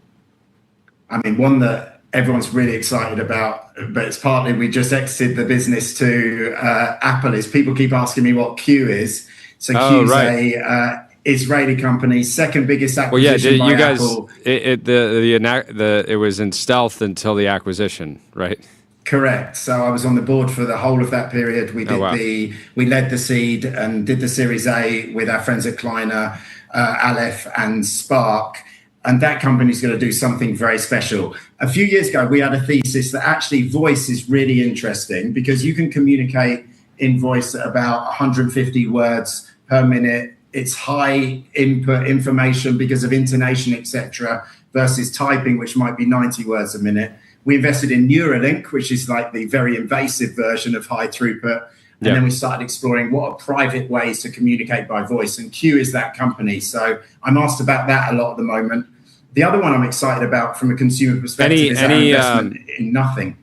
I mean, one that everyone's really excited about, but it's partly we just exited the business to Apple, is people keep asking me what Q is. So Q's a Israeli company, second biggest acquisition by Apple. It was in stealth until the acquisition, right? Correct. So I was on the board for the whole of that period. We did we led the seed and did the Series A with our friends at Kleiner, Aleph and Spark. And that company is going to do something very special. A few years ago, we had a thesis that actually voice is really interesting because you can communicate in voice at about 150 words per minute. It's high input information because of intonation, etc., versus typing, which might be 90 words a minute. We invested in Neuralink, which is like the very invasive version of high throughput. And then we started exploring what are private ways to communicate by voice. And Q is that company. So I'm asked about that a lot at the moment. The other one I'm excited about from a consumer perspective is our investment in Nothing.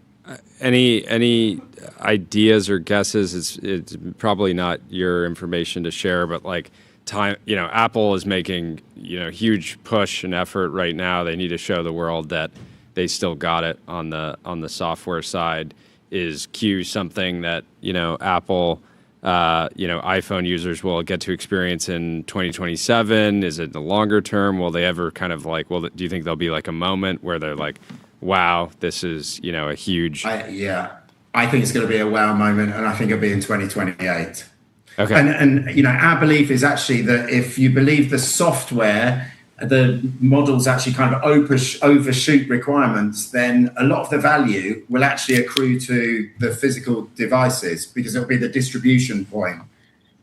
Any ideas or guesses? It's probably not your information to share, but like time, Apple is making, huge push and effort right now. They need to show the world that they still got it on the software side. Is Q something that, Apple, iPhone users will get to experience in 2027? Is it the longer term? Will they ever kind of like, do you think there'll be like a moment where they're like, wow, this is, a huge... I think it's going to be a wow moment, and I think it'll be in 2028. Okay. And our belief is actually that if you believe the software, the models actually kind of overshoot requirements, then a lot of the value will actually accrue to the physical devices because it'll be the distribution point.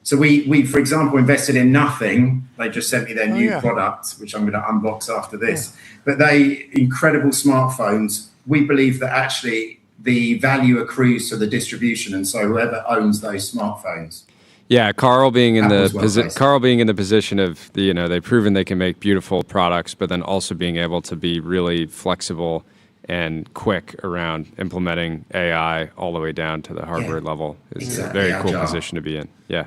So we, for example, invested in Nothing. They just sent me their new product, which I'm going to unbox after this. But incredible smartphones. We believe that actually the value accrues to the distribution, and so whoever owns those smartphones. Yeah, Carl being in the position of they've proven they can make beautiful products, but then also being able to be really flexible and quick around implementing AI all the way down to the hardware level is a very cool position to be in. Yeah.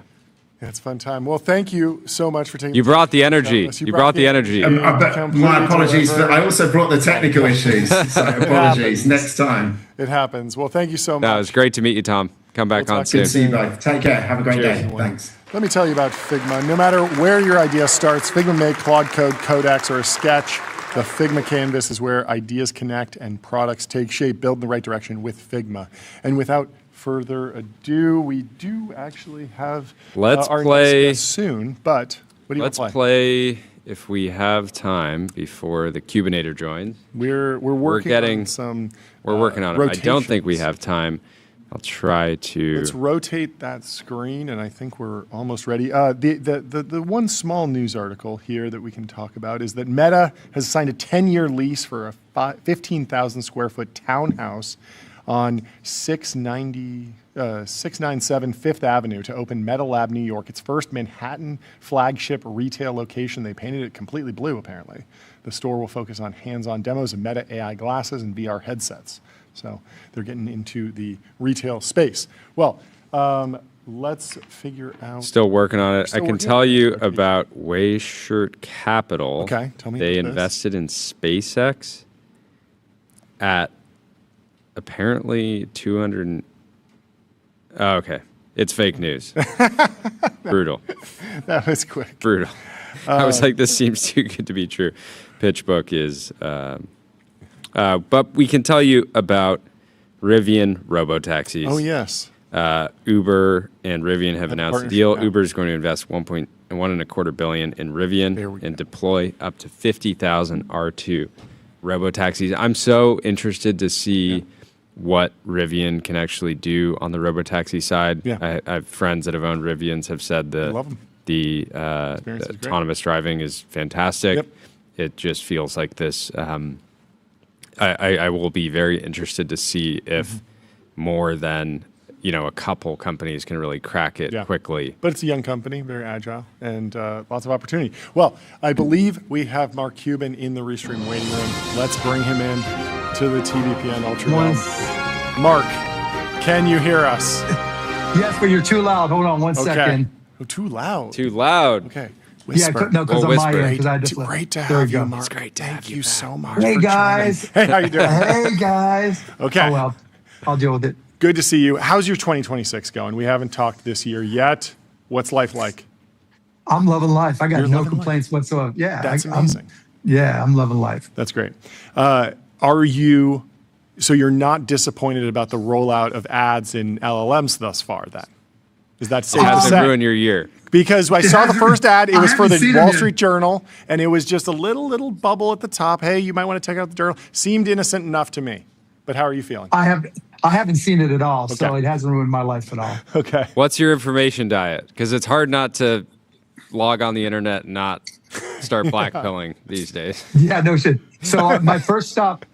It's a fun time. Well, thank you so much for taking. You brought the energy. You brought the energy. My apologies, but I also brought the technical issues. So apologies. Next time. It happens. Well, thank you so much. No, it was great to meet you, Tom. Come back on soon. Good to see you both. Take care. Have a great day. Thanks. Let me tell you about Figma. No matter where your idea starts, Figma Make, Claude Code, Codex, or a sketch, the Figma canvas is where ideas connect and products take shape, build in the right direction with Figma. And without further ado, we do actually have our next guest soon, but what do you want to play? Let's play, if we have time, before the Cubanator joins. We're working on some We're working on it. rotations. I don't think we have time. I'll try to... Let's rotate that screen, and I think we're almost ready. The one small news article here that we can talk about is that Meta has signed a 10-year lease for a 15,000 square foot townhouse on 697 Fifth Avenue to open Meta Lab New York, its first Manhattan flagship retail location. They painted it completely blue, apparently. The store will focus on hands-on demos of Meta AI glasses and VR headsets. So they're getting into the retail space. Well, let's figure out... Still working on it. I can tell you about Wayshirt Capital. Okay, tell me They about this. invested in SpaceX at apparently 200... Oh, okay. It's fake news. Brutal. That was quick. Brutal. I was like, this seems too good to be true. PitchBook is... but we can tell you about Rivian robotaxis. Oh, yes. Uber and Rivian have announced a deal. Uber is going to invest $1.25 billion in Rivian and deploy up to 50,000 R2 robotaxis. I'm so interested to see what Rivian can actually do on the robotaxi side. I have friends that have owned Rivians have said that the autonomous driving is fantastic. It just feels like this... I will be very interested to see if more than a couple companies can really crack it quickly. But it's a young company, very agile, and lots of opportunity. Well, I believe we have Mark Cuban in the Restream waiting room. Let's bring him in to the TBPN Ultra Dome. Mark, can you hear us? Yes, but you're too loud. Hold on one second. Oh, too loud. Too loud. Okay. Whisper. Yeah, no, because on my end, because I just great to have you, Mark. It's great to have you so much. Hey guys. Hey, how you doing? Hey guys. Okay. Oh well, I'll deal with it. Good to see you. How's your 2026 going? We haven't talked this year yet. What's life like? I'm loving life. I got no complaints whatsoever. Yeah, that's amazing. I'm loving life. That's great. So you're not disappointed about the rollout of ads in LLMs thus far, then? Is that safe to say? It hasn't ruined your year. Because I saw the first ad, it was for the Wall Street Journal, and it was just a little bubble at the top. Hey, you might want to check out the journal. Seemed innocent enough to me. But how are you feeling? I haven't seen it at all, so it hasn't ruined my life at all. Okay. What's your information diet? Because it's hard not to log on the internet and not start blackpilling these days. Yeah, no shit. So my first stop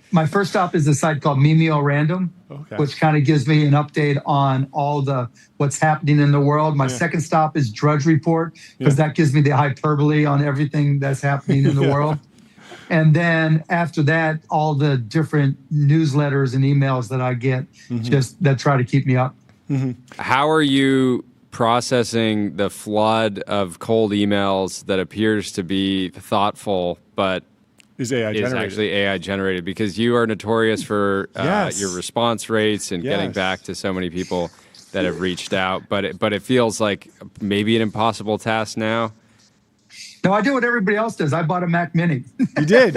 is a site called Mimeo Random, which kind of gives me an update on all what's happening in the world. My second stop is Drudge Report, because that gives me the hyperbole on everything that's happening in the world. And then after that, all the different newsletters and emails that I get that try to keep me up. How are you processing the flood of cold emails that appears to be thoughtful, but is actually AI generated? Because you are notorious for your response rates and getting back to so many people that have reached out. But it feels like maybe an impossible task now. No, I do what everybody else does. I bought a Mac Mini. You did?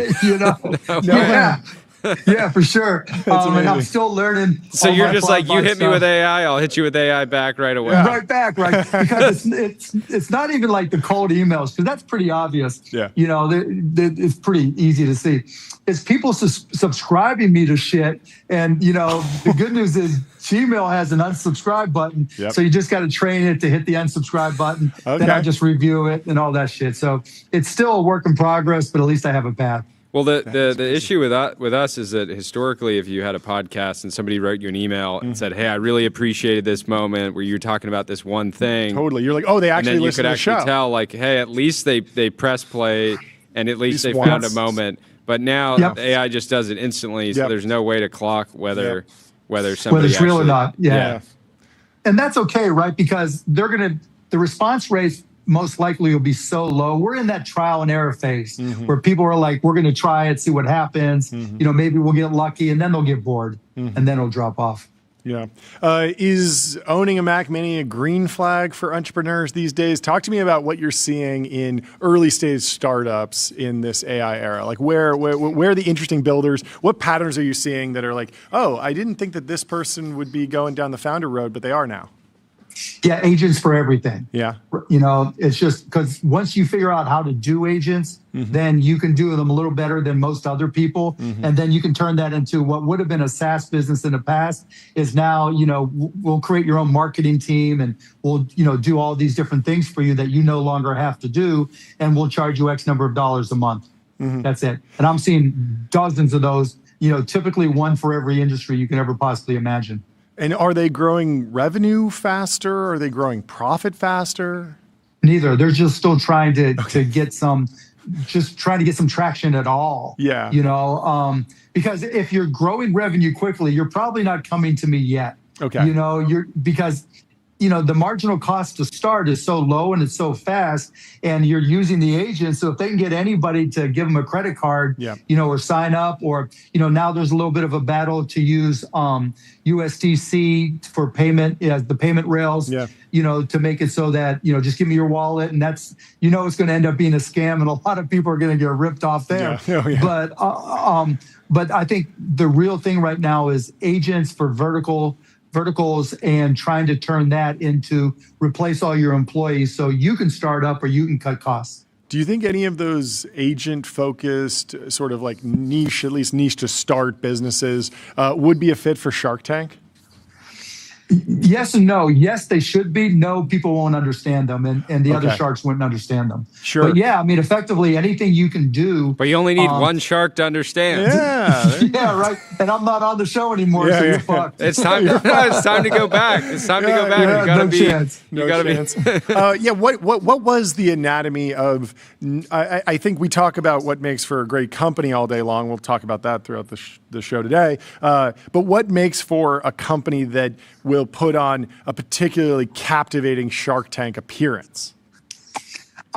Yeah, for sure. And I'm still learning. So you're just like, you hit me with AI, I'll hit you with AI back right away. Right back, right? Because it's not even like the cold emails, because that's pretty obvious. Yeah. It's pretty easy to see. It's people subscribing me to shit, and the good news is Gmail has an unsubscribe button. So you just got to train it to hit the unsubscribe button. Then I just review it and all that shit. So it's still a work in progress, but at least I have a path. Well, the issue with us is that historically, if you had a podcast and somebody wrote you an email and said, "Hey, I really appreciated this moment where you're talking about this one thing," totally, you're like, "Oh, they actually listened to the show." And then you could actually tell, like, "Hey, at least they press play, and at least they found a moment." But now the AI just does it instantly, so there's no way to clock whether somebody it's real or not. Yeah. And that's okay, right? Because the response rates most likely will be so low. We're in that trial and error phase where people are like, we're going to try it, see what happens. Maybe we'll get lucky, and then they'll get bored, and then it'll drop off. Yeah. Is owning a Mac Mini a green flag for entrepreneurs these days? Talk to me about what you're seeing in early stage startups in this AI era. Like where are the interesting builders? What patterns are you seeing that are like, oh, I didn't think that this person would be going down the founder road, but they are now? Yeah, agents for everything. Yeah. It's just because once you figure out how to do agents, then you can do them a little better than most other people. And then you can turn that into what would have been a SaaS business in the past is now, we'll create your own marketing team and we'll, do all these different things for you that you no longer have to do. And we'll charge you X number of dollars a month. That's it. And I'm seeing dozens of those, typically one for every industry you can ever possibly imagine. And are they growing revenue faster? Or are they growing profit faster? Neither. They're just still trying to get some traction at all. Yeah. Because if you're growing revenue quickly, you're probably not coming to me yet. Okay. Because the marginal cost to start is so low and it's so fast, and you're using the agent. So if they can get anybody to give them a credit card, or sign up, or, now there's a little bit of a battle to use USDC for payment as the payment rails, to make it so that, just give me your wallet. And that's, it's going to end up being a scam, and a lot of people are going to get ripped off there. But I think the real thing right now is agents for verticals and trying to turn that into replace all your employees so you can start up or you can cut costs. Do you think any of those agent-focused sort of like niche, at least niche to start businesses would be a fit for Shark Tank? Yes and no. Yes, they should be. No, people won't understand them, and the other sharks wouldn't understand them. Sure. But yeah, I mean, effectively, anything you can do. But you only need one shark to understand. Yeah. Yeah, right. And I'm not on the show anymore, so you're fucked. It's time. It's time to go back. It's time to go back. Yeah, you gotta no be. chance. You gotta be. What was the anatomy of? I think we talk about what makes for a great company all day long. We'll talk about that throughout the show today. But what makes for a company that will put on a particularly captivating Shark Tank appearance?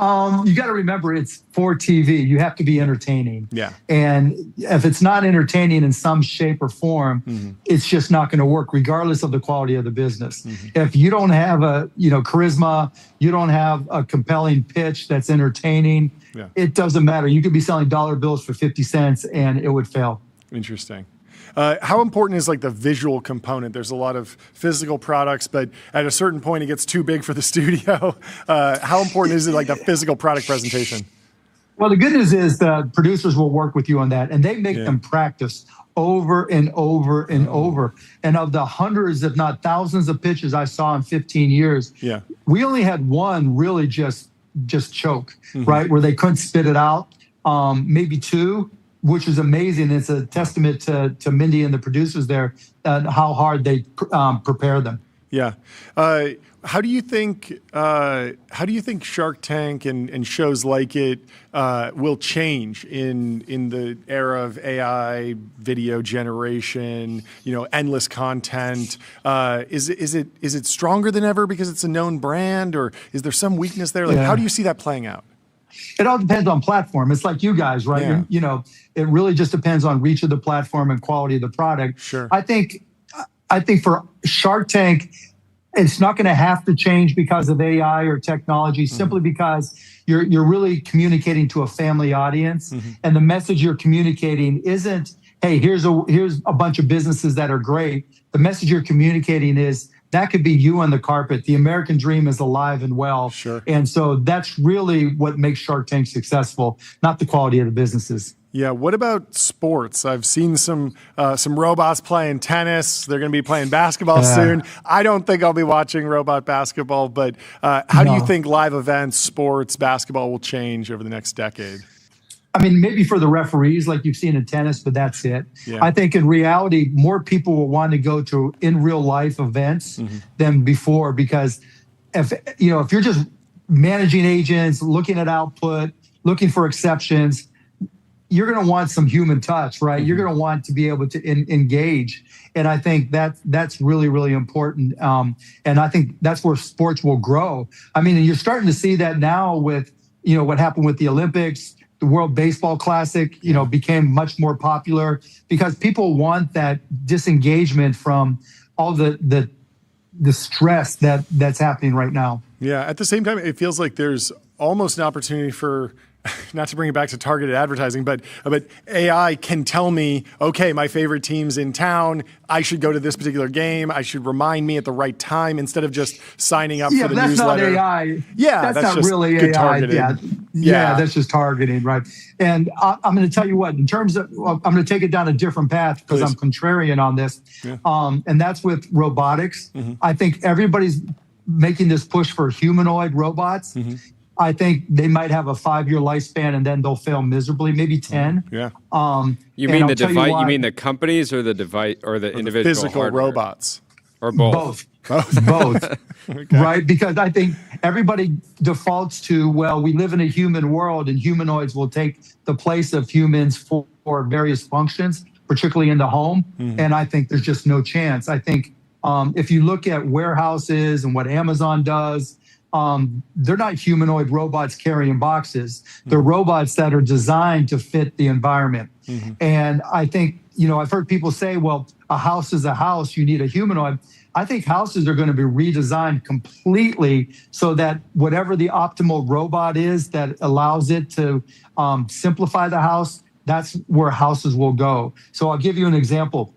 You got to remember, it's for TV. You have to be entertaining. Yeah. And if it's not entertaining in some shape or form, it's just not going to work, regardless of the quality of the business. If you don't have a charisma, you don't have a compelling pitch that's entertaining, it doesn't matter. You could be selling dollar bills for 50 cents and it would fail. Interesting. How important is like the visual component? There's a lot of physical products, but at a certain point it gets too big for the studio. How important is it, like the physical product presentation? Well, the good news is the producers will work with you on that, and they make them practice over and over and over. And of the hundreds, if not thousands of pitches I saw in 15 years, we only had one really just choke, right, where they couldn't spit it out. Maybe two, which is amazing. It's a testament to Mindy and the producers there and how hard they prepare them. Yeah. How do you think Shark Tank and shows like it will change in the era of AI, video generation, endless content? Is it stronger than ever because it's a known brand, or is there some weakness there? Like, how do you see that playing out? It all depends on platform. It's like you guys, right? Yeah. It really just depends on reach of the platform and quality of the product. Sure. I think for Shark Tank, it's not going to have to change because of AI or technology, simply because you're really communicating to a family audience, and the message you're communicating isn't, hey, here's a bunch of businesses that are great. The message you're communicating is, that could be you on the carpet. The American dream is alive and well. Sure. And so that's really what makes Shark Tank successful, not the quality of the businesses. Yeah. What about sports? I've seen some robots playing tennis. They're going to be playing basketball soon. I don't think I'll be watching robot basketball, but how do you think live events, sports, basketball will change over the next decade? I mean, maybe for the referees, like you've seen in tennis, but that's it. Yeah. I think in reality, more people will want to go to in real life events than before, because if you're just managing agents, looking at output, looking for exceptions, you're going to want some human touch, right? You're going to want to be able to engage. And I think that's really, really important. And I think that's where sports will grow. I mean, and you're starting to see that now with, what happened with the Olympics. The World Baseball Classic, became much more popular because people want that disengagement from all the stress that's happening right now. Yeah. At the same time, it feels like there's almost an opportunity for, not to bring it back to targeted advertising, but AI can tell me, okay, my favorite team's in town. I should go to this particular game. I should remind me at the right time instead of just signing up for the newsletter. Not AI. Yeah, that's not just really good AI. targeting. Yeah, that's just targeting, right? And I'm going to tell you what, in terms of, I'm going to take it down a different path because I'm contrarian on this. Yeah. And that's with robotics. I think everybody's making this push for humanoid robots. I think they might have a 5-year lifespan and then they'll fail miserably, maybe 10. Yeah. You mean the device? You mean the companies or the device or the individual physical hardware? robots Or both? Both. Okay. Right? Because I think everybody defaults to, well, we live in a human world and humanoids will take the place of humans for various functions, particularly in the home. And I think there's just no chance. I think if you look at warehouses and what Amazon does, they're not humanoid robots carrying boxes. They're robots that are designed to fit the environment. And I think, I've heard people say, well, a house is a house, you need a humanoid. I think houses are going to be redesigned completely so that whatever the optimal robot is that allows it to simplify the house, that's where houses will go. So I'll give you an example.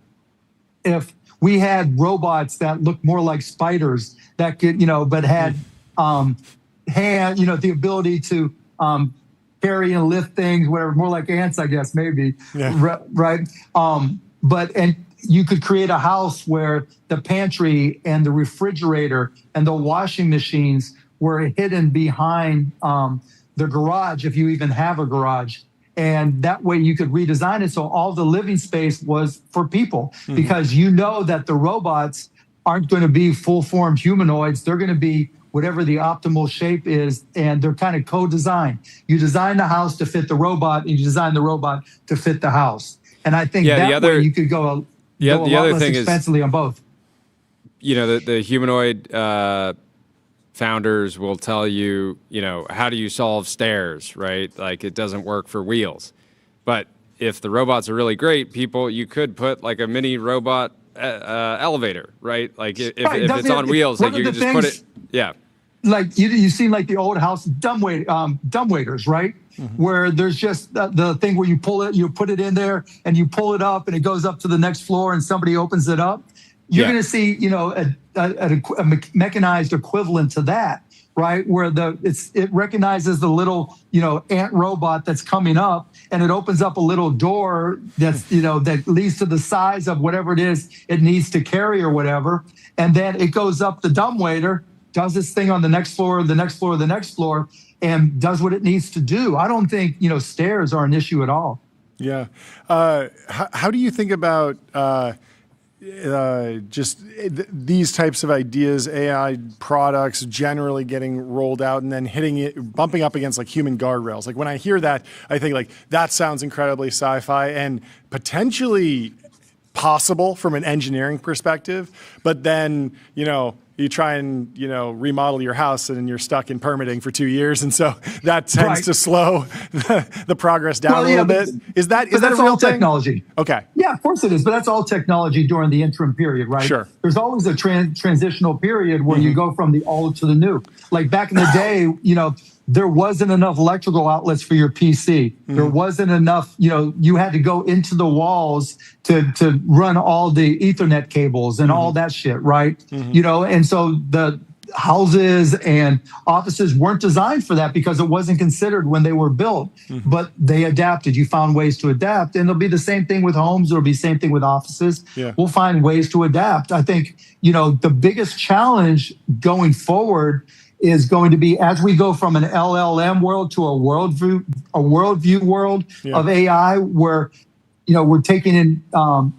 If we had robots that looked more like spiders that could, but had the ability to carry and lift things, whatever, more like ants, I guess, maybe, right? And you could create a house where the pantry and the refrigerator and the washing machines were hidden behind the garage, if you even have a garage. And that way you could redesign it so all the living space was for people, because that the robots aren't going to be full-formed humanoids. They're going to be whatever the optimal shape is, and they're kind of co-designed. You design the house to fit the robot, and you design the robot to fit the house. And I think way you could go a lot less expensively on both. The humanoid founders will tell you, how do you solve stairs, right? Like it doesn't work for wheels. But if the robots are really great, you could put like a mini robot elevator, right? Like if it's on wheels, like you can just put it. Yeah. Like you've seen like the old house dumbwaiters, right? Where there's just the thing where you put it in there and you pull it up and it goes up to the next floor and somebody opens it up. You're going to see, a mechanized equivalent to that, right? Where it recognizes the little, ant robot that's coming up, and it opens up a little door that's, that leads to the size of whatever it is it needs to carry or whatever. And then it goes up the dumbwaiter, does this thing on the next floor, the next floor, the next floor, and does what it needs to do. I don't think, stairs are an issue at all. Yeah. How do you think about these types of ideas, AI products generally getting rolled out and then bumping up against like human guardrails? Like when I hear that, I think like that sounds incredibly sci-fi and potentially possible from an engineering perspective. But then, you try and, remodel your house and you're stuck in permitting for 2 years. And so that tends to slow the progress down a little bit. Is that a real thing? Technology. Okay. Yeah, of course it is. But that's all technology during the interim period, right? Sure. There's always a transitional period where you go from the old to the new. Like back in the day, there wasn't enough electrical outlets for your PC. There wasn't enough, you had to go into the walls to run all the Ethernet cables and all that shit, right? And so houses and offices weren't designed for that because it wasn't considered when they were built, but they adapted. You found ways to adapt, and it'll be the same thing with homes. It'll be the same thing with offices. Yeah. We'll find ways to adapt. I think, the biggest challenge going forward is going to be as we go from an LLM world to a worldview world of AI where we're taking in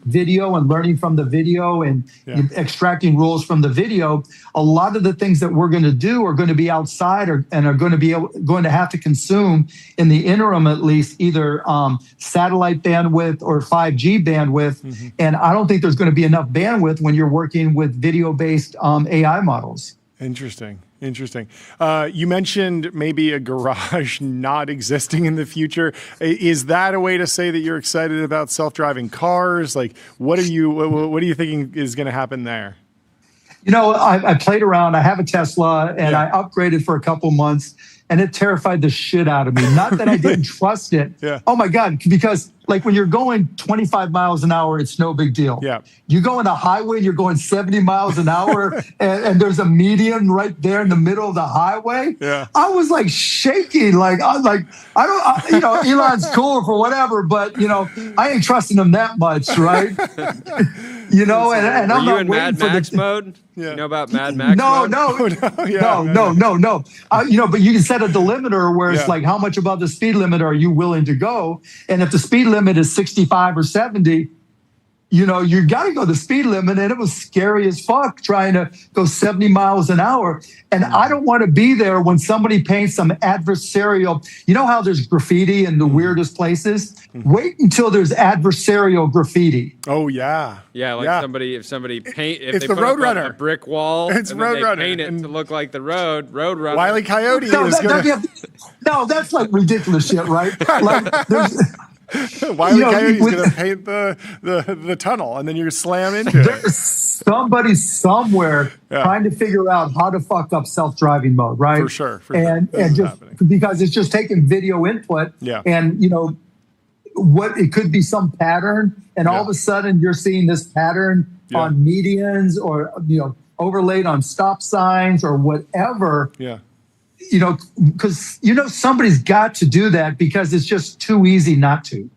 video and learning from the video and extracting rules from the video. A lot of the things that we're going to do are going to be outside and are going to have to consume in the interim, at least, either satellite bandwidth or 5G bandwidth. And I don't think there's going to be enough bandwidth when you're working with video-based AI models. Interesting. You mentioned maybe a garage not existing in the future. Is that a way to say that you're excited about self-driving cars? Like, what are you thinking is going to happen there? I played around. I have a Tesla, and I upgraded for a couple months, and it terrified the shit out of me. Not that I didn't trust it. Oh my God, because like when you're going 25 miles an hour, it's no big deal. You go on a highway, you're going 70 miles an hour, and there's a median right there in the middle of the highway. I was like shaking. Like Elon's cool for whatever, but I ain't trusting him that much, right? And I'm Were you not in waiting Mad for Max mode? You know about Mad Max mode? No. But you can set a delimiter where it's like, how much above the speed limit are you willing to go? And if the speed limit is 65 or 70, you got to go the speed limit. And it was scary as fuck trying to go 70 miles an hour. And I don't want to be there when somebody paints some adversarial, how there's graffiti in the weirdest places? Wait until there's adversarial graffiti. Oh, yeah. Yeah, like if somebody paint, if it's they the put up Roadrunner. a brick wall, it's and then they Roadrunner. paint it to look like the Roadrunner. Wile E. Coyote is going to... No, that's like ridiculous shit, right? Like, there's... Wile E. Coyote's going to paint the tunnel, and then you slam into it. There's somebody somewhere trying to figure out how to fuck up self-driving mode, right? For sure. And just because it's just taking video input, and what it could be some pattern, and all of a sudden you're seeing this pattern on medians or overlaid on stop signs or whatever. Because somebody's got to do that because it's just too easy not to.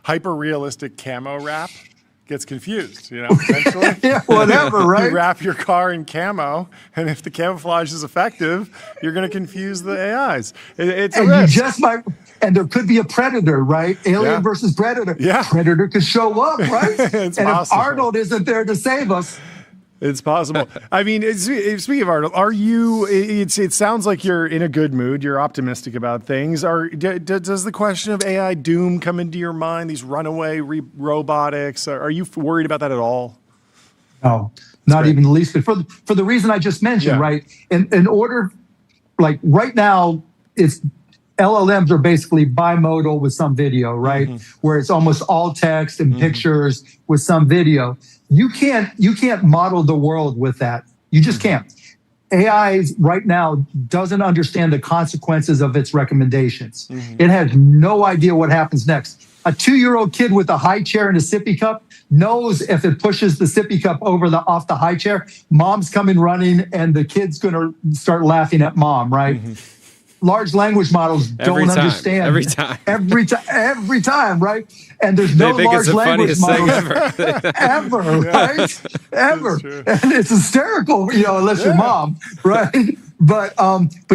Hyper-realistic camo wrap gets confused, eventually. Whatever, right? You wrap your car in camo, and if the camouflage is effective, you're going to confuse the AIs. It's a risk. You just might, and there could be a predator, right? Alien versus Predator. Predator could show up, right? It's and possible. If Arnold isn't there to save us. It's possible. I mean, speaking of Arnold, are you? It sounds like you're in a good mood. You're optimistic about things. Does the question of AI doom come into your mind? These runaway robotics. Are you worried about that at all? No, not even the least bit. For the reason I just mentioned, right? In order, like right now, it's LLMs are basically bimodal with some video, right? Where it's almost all text and pictures with some video. You can't model the world with that. You just can't. AI right now doesn't understand the consequences of its recommendations. It has no idea what happens next. A 2-year-old kid with a high chair and a sippy cup knows if it pushes the sippy cup off the high chair, mom's coming running and the kid's going to start laughing at mom, right? Large language models don't understand. Every time, right? And there's no large language models ever, right? Ever. And it's hysterical, unless you're mom, right? But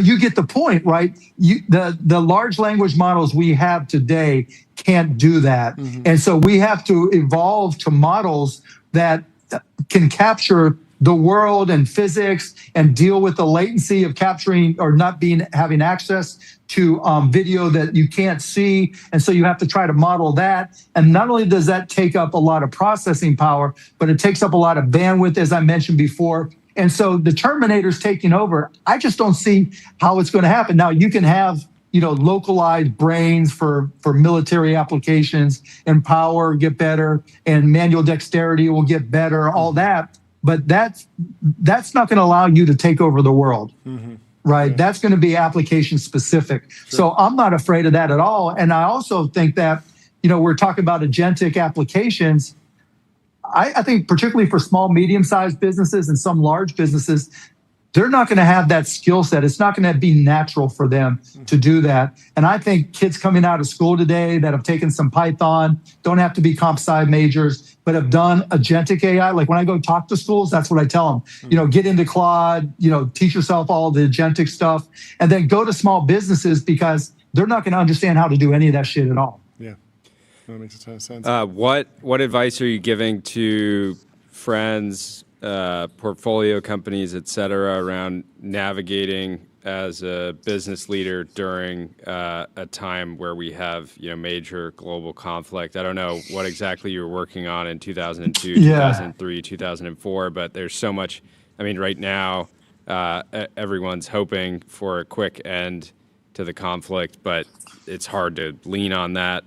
you get the point, right? The large language models we have today can't do that. And so we have to evolve to models that can capture the world and physics and deal with the latency of capturing or not having access to video that you can't see. And so you have to try to model that. And not only does that take up a lot of processing power, but it takes up a lot of bandwidth, as I mentioned before. And so the Terminator's taking over. I just don't see how it's going to happen. Now, you can have localized brains for military applications, and power get better, and manual dexterity will get better, all that. But that's not going to allow you to take over the world, right? That's going to be application specific. So I'm not afraid of that at all. And I also think that, we're talking about agentic applications. I think particularly for small, medium-sized businesses and some large businesses, they're not going to have that skill set. It's not going to be natural for them to do that. And I think kids coming out of school today that have taken some Python, don't have to be comp sci majors, but have done agentic AI. Like when I go talk to schools, that's what I tell them. Get into Claude, teach yourself all the agentic stuff, and then go to small businesses because they're not going to understand how to do any of that shit at all. Yeah, that makes a ton of sense. What advice are you giving to friends, portfolio companies, et cetera, around navigating as a business leader during a time where we have major global conflict? I don't know what exactly you were working on in 2002, 2003, 2004, but there's so much. I mean, right now, everyone's hoping for a quick end to the conflict, but it's hard to lean on that.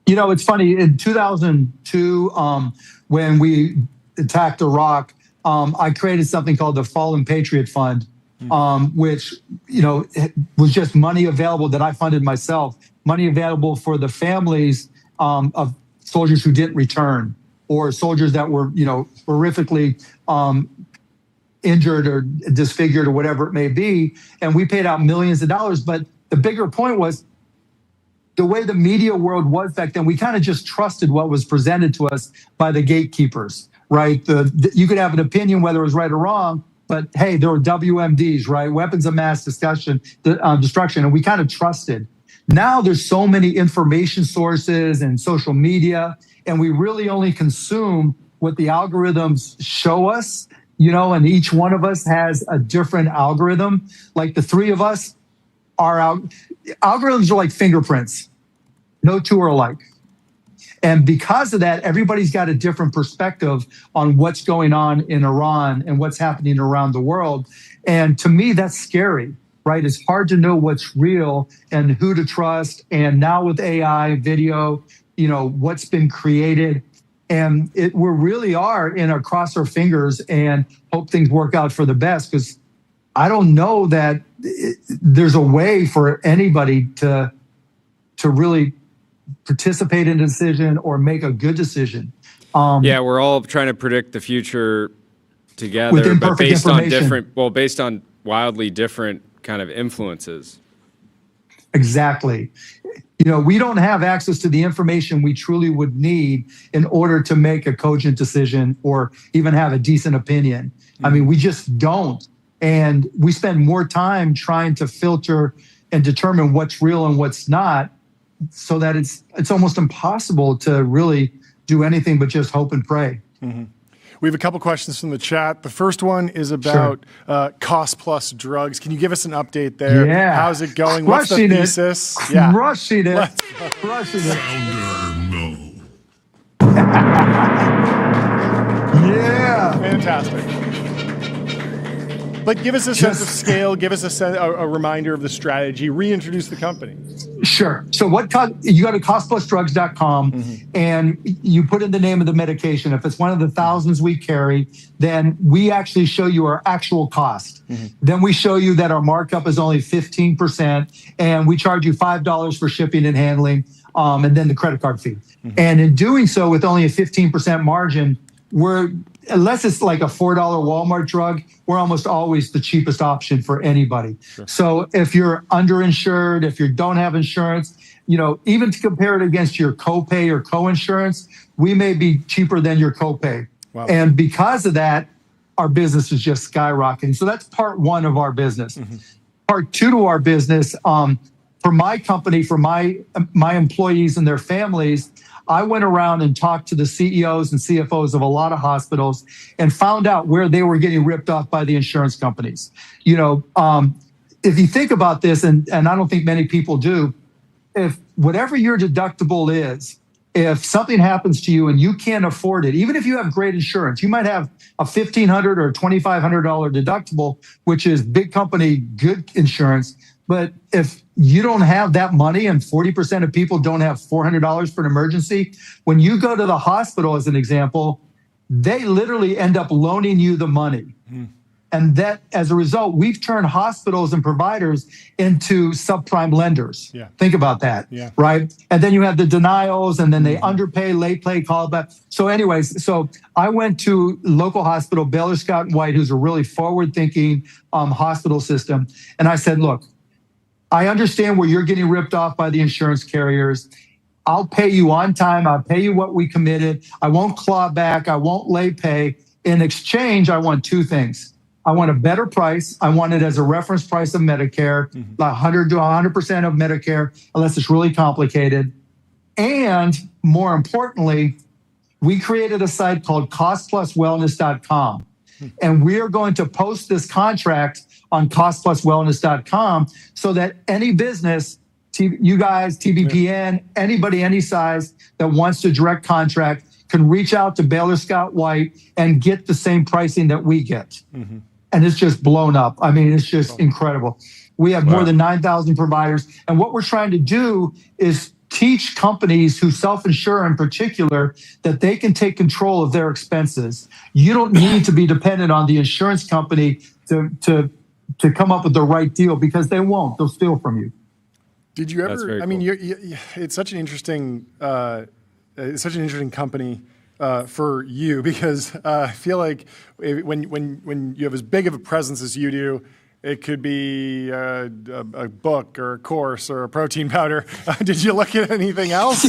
It's funny. In 2002, when we attacked Iraq, I created something called the Fallen Patriot Fund, which was just money available that I funded myself, money available for the families of soldiers who didn't return, or soldiers that were horrifically injured or disfigured or whatever it may be, and we paid out millions of dollars. But the bigger point was, the way the media world was back then, we kind of just trusted what was presented to us by the gatekeepers, right? You could have an opinion whether it was right or wrong, but hey, there were WMDs, right? Weapons of mass destruction, and we kind of trusted. Now there's so many information sources and social media, and we really only consume what the algorithms show us, and each one of us has a different algorithm. Like the three of us, algorithms are like fingerprints. No two are alike. And because of that, everybody's got a different perspective on what's going on in Iran and what's happening around the world. And to me, that's scary, right? It's hard to know what's real and who to trust. And now with AI, video, what's been created. And we really are in our cross our fingers and hope things work out for the best, because I don't know that there's a way for anybody to really participate in a decision or make a good decision. We're all trying to predict the future together, but based on wildly different kind of influences. Exactly. We don't have access to the information we truly would need in order to make a cogent decision or even have a decent opinion. I mean, we just don't. And we spend more time trying to filter and determine what's real and what's not, so that it's almost impossible to really do anything but just hope and pray. Mm-hmm. We have a couple questions from the chat. The first one is about cost plus drugs. Can you give us an update there? Yeah. How's it going? What's the thesis? Crushing it. Crushing it. Yeah. Fantastic. But give us a sense of scale. Give us a reminder of the strategy. Reintroduce the company. Sure. So you go to costplusdrugs.com and you put in the name of the medication. If it's one of the thousands we carry, then we actually show you our actual cost. Then we show you that our markup is only 15%, and we charge you $5 for shipping and handling, and then the credit card fee. And in doing so, with only a 15% margin, unless it's like a $4 Walmart drug, we're almost always the cheapest option for anybody. Sure. So if you're underinsured, if you don't have insurance, even to compare it against your copay or co-insurance, we may be cheaper than your copay. Wow. And because of that, our business is just skyrocketing. So that's part one of our business. Part two to our business, for my company, for my employees and their families, I went around and talked to the CEOs and CFOs of a lot of hospitals and found out where they were getting ripped off by the insurance companies. If you think about this, and I don't think many people do, if whatever your deductible is, if something happens to you and you can't afford it, even if you have great insurance, you might have a $1,500 or $2,500 deductible, which is big company, good insurance. But if you don't have that money, and 40% of people don't have $400 for an emergency, when you go to the hospital, as an example, they literally end up loaning you the money. And that, as a result, we've turned hospitals and providers into subprime lenders. Yeah. Think about that, right? And then you have the denials, and then they underpay, late pay, callback. So anyways, so I went to local hospital, Baylor Scott & White, who's a really forward-thinking hospital system. And I said, look, I understand where you're getting ripped off by the insurance carriers. I'll pay you on time. I'll pay you what we committed. I won't claw back. I won't late pay. In exchange, I want two things. I want a better price. I want it as a reference price of Medicare, 100 to 100% of Medicare, unless it's really complicated. And more importantly, we created a site called costpluswellness.com. And we are going to post this contract on costpluswellness.com so that any business, you guys, TBPN, anybody, any size that wants to direct contract can reach out to Baylor Scott White and get the same pricing that we get. And it's just blown up. I mean, it's just incredible. We have more than 9,000 providers. And what we're trying to do is teach companies who self-insure in particular that they can take control of their expenses. You don't need to be dependent on the insurance company to come up with the right deal, because they won't. They'll steal from you. Did you ever? I mean, it's such an interesting, company for you, because I feel like when you have as big of a presence as you do, it could be a book or a course or a protein powder. Did you look at anything else?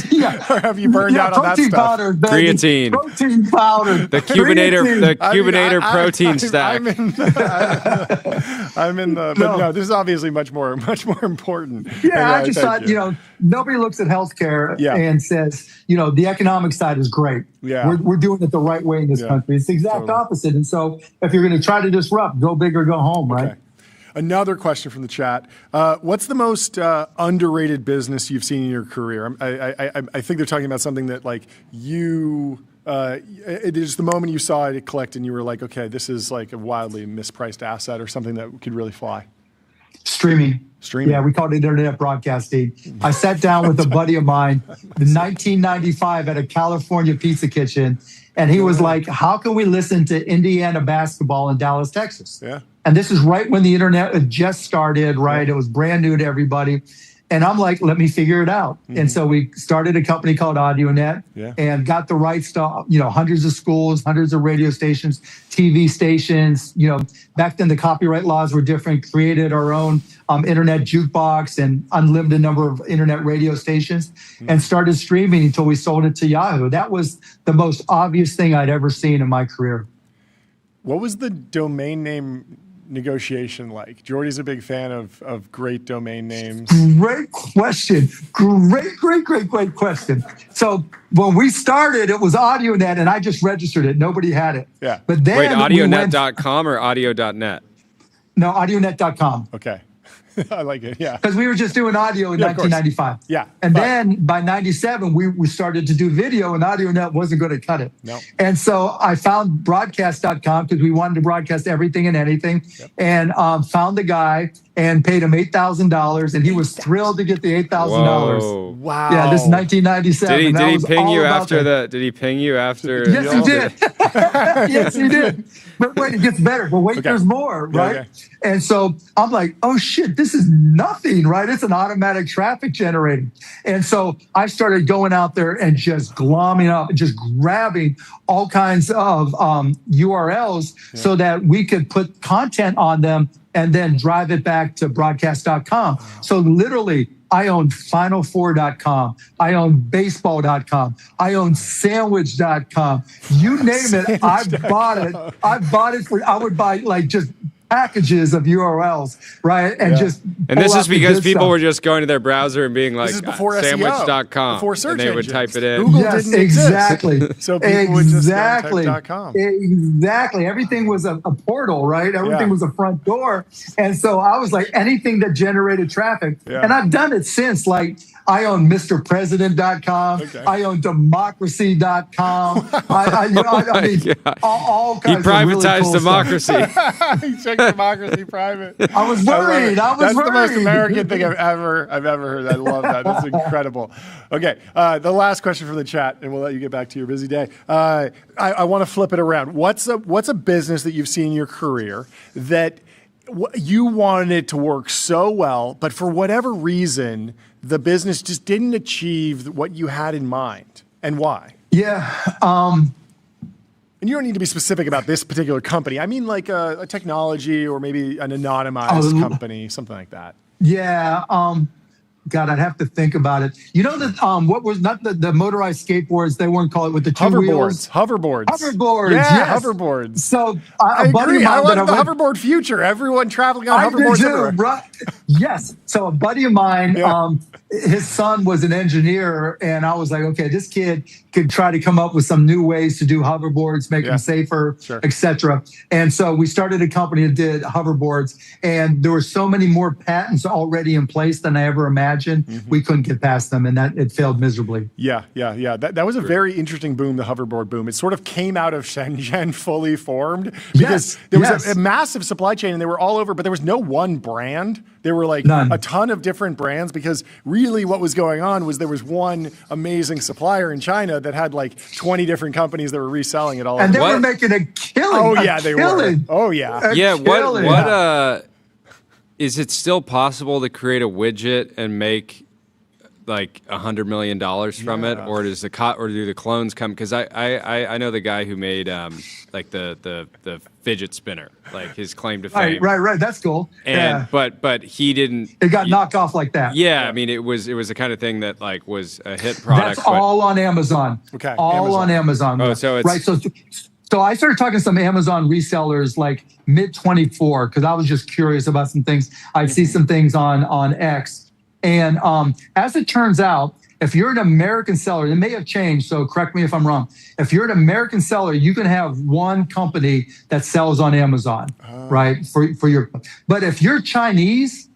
Or have you burned out on that stuff? Powder, baby. Creatine. Protein powder. The Cubanator protein stack. I'm in the, but no, this is obviously much more important. Yeah, I just thought, nobody looks at healthcare and says, the economic side is great. Yeah. We're doing it the right way in this country. It's the exact opposite. And so if you're going to try to disrupt, go big or go home, right? Okay. Another question from the chat. What's the most underrated business you've seen in your career? I think they're talking about something that like it is the moment you saw it collect and you were like, okay, this is like a wildly mispriced asset or something that could really fly. Streaming. Yeah, we called it internet broadcasting. I sat down with a buddy of mine in 1995 at a California pizza kitchen, and he was like, how can we listen to Indiana basketball in Dallas, Texas? Yeah. And this is right when the internet had just started, right? It was brand new to everybody. And I'm like, let me figure it out. And so we started a company called AudioNet and got the rights to, hundreds of schools, hundreds of radio stations, TV stations. Back then the copyright laws were different, created our own internet jukebox and unlimited number of internet radio stations and started streaming until we sold it to Yahoo. That was the most obvious thing I'd ever seen in my career. What was the domain name negotiation like? Jordy's a big fan of great domain names. Great question. Great question. So when we started, it was AudioNet, and I just registered it. Nobody had it. Yeah. But then wait, audionet.com or audio.net? No, audionet.com. Okay. I like it, yeah. Because we were just doing audio in 1995. Yeah. And then by 97, we started to do video, and AudioNet wasn't going to cut it. No. And so I found broadcast.com because we wanted to broadcast everything and anything, and found the guy and paid him $8,000, and he was thrilled to get the $8,000. Wow. Yeah, this is 1997. Did he ping you after Did he ping you after? Yes, he did. Yes, he did. But wait, it gets better. But wait, there's more, right? Okay. And so I'm like, oh shit, this is nothing, right? It's an automatic traffic generator. And so I started going out there and just glomming up and just grabbing all kinds of URLs so that we could put content on them and then drive it back to broadcast.com. So literally, I own Final4.com. I own Baseball.com. I own Sandwich.com. You name it, I bought it. I would buy like just packages of URLs, right? And just and this is because people were just going to their browser and being like sandwich.com. Before search and they would type it in. Google didn't exactly. exist. So people would just type .com. Exactly. Everything was a portal, right? Everything was a front door. And so I was like, anything that generated traffic. And I've done it since. Like, I own MrPresident.com. Okay. I own Democracy.com. I mean, all kinds he privatized of really cool democracy. stuff. Make democracy private. I was worried. That's the most American thing I've ever heard. I love that. That's incredible. Okay, the last question from the chat, and we'll let you get back to your busy day. I want to flip it around. What's a business that you've seen in your career that you wanted it to work so well, but for whatever reason, the business just didn't achieve what you had in mind, and why? Yeah. And you don't need to be specific about this particular company. I mean, like a technology or maybe an anonymized company, something like that. Yeah. God, I'd have to think about it. You know that what was not the motorized skateboards? They weren't called with the two wheels. Hoverboards. Hoverboards. Yeah, yes. hoverboards. So I agree. I love the hoverboard future. Everyone traveling on hoverboards everywhere. Right? Yes. So a buddy of mine, his son was an engineer, and I was like, okay, this kid could try to come up with some new ways to do hoverboards, make them safer, etc. And so we started a company that did hoverboards, and there were so many more patents already in place than I ever imagined. We couldn't get past them, and that it failed miserably. Yeah. That was a very interesting boom, the hoverboard boom. It sort of came out of Shenzhen fully formed because there was a massive supply chain, and they were all over, but there was no one brand. There were like a ton of different brands because really what was going on was there was one amazing supplier in China that had like 20 different companies that were reselling it all. And they were making a killing. Oh, yeah, they were. Oh, yeah. Yeah, what is it still possible to create a widget and make like $100 million from it, or does or do the clones come? Because I know the guy who made like the fidget spinner, like his claim to fame. Right. That's cool. And but he didn't. It got knocked off like that. Yeah, I mean it was the kind of thing that like was a hit product. That's all on Amazon. Okay, on Amazon. Oh, so it's right. So I started talking to some Amazon resellers like mid 24 because I was just curious about some things. I'd see some things on X. And as it turns out, if you're an American seller, it may have changed, so correct me if I'm wrong. If you're an American seller, you can have one company that sells on Amazon, right? For your, but if you're Chinese,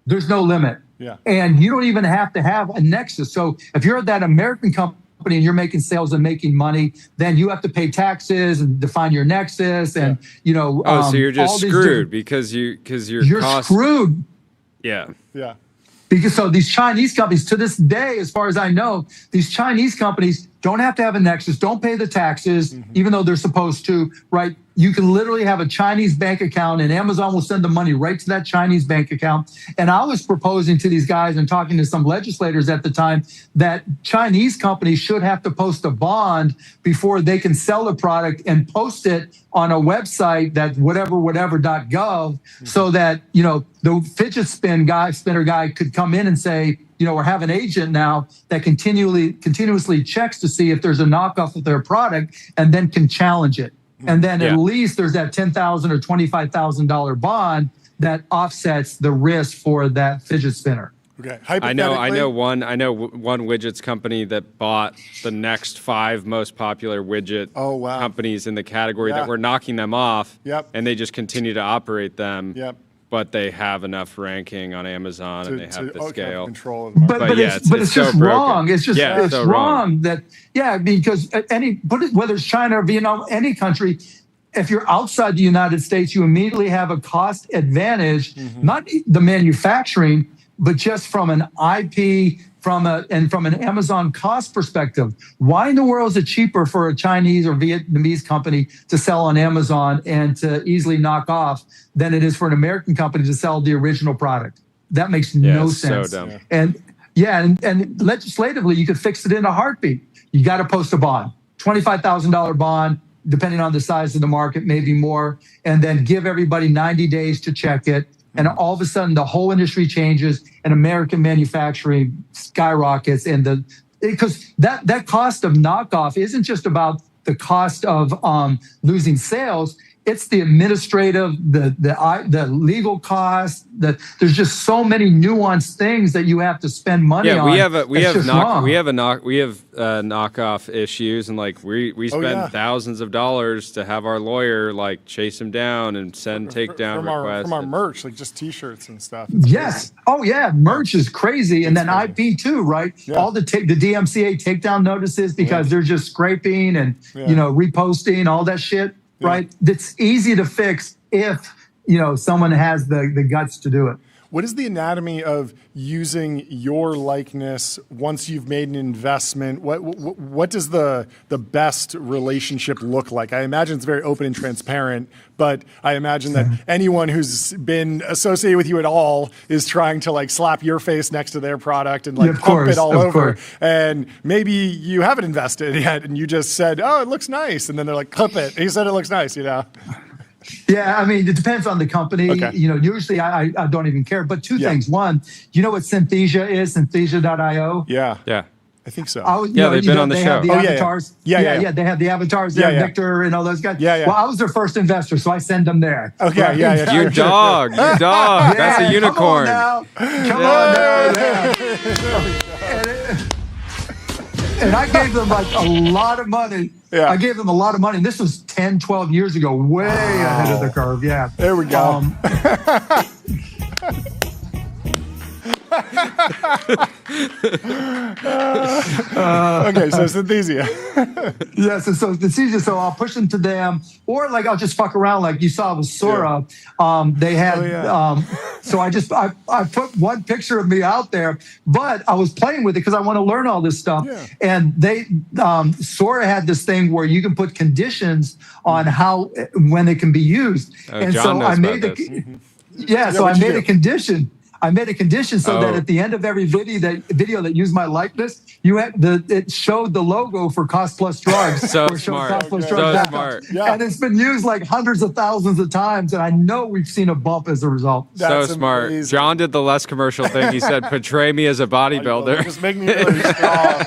there's no limit. Yeah. And you don't even have to have a nexus. So if you're that American company and you're making sales and making money, then you have to pay taxes and define your nexus, and you know. So you're just screwed because you're screwed. Yeah. Yeah. Because so these Chinese companies, to this day, as far as I know, these Chinese companies don't have to have a nexus, don't pay the taxes, even though they're supposed to, right? You can literally have a Chinese bank account, and Amazon will send the money right to that Chinese bank account. And I was proposing to these guys and talking to some legislators at the time that Chinese companies should have to post a bond before they can sell a product and post it on a website that whatever.gov, so that, you know, the fidget spinner guy could come in and say, you know, or have an agent now that continuously checks to see if there's a knockoff of their product and then can challenge it. And then at least there's that $10,000 or $25,000 bond that offsets the risk for that fidget spinner. Okay. I know one widgets company that bought the next 5 most popular widget companies in the category that were knocking them off. Yep. And they just continue to operate them. Yep. But they have enough ranking on Amazon and they have the scale. Control of the market. But it's just so wrong. It's just it's so wrong that because whether it's China or Vietnam, any country, if you're outside the United States, you immediately have a cost advantage, not the manufacturing, but just from an IP, from an Amazon cost perspective. Why in the world is it cheaper for a Chinese or Vietnamese company to sell on Amazon and to easily knock off than it is for an American company to sell the original product? That makes no sense. So dumb. And legislatively, you could fix it in a heartbeat. You got to post a bond, $25,000 bond, depending on the size of the market, maybe more, and then give everybody 90 days to check it. And all of a sudden, the whole industry changes, and American manufacturing skyrockets. And because that cost of knockoff isn't just about the cost of losing sales. It's the administrative, the legal costs. There's just so many nuanced things that you have to spend money on. We have knockoff issues, and like we spend thousands of dollars to have our lawyer like chase them down and send takedown requests from our merch, like just T-shirts and stuff. Yes. Oh yeah, merch is crazy, and then IP too, right? Yeah. All the DMCA takedown notices because they're just scraping and reposting all that shit. Right. That's easy to fix if someone has the guts to do it. What is the anatomy of using your likeness once you've made an investment? What does the best relationship look like? I imagine it's very open and transparent, but I imagine that anyone who's been associated with you at all is trying to like slap your face next to their product and like pump it all over. And maybe you haven't invested yet and you just said, "Oh, it looks nice," and then they're like, "Clip it." He said it looks nice, Yeah, I mean, it depends on the company. Okay. Usually I don't even care. But two things. One, you know what Synthesia is? Synthesia.io? Yeah. I think so. They've been on the show. They have the avatars. Yeah. They have the avatars there, Victor and all those guys. Yeah. Well, I was their first investor, so I send them there. Okay, right? Your dog. That's a unicorn. Come on now. And I gave them like a lot of money. Yeah. I gave them a lot of money. And this was 10, 12 years ago, way ahead of the curve. Yeah. There we go. Okay, so Synthesia. Yes, and so Synthesia, so I'll push them to them, or like I'll just fuck around like you saw with Sora. They had, so I put one picture of me out there, but I was playing with it because I want to learn all this stuff. Yeah. And they, Sora had this thing where you can put conditions on when it can be used. And John so I made I made a condition. I made a condition so that at the end of every video that used my likeness, it showed the logo for Cost Plus Drugs. So smart. Smart. Yeah. And it's been used like hundreds of thousands of times, and I know we've seen a bump as a result. That's so smart. Amazing. John did the less commercial thing. He said, "Portray me as a bodybuilder." Just make me really strong.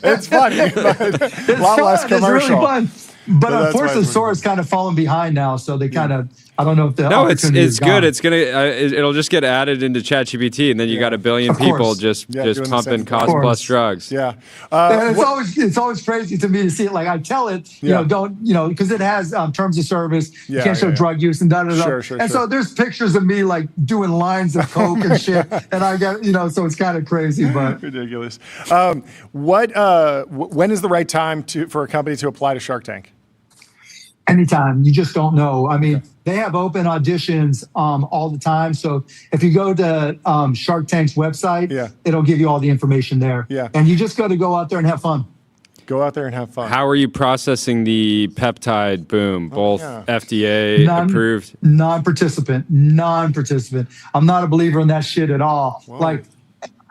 It's funny, but a lot less commercial. It's really fun. But unfortunately, Sora's kind of fallen behind now, so they kind of. I don't know if the it's good. It's gonna it'll just get added into ChatGPT, and then you got a billion people just pumping Cost Plus Drugs. Yeah, and it's always crazy to me to see it. Like I tell it, because it has terms of service. You can't show drug use and Sure. So there's pictures of me like doing lines of coke and shit, and I got so it's kind of crazy, but ridiculous. When is the right time for a company to apply to Shark Tank? Anytime. You just don't know. I mean, they have open auditions all the time. So if you go to Shark Tank's website, it'll give you all the information there. Yeah. And you just got to go out there and have fun. Go out there and have fun. How are you processing the peptide boom? Both FDA approved? Non-participant. I'm not a believer in that shit at all. Whoa. Like,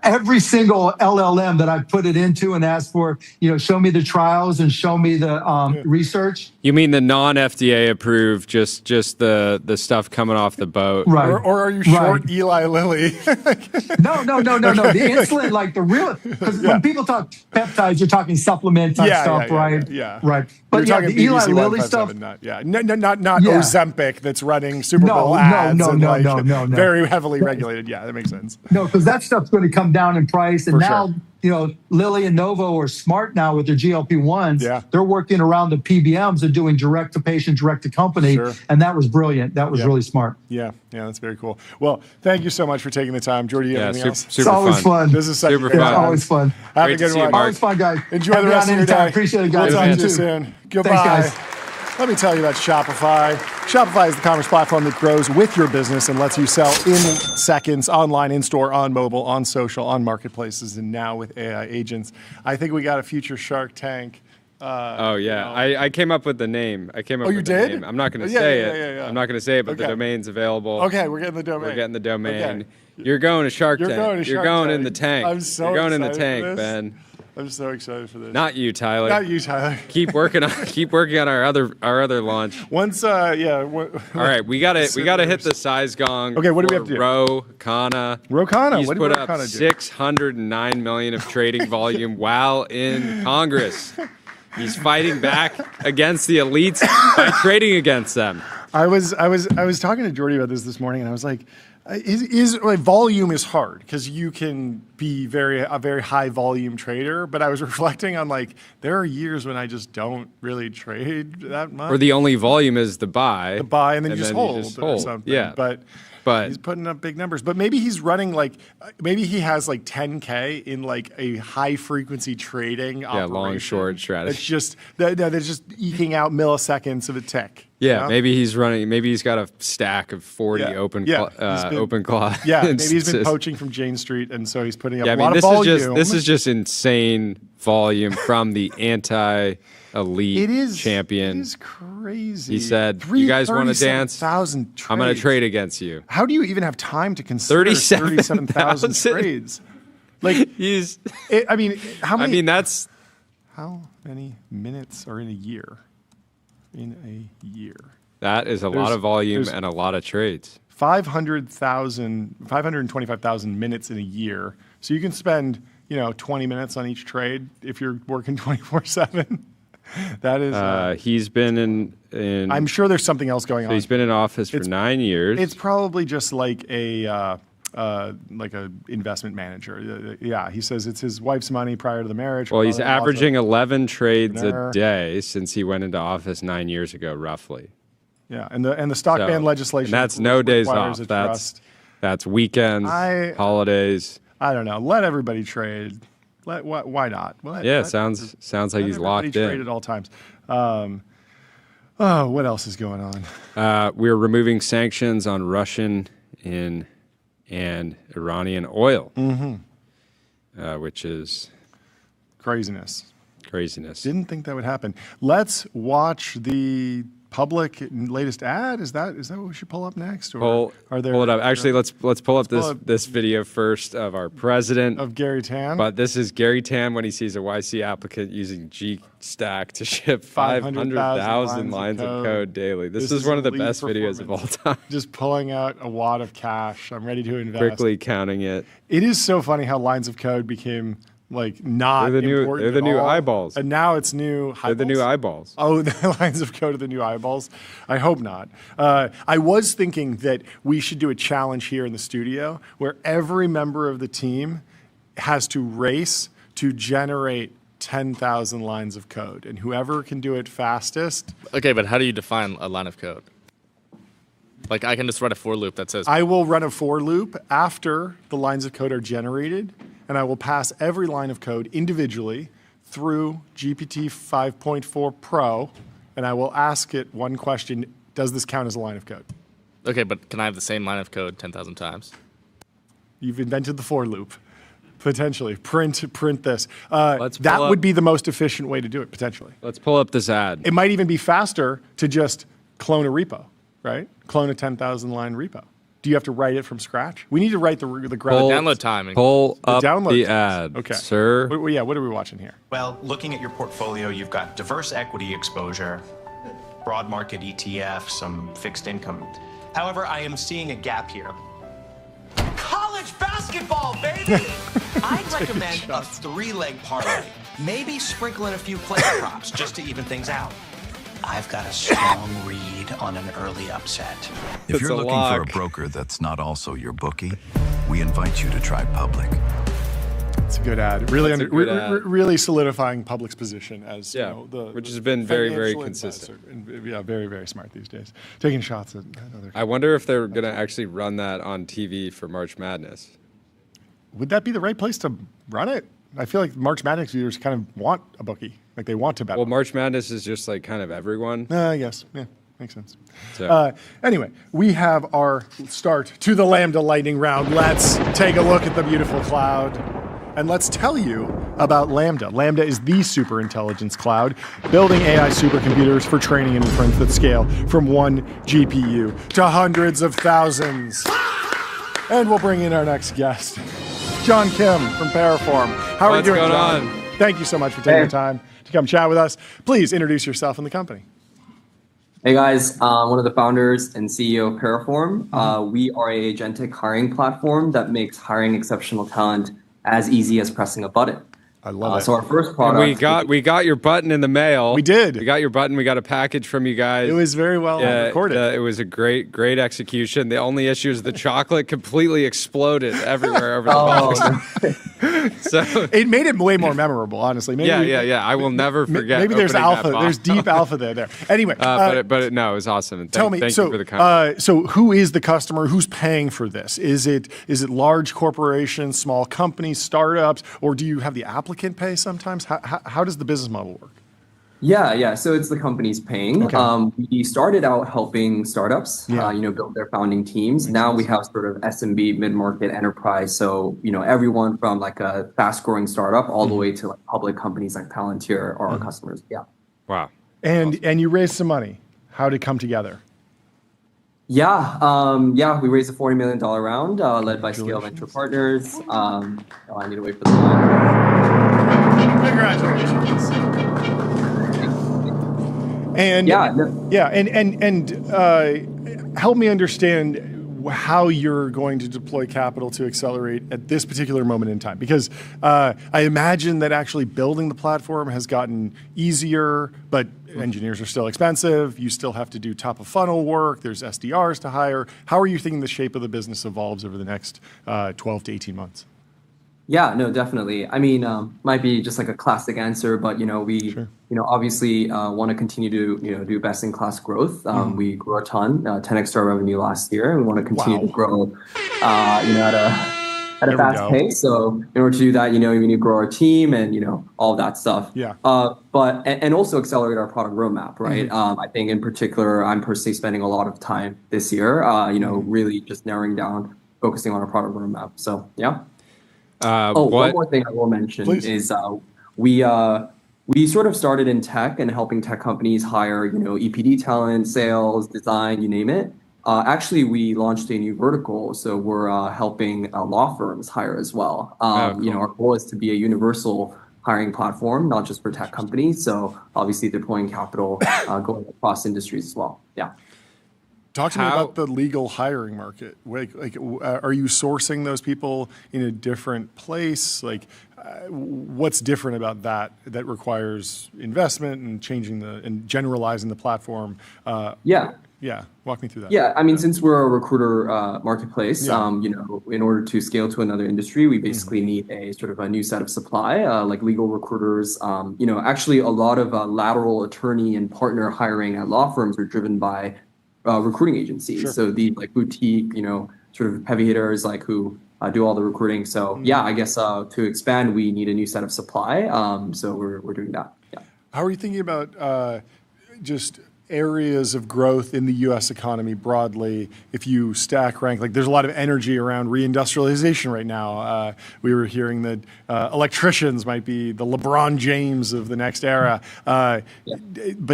every single LLM that I put it into and asked for, show me the trials and show me the research. You mean the non-FDA approved, just the stuff coming off the boat? Right. Or are you short Eli Lilly? No. The insulin, like the real, because when people talk peptides, you're talking supplement type stuff, right? Yeah. Right. But the Eli Lilly stuff. Not Ozempic that's running Super Bowl ads. No. Very heavily regulated. Yeah, that makes sense. No, because that stuff's going to come down in price. And now, Lilly and Novo are smart now with their GLP-1s. Yeah. They're working around the PBMs and doing direct to patient, direct to company. Sure. And that was brilliant. That was really smart. Yeah, that's very cool. Well, thank you so much for taking the time. Jordy, you have anything else? It's always fun. This is super fun. It's always fun. Have a good one. Always fun, guys. Enjoy the rest of your day. Appreciate it, guys. We'll talk to you soon. Goodbye. Thanks, guys. Let me tell you about Shopify. Shopify is the commerce platform that grows with your business and lets you sell in seconds, online, in-store, on mobile, on social, on marketplaces, and now with AI agents. I think we got a future Shark Tank. I came up with the name. You did? Name. I'm not going to say it. Yeah. I'm not going to say it, but the domain's available. Okay, we're getting the domain. Okay. You're going to Shark Tank. You're going in the tank. I'm so You're going in the excited tank, Ben. I'm so excited for this. Not you, Tyler. Keep working on our other launch. Once, All right, we gotta hit the size gong. Okay, what do we have to do? Ro Khanna. He's put up $609 million of trading volume while in Congress. He's fighting back against the elites by trading against them. I was talking to Jordy about this morning, and I was like, volume is hard because you can be a very high volume trader, but I was reflecting on there are years when I just don't really trade that much. Or the only volume is the buy. And then you just hold or something. Yeah. But but he's putting up big numbers. But maybe he's running maybe he has like 10K in like a high frequency trading operation. Long short strategy. It's just they're just eking out milliseconds of a tick. Yeah, maybe he's running. Maybe he's got a stack of 40 open claw. Yeah, maybe he's been poaching from Jane Street, and so he's putting up a I mean, lot of volume. This is just insane volume from the anti-elite champion. It is crazy. He said, "You guys want to dance? I'm going to trade against you." How do you even have time to consider 37,000 trades? Like I mean, how many? I mean, that's how many minutes are in a year? In a year. That is a lot of volume and a lot of trades. 525,000 minutes in a year. So you can spend, 20 minutes on each trade if you're working 24/7. That is. He's been in. I'm sure there's something else going on. He's been in office for 9 years. It's probably just like a investment manager. Yeah, he says it's his wife's money prior to the marriage. Well, he's averaging 11 trades a day since he went into office 9 years ago, roughly. Yeah, and the stock ban legislation. And that's no days off. That's weekends, holidays. I don't know. Let everybody trade. Why not? Sounds like he's locked in. Trade at all times. What else is going on? We're removing sanctions on Russian and Iranian oil, which is craziness. Didn't think that would happen. Let's watch the public latest ad. Is that what we should pull up next? Or pull it up. Actually, let's pull up this video first of our president of Gary Tan. But this is Gary Tan when he sees a YC applicant using G-Stack to ship 500,000 lines of code daily. This is one of the best videos of all time. Just pulling out a wad of cash. I'm ready to invest. Quickly counting it. It is so funny how lines of code became not important. They're the new eyeballs. And now it's new eyeballs. They're the new eyeballs. Oh, the lines of code are the new eyeballs? I hope not. I was thinking that we should do a challenge here in the studio where every member of the team has to race to generate 10,000 lines of code. And whoever can do it fastest. Okay, but how do you define a line of code? Like, I can just run a for loop that says... I will run a for loop after the lines of code are generated, and I will pass every line of code individually through GPT 5.4 Pro, and I will ask it one question: does this count as a line of code? Okay, but can I have the same line of code 10,000 times? You've invented the for loop. Potentially. Print this. That would be the most efficient way to do it, potentially. Let's pull up this ad. It might even be faster to just clone a repo, right? Clone a 10,000 line repo. Do you have to write it from scratch? We need to write the download time. Pull up the ad, okay. Sir. What are we watching here? Well, looking at your portfolio, you've got diverse equity exposure, broad market ETF, some fixed income. However, I am seeing a gap here. College basketball, baby! I'd recommend a 3-leg parlay. Maybe sprinkle in a few player props just to even things out. I've got a strong read on an early upset. If you're looking for a broker that's not also your bookie, we invite you to try Public. It's a good ad. Really solidifying Public's position as which has been very, very consistent. Yeah, very, very smart these days. Taking shots at other. I wonder if they're going to actually run that on TV for March Madness. Would that be the right place to run it? I feel like March Madness viewers kind of want a bookie. Like they want to bet. Well, March Madness is just like kind of everyone. I guess. Yeah, makes sense. So. Anyway, we have our start to the Lambda lightning round. Let's take a look at the beautiful cloud. And let's tell you about Lambda. Lambda is the super intelligence cloud, building AI supercomputers for training and inference that scale from 1 GPU to hundreds of thousands. And we'll bring in our next guest, John Kim from Paraform. How are you doing, John? What's going on? Thank you so much for taking the time to come chat with us. Please introduce yourself and the company. Hey guys, one of the founders and CEO of Paraform. We are a agentic hiring platform that makes hiring exceptional talent as easy as pressing a button. I love it. So our first product. We got your button in the mail. We did. We got your button. We got a package from you guys. It was very well recorded. It was a great execution. The only issue is the chocolate completely exploded everywhere over the box. So it made it way more memorable, honestly. Maybe yeah. I will never forget. Maybe there's alpha. There's deep alpha there. Anyway, but no, it was awesome. And tell me, thank you for the comment. So who is the customer? Who's paying for this? Is it large corporations, small companies, startups, or do you have the applicant pay sometimes? How does the business model work? Yeah. So it's the companies paying. Okay. We started out helping startups, build their founding teams. Now we have sort of SMB, mid-market, enterprise. So, everyone from like a fast-growing startup all the way to like public companies like Palantir are our customers. Yeah. Wow. And you raised some money. How did it come together? Yeah. We raised a $40 million round led by Scale Venture Partners. I need to wait for the line. Congratulations. And help me understand how you're going to deploy capital to accelerate at this particular moment in time. Because I imagine that actually building the platform has gotten easier, but engineers are still expensive. You still have to do top of funnel work. There's SDRs to hire. How are you thinking the shape of the business evolves over the next 12 to 18 months? Yeah, no, definitely. I mean, might be just like a classic answer, but we obviously want to continue to do best in class growth. We grew a ton, 10x our revenue last year, and we want to continue to grow, at a fast pace. So in order to do that, we need to grow our team and all of that stuff. Yeah. But also accelerate our product roadmap, right? I think in particular, I'm personally spending a lot of time this year, really just narrowing down, focusing on our product roadmap. So yeah. One more thing I will mention is we sort of started in tech and helping tech companies hire, EPD talent, sales, design, you name it. Actually, we launched a new vertical, so we're helping law firms hire as well. Cool. Our goal is to be a universal hiring platform, not just for tech companies. So obviously deploying capital going across industries as well. Yeah. Talk to me about the legal hiring market. Are you sourcing those people in a different place? What's different about that requires investment and changing and generalizing the platform? Yeah, walk me through that. Yeah, I mean, since we're a recruiter marketplace, in order to scale to another industry, we basically need a sort of a new set of supply, like legal recruiters. Actually, a lot of lateral attorney and partner hiring at law firms are driven by recruiting agencies. Sure. So the boutique, sort of heavy hitters who do all the recruiting. So yeah, I guess to expand, we need a new set of supply. So we're doing that. Yeah. How are you thinking about just areas of growth in the U.S. economy broadly? If you stack rank, there's a lot of energy around reindustrialization right now. We were hearing that electricians might be the LeBron James of the next era. But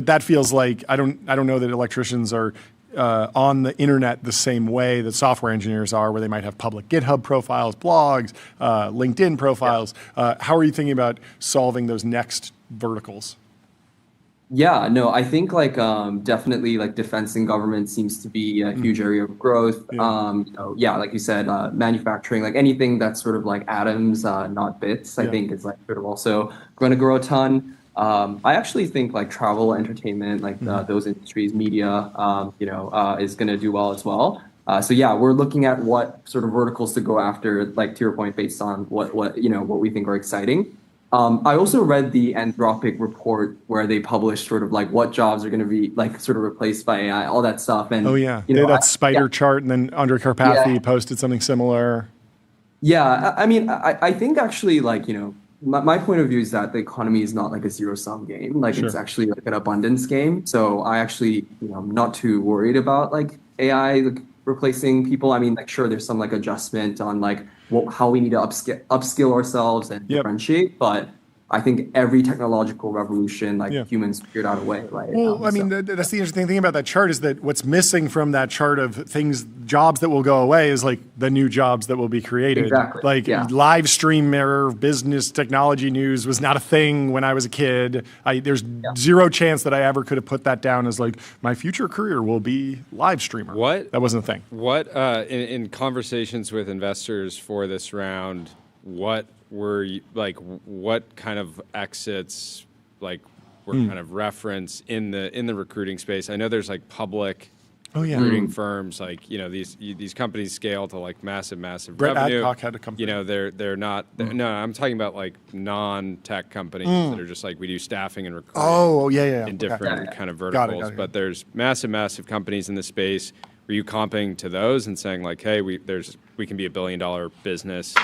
that feels like I don't know that electricians are on the internet the same way that software engineers are, where they might have public GitHub profiles, blogs, LinkedIn profiles. How are you thinking about solving those next verticals? Yeah, no, I think definitely defense and government seems to be a huge area of growth. Like you said, manufacturing, anything that's sort of like atoms, not bits, I think is sort of also going to grow a ton. I actually think travel, entertainment, those industries, media, is going to do well as well. So yeah, we're looking at what sort of verticals to go after, to your point, based on what we think are exciting. I also read the Anthropic report where they published sort of what jobs are going to be sort of replaced by AI, all that stuff. And that spider chart, and then Andre Karpathy posted something similar. Yeah, I mean, I think actually my point of view is that the economy is not a zero-sum game. Sure. It's actually an abundance game. So I actually, I'm not too worried about AI replacing people. I mean, sure, there's some adjustment on how we need to upskill ourselves and differentiate. But I think every technological revolution, humans figured out a way, right? Well, that's the interesting thing about that chart is that what's missing from that chart of jobs that will go away is the new jobs that will be created. Exactly. Live streamer business technology news was not a thing when I was a kid. There's zero chance that I ever could have put that down as my future career will be live streamer. That wasn't a thing. What in conversations with investors for this round, what were what kind of exits were kind of referenced in the recruiting space? I know there's public recruiting firms, like these companies scale to like massive Brett revenue. Adcock had a company. They're not. No, I'm talking about like non-tech companies that are just like we do staffing and recruiting. Oh, yeah. In different kind of Got verticals, it. but there's massive companies in the space. Were you comping to those and saying like, hey, we can be $1 billion business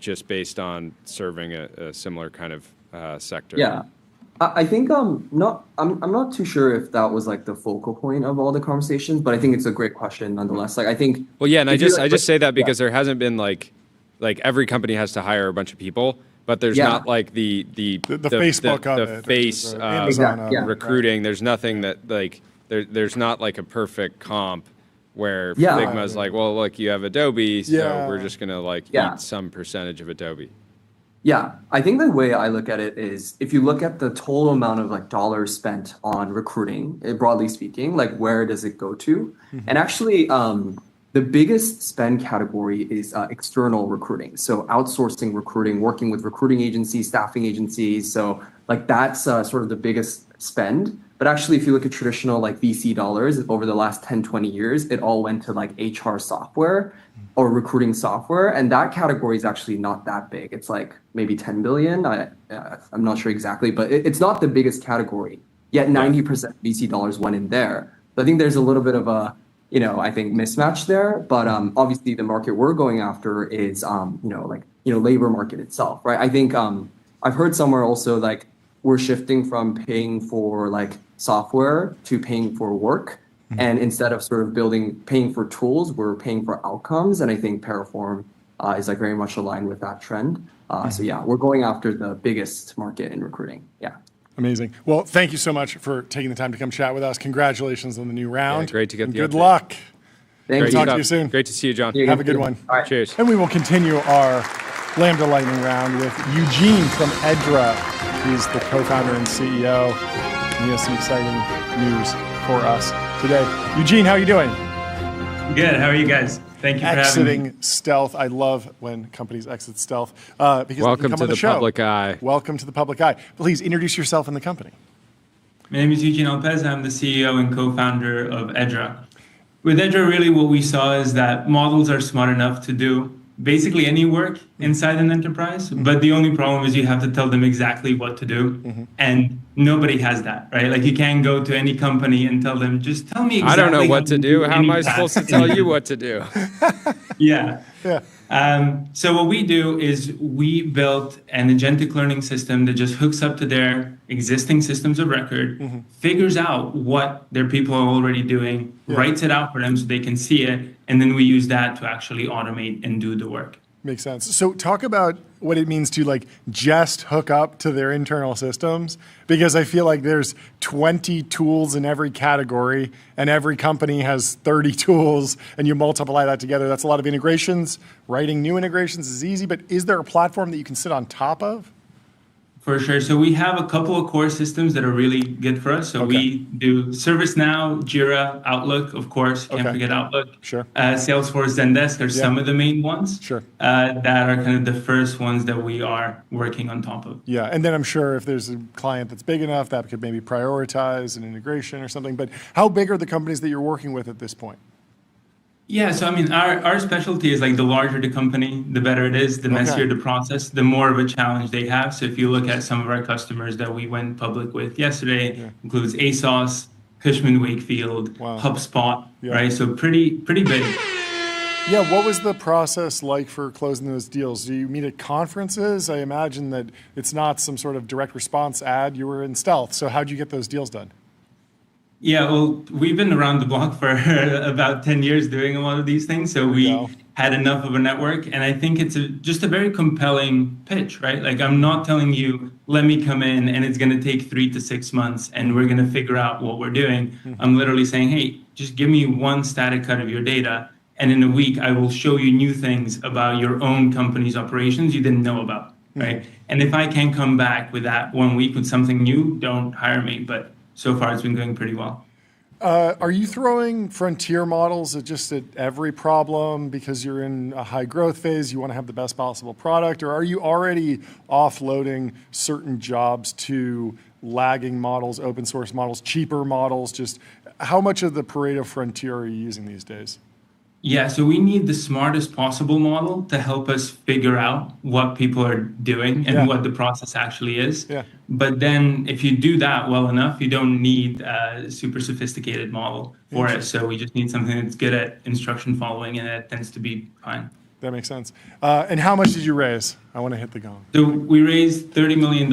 just based on serving a similar kind of sector? Yeah. I think I'm not too sure if that was like the focal point of all the conversations, but I think it's a great question nonetheless. Like I think and I just say that because there hasn't been like every company has to hire a bunch of people, but there's not like the Facebook of the it, face recruiting. There's nothing that like there's not like a perfect comp where Figma's like, well, look, you have Adobe, so we're just gonna like eat some percentage of Adobe. Yeah, I think the way I look at it is if you look at the total amount of like dollars spent on recruiting, broadly speaking, like where does it go to? And actually, the biggest spend category is external recruiting. So outsourcing recruiting, working with recruiting agencies, staffing agencies. So like that's sort of the biggest spend. But actually, if you look at traditional like VC dollars over the last 10, 20 years, it all went to like HR software or recruiting software. And that category is actually not that big. It's like maybe 10 billion. I'm not sure exactly, but it's not the biggest category. Yet 90% VC dollars went in there. So I think there's a little bit of a, I think mismatch there. But obviously the market we're going after is, labor market itself, right? I think I've heard somewhere also like we're shifting from paying for like software to paying for work. And instead of sort of paying for tools, we're paying for outcomes. And I think Paraform is like very much aligned with that trend. So yeah, we're going after the biggest market in recruiting. Yeah. Amazing. Well, thank you so much for taking the time to come chat with us. Congratulations on the new round. Yeah, great to get and the good update. luck. Thank you. Talk to you soon. Great to see you, John. Have a good one. All right. Cheers. And we will continue our Lambda Lightning round with Eugene from Edra. He's the co-founder and CEO. And he has some exciting news for us today. Eugene, how are you doing? Good. How are you guys? Thank you for having me. Exiting stealth. I love when companies exit stealth because welcome they come to on the show. public eye. Welcome to the public eye. Please introduce yourself and the company. My name is Eugene Lopez. I'm the CEO and co-founder of Edra. With Edra, really what we saw is that models are smart enough to do basically any work inside an enterprise, but the only problem is you have to tell them exactly what to do, and nobody has that, right? Like you can't go to any company and tell them, just tell me exactly I don't know what to do. How am I supposed to tell you what to do? Yeah. So what we do is we built an agentic learning system that just hooks up to their existing systems of record, figures out what their people are already doing, writes it out for them so they can see it, and then we use that to actually automate and do the work. Makes sense. So talk about what it means to like just hook up to their internal systems, because I feel like there's 20 tools in every category and every company has 30 tools, and you multiply that together. That's a lot of integrations. Writing new integrations is easy, but is there a platform that you can sit on top of? For sure. So we have a couple of core systems that are really good for us. So we do ServiceNow, Jira, Outlook, of course. Can't forget Outlook. Sure. Salesforce, Zendesk are some of the main ones. Sure. That are kind of the first ones that we are working on top of. Yeah, and then I'm sure if there's a client that's big enough, that could maybe prioritize an integration or something. But how big are the companies that you're working with at this point? Yeah, so I mean, our specialty is like the larger the company, the better it is, the messier the process, the more of a challenge they have. So if you look at some of our customers that we went public with yesterday, includes ASOS, Cushman Wakefield, HubSpot, right? So pretty big. Yeah, what was the process like for closing those deals? Do you meet at conferences? I imagine that it's not some sort of direct response ad. You were in stealth. So how'd you get those deals done? Yeah, well, we've been around the block for about 10 years doing a lot of these things. So we had enough of a network. And I think it's just a very compelling pitch, right? Like I'm not telling you, let me come in and it's going to take 3 to 6 months and we're going to figure out what we're doing. I'm literally saying, hey, just give me one static cut of your data. And in a week, I will show you new things about your own company's operations you didn't know about, right? And if I can come back with that 1 week with something new, don't hire me. But so far, it's been going pretty well. Are you throwing frontier models at every problem because you're in a high growth phase, you want to have the best possible product, or are you already offloading certain jobs to lagging models, open source models, cheaper models? Just how much of the Pareto frontier are you using these days? Yeah, so we need the smartest possible model to help us figure out what people are doing and what the process actually is. Yeah. But then if you do that well enough, you don't need a super sophisticated model for it. So we just need something that's good at instruction following, and it tends to be fine. That makes sense. And how much did you raise? I want to hit the gong. So we raised $30 million.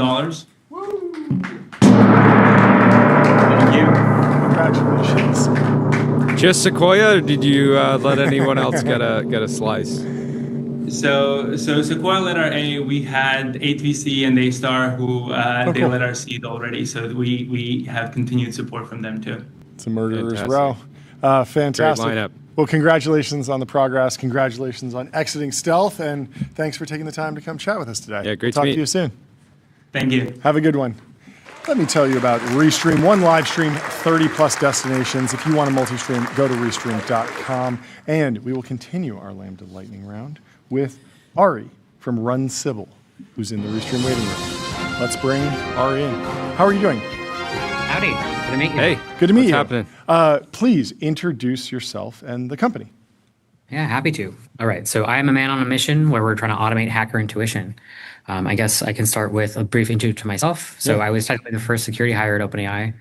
Thank you. Congratulations. Just Sequoia, or did you let anyone else get a slice? So Sequoia led our A. We had 8VC and A-Star who they led our seed already. So we have continued support from them too. It's a murderer's row. Fantastic. Great lineup. Well, congratulations on the progress. Congratulations on exiting stealth, and thanks for taking the time to come chat with us today. Yeah, great We'll to talk meet to you soon. Thank you. Have a good one. Let me tell you about Restream. One live stream, 30+ destinations. If you want a multi-stream, go to restream.com. And we will continue our Lambda Lightning round with Ari from Run Sybil, who's in the Restream waiting room. Let's bring Ari in. How are you doing? Howdy. Good to meet you. Hey. Good to meet you. What's happening? Please introduce yourself and the company. Yeah, happy to. All right. So I am a man on a mission where we're trying to automate hacker intuition. I guess I can start with a brief intro to myself. So I was technically the first security hire at OpenAI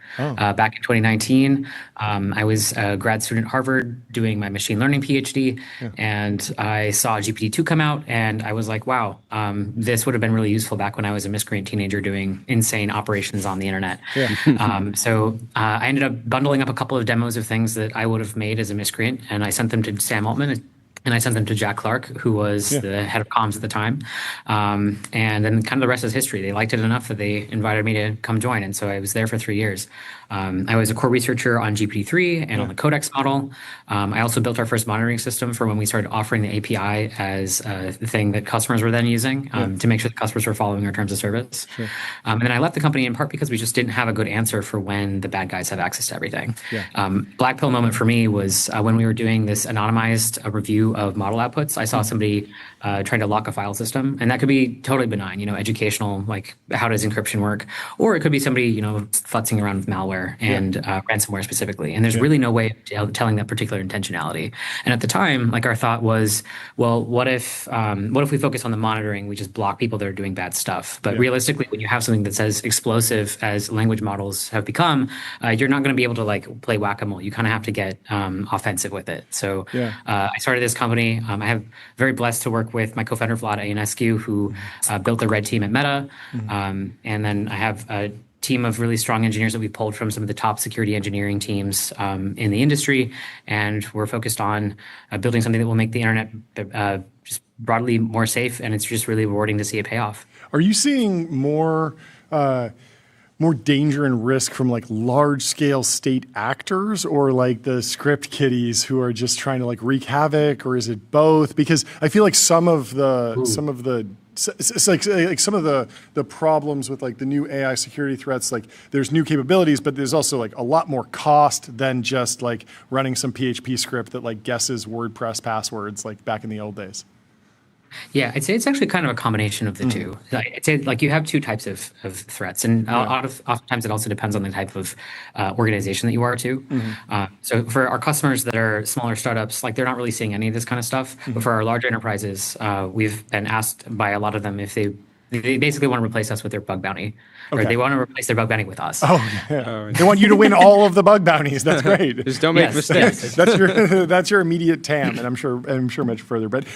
back in 2019. I was a grad student at Harvard doing my machine learning PhD, and I saw GPT-2 come out, and I was like, wow, this would have been really useful back when I was a miscreant teenager doing insane operations on the internet. So I ended up bundling up a couple of demos of things that I would have made as a miscreant, and I sent them to Sam Altman, and I sent them to Jack Clark, who was the head of comms at the time. And then kind of the rest is history. They liked it enough that they invited me to come join. And so I was there for 3 years. I was a core researcher on GPT-3 and on the Codex model. I also built our first monitoring system for when we started offering the API as the thing that customers were then using to make sure the customers were following our terms of service. And then I left the company in part because we just didn't have a good answer for when the bad guys have access to everything. Black pill moment for me was when we were doing this anonymized review of model outputs. I saw somebody trying to lock a file system, and that could be totally benign, educational, like how does encryption work? Or it could be somebody, futzing around with malware and ransomware specifically. And there's really no way of telling that particular intentionality. And at the time, like our thought was, well, what if we focus on the monitoring, we just block people that are doing bad stuff? But realistically, when you have something that's as explosive as language models have become, you're not going to be able to like play whack-a-mole. You kind of have to get offensive with it. So I started this company. I have very blessed to work with my co-founder Vlad Ionescu, who built the red team at Meta. And then I have a team of really strong engineers that we pulled from some of the top security engineering teams in the industry. And we're focused on building something that will make the internet just broadly more safe. And it's just really rewarding to see it pay off. Are you seeing more danger and risk from like large scale state actors, or like the script kiddies who are just trying to like wreak havoc, or is it both? Because I feel like some of the problems with like the new AI security threats, like there's new capabilities, but there's also like a lot more cost than just like running some PHP script that like guesses WordPress passwords like back in the old days. Yeah, I'd say it's actually kind of a combination of the two. I'd say like you have two types of threats, and oftentimes it also depends on the type of organization that you are too. So for our customers that are smaller startups, like they're not really seeing any of this kind of stuff. But for our larger enterprises, we've been asked by a lot of them if they basically want to replace us with their bug bounty. Or they want to replace their bug bounty with us. They want you to win all of the bug bounties. That's great. Just don't make mistakes. That's your immediate TAM, and I'm sure much further. But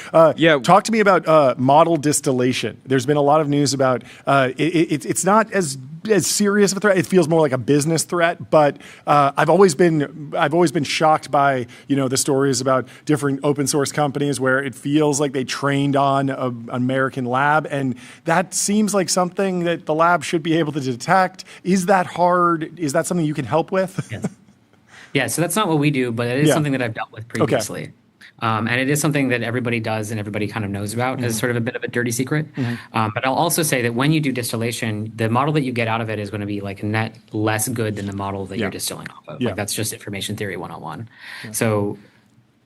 talk to me about model distillation. There's been a lot of news about it's not as serious of a threat. It feels more like a business threat. But I've always been shocked by the stories about different open source companies where it feels like they trained on an American lab, and that seems like something that the lab should be able to detect. Is that hard? Is that something you can help with? Yeah, so that's not what we do, but it is something that I've dealt with previously. And it is something that everybody does and everybody kind of knows about as sort of a bit of a dirty secret. But I'll also say that when you do distillation, the model that you get out of it is going to be like net less good than the model that you're distilling off of. Like that's just information theory 101. So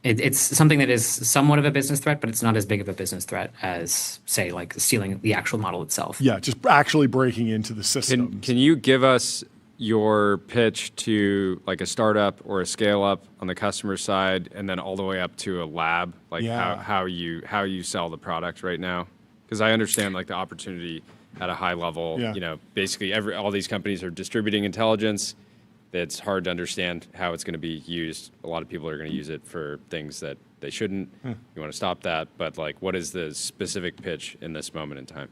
it's something that is somewhat of a business threat, but it's not as big of a business threat as, say, like stealing the actual model itself. Yeah, just actually breaking into the system. Can you give us your pitch to like a startup or a scale up on the customer side, and then all the way up to a lab, like how you sell the product right now? Because I understand like the opportunity at a high level. You know, basically all these companies are distributing intelligence. It's hard to understand how it's going to be used. A lot of people are going to use it for things that they shouldn't. You want to stop that, but like, what is the specific pitch in this moment in time?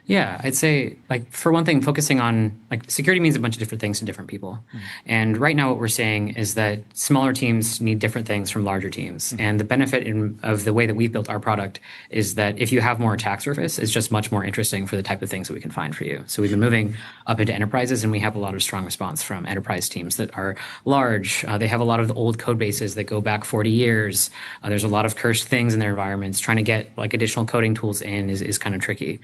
Yeah, I'd say, like, for one thing, focusing on, like, security means a bunch of different things to different people. And right now what we're saying is that smaller teams need different things from larger teams. And the benefit of the way that we've built our product is that if you have more attack surface, it's just much more interesting for the type of things that we can find for you. So we've been moving up into enterprises, and we have a lot of strong response from enterprise teams that are large. They have a lot of the old code bases that go back 40 years. There's a lot of cursed things in their environments. Trying to get, like, additional coding tools in is kind of tricky.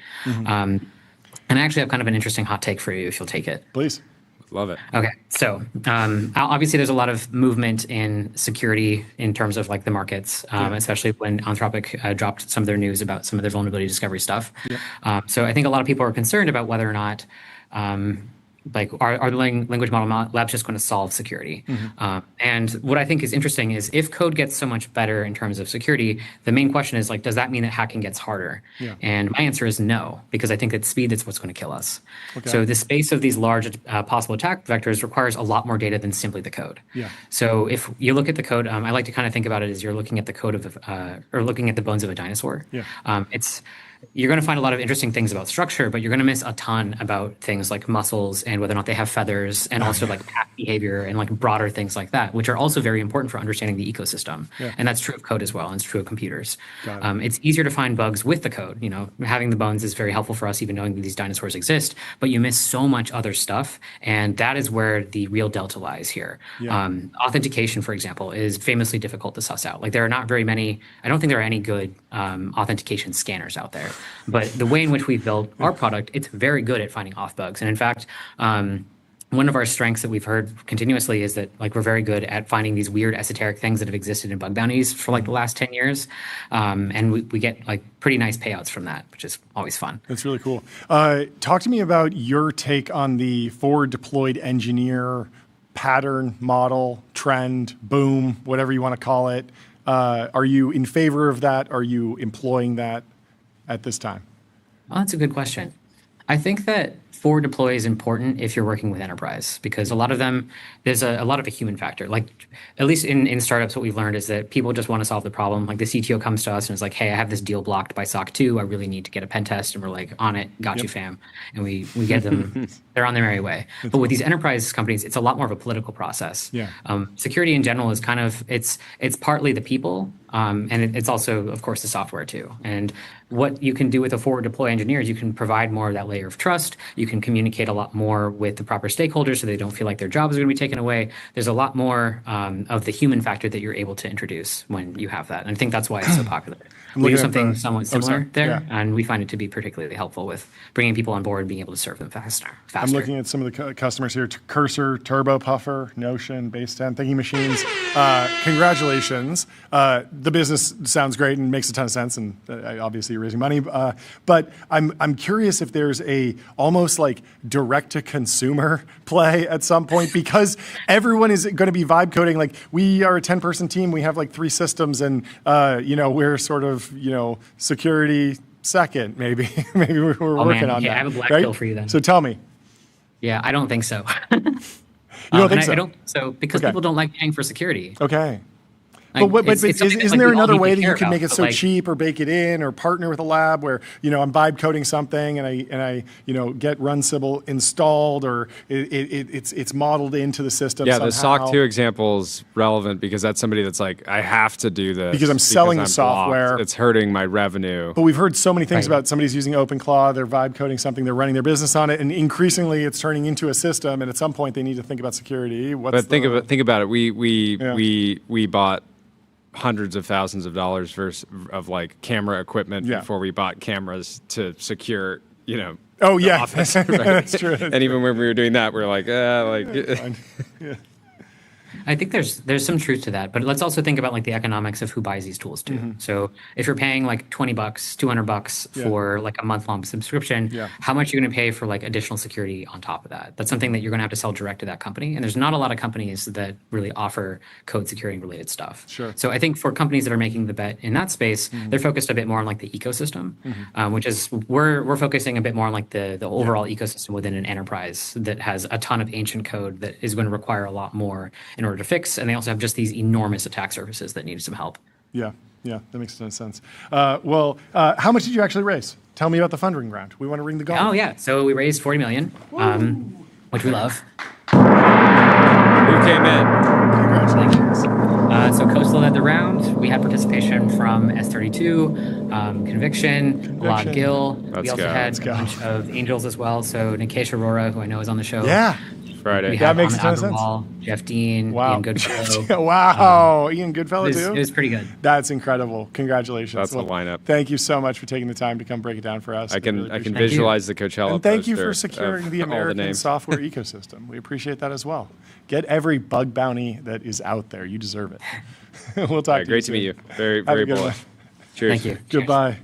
And I actually have kind of an interesting hot take for you if you'll take it. Please. Love it. Okay. So obviously there's a lot of movement in security in terms of like the markets, especially when Anthropic dropped some of their news about some of their vulnerability discovery stuff. So I think a lot of people are concerned about whether or not like are the language model labs just going to solve security? And what I think is interesting is if code gets so much better in terms of security, the main question is like, does that mean that hacking gets harder? And my answer is no, because I think that speed is what's going to kill us. So the space of these large possible attack vectors requires a lot more data than simply the code. So if you look at the code, I like to kind of think about it as you're looking at the code of, or looking at the bones of a dinosaur. You're going to find a lot of interesting things about structure, but you're going to miss a ton about things like muscles and whether or not they have feathers, and also like pack behavior and like broader things like that, which are also very important for understanding the ecosystem. And that's true of code as well, and it's true of computers. It's easier to find bugs with the code. You know, having the bones is very helpful for us, even knowing that these dinosaurs exist, but you miss so much other stuff, and that is where the real delta lies here. Authentication, for example, is famously difficult to suss out. Like there are not very many, I don't think there are any good authentication scanners out there. But the way in which we've built our product, it's very good at finding auth bugs. And in fact, one of our strengths that we've heard continuously is that like we're very good at finding these weird esoteric things that have existed in bug bounties for like the last 10 years. And we get like pretty nice payouts from that, which is always fun. That's really cool. Talk to me about your take on the forward deployed engineer pattern, model, trend, boom, whatever you want to call it. Are you in favor of that? Are you employing that at this time? Well, that's a good question. I think that forward deploy is important if you're working with enterprise, because a lot of them, there's a lot of a human factor. Like at least in startups, what we've learned is that people just want to solve the problem. Like the CTO comes to us and is like, hey, I have this deal blocked by SOC 2. I really need to get a pen test. And we're like, on it, got you, fam. And we get them, they're on their merry way. But with these enterprise companies, it's a lot more of a political process. Security in general is kind of, it's partly the people, and it's also, of course, the software too. And what you can do with a forward deploy engineer is you can provide more of that layer of trust. You can communicate a lot more with the proper stakeholders so they don't feel like their jobs are going to be taken away. There's a lot more of the human factor that you're able to introduce when you have that. And I think that's why it's so popular. We do something somewhat similar there, and we find it to be particularly helpful with bringing people on board and being able to serve them faster. I'm looking at some of the customers here: Cursor, Turbo Puffer, Notion, Base 10, Thinking Machines. Congratulations. The business sounds great and makes a ton of sense, and obviously you're raising money. But I'm curious if there's a almost like direct-to-consumer play at some point, because everyone is going to be vibe coding. Like we are a 10-person team. We have like 3 systems, and we're sort of security second, maybe. Maybe we're working on that. I have a black pill for you then. So tell me. Yeah, I don't think so. You don't think so? I don't. So because people don't like paying for security. Okay. Like, but isn't there another way that you can make it so like, cheap, or bake it in, or partner with a lab where I'm vibe coding something and I get Run Sybil installed, or it's modeled into the system? Yeah, somehow. the SOC 2 example is relevant because that's somebody that's like, I have to do this because I'm selling the software. Blocked. It's hurting my revenue. But we've heard so many things about somebody's using OpenClaw, they're vibe coding something, they're running their business on it, and increasingly it's turning into a system. And at some point they need to think about security. Think about it. We bought hundreds of thousands of dollars of like camera equipment before we bought cameras to secure, Oh yeah, office, right? that's true. And even when we were doing that, we're like, I think there's some truth to that, but let's also think about like the economics of who buys these tools too. So if you're paying like $20, $200 for like a month-long subscription, how much are you going to pay for like additional security on top of that? That's something that you're going to have to sell direct to that company. And there's not a lot of companies that really offer code security related stuff. Sure. So I think for companies that are making the bet in that space, they're focused a bit more on like the ecosystem, which is we're focusing a bit more on like the overall ecosystem within an enterprise that has a ton of ancient code that is going to require a lot more in order to fix. And they also have just these enormous attack surfaces that need some help. Yeah, that makes a ton of sense. How much did you actually raise? Tell me about the funding round. We want to ring the gong. Oh, yeah. So we raised $40 million, which we love. Who came in? Congratulations. So Coastal led the round. We had participation from S32, Conviction, Log Gill. We also had a bunch of angels as well. So Nikesh Arora, who I know is on the show. Yeah. Friday. That makes a ton of sense. Jeff Dean, Wow. Ian Goodfellow. Wow. Ian Goodfellow, too? It was pretty good. That's incredible. Congratulations. That's the lineup. Thank you so much for taking the time to come break it down for us. I can visualize the Coachella And thank you poster for securing of the all the American names. software ecosystem. We appreciate that as well. Get every bug bounty that is out there. You deserve it. We'll talk to you Great to soon. meet you. Very, Have a very good bullish. one. Cheers. Thank you. Goodbye.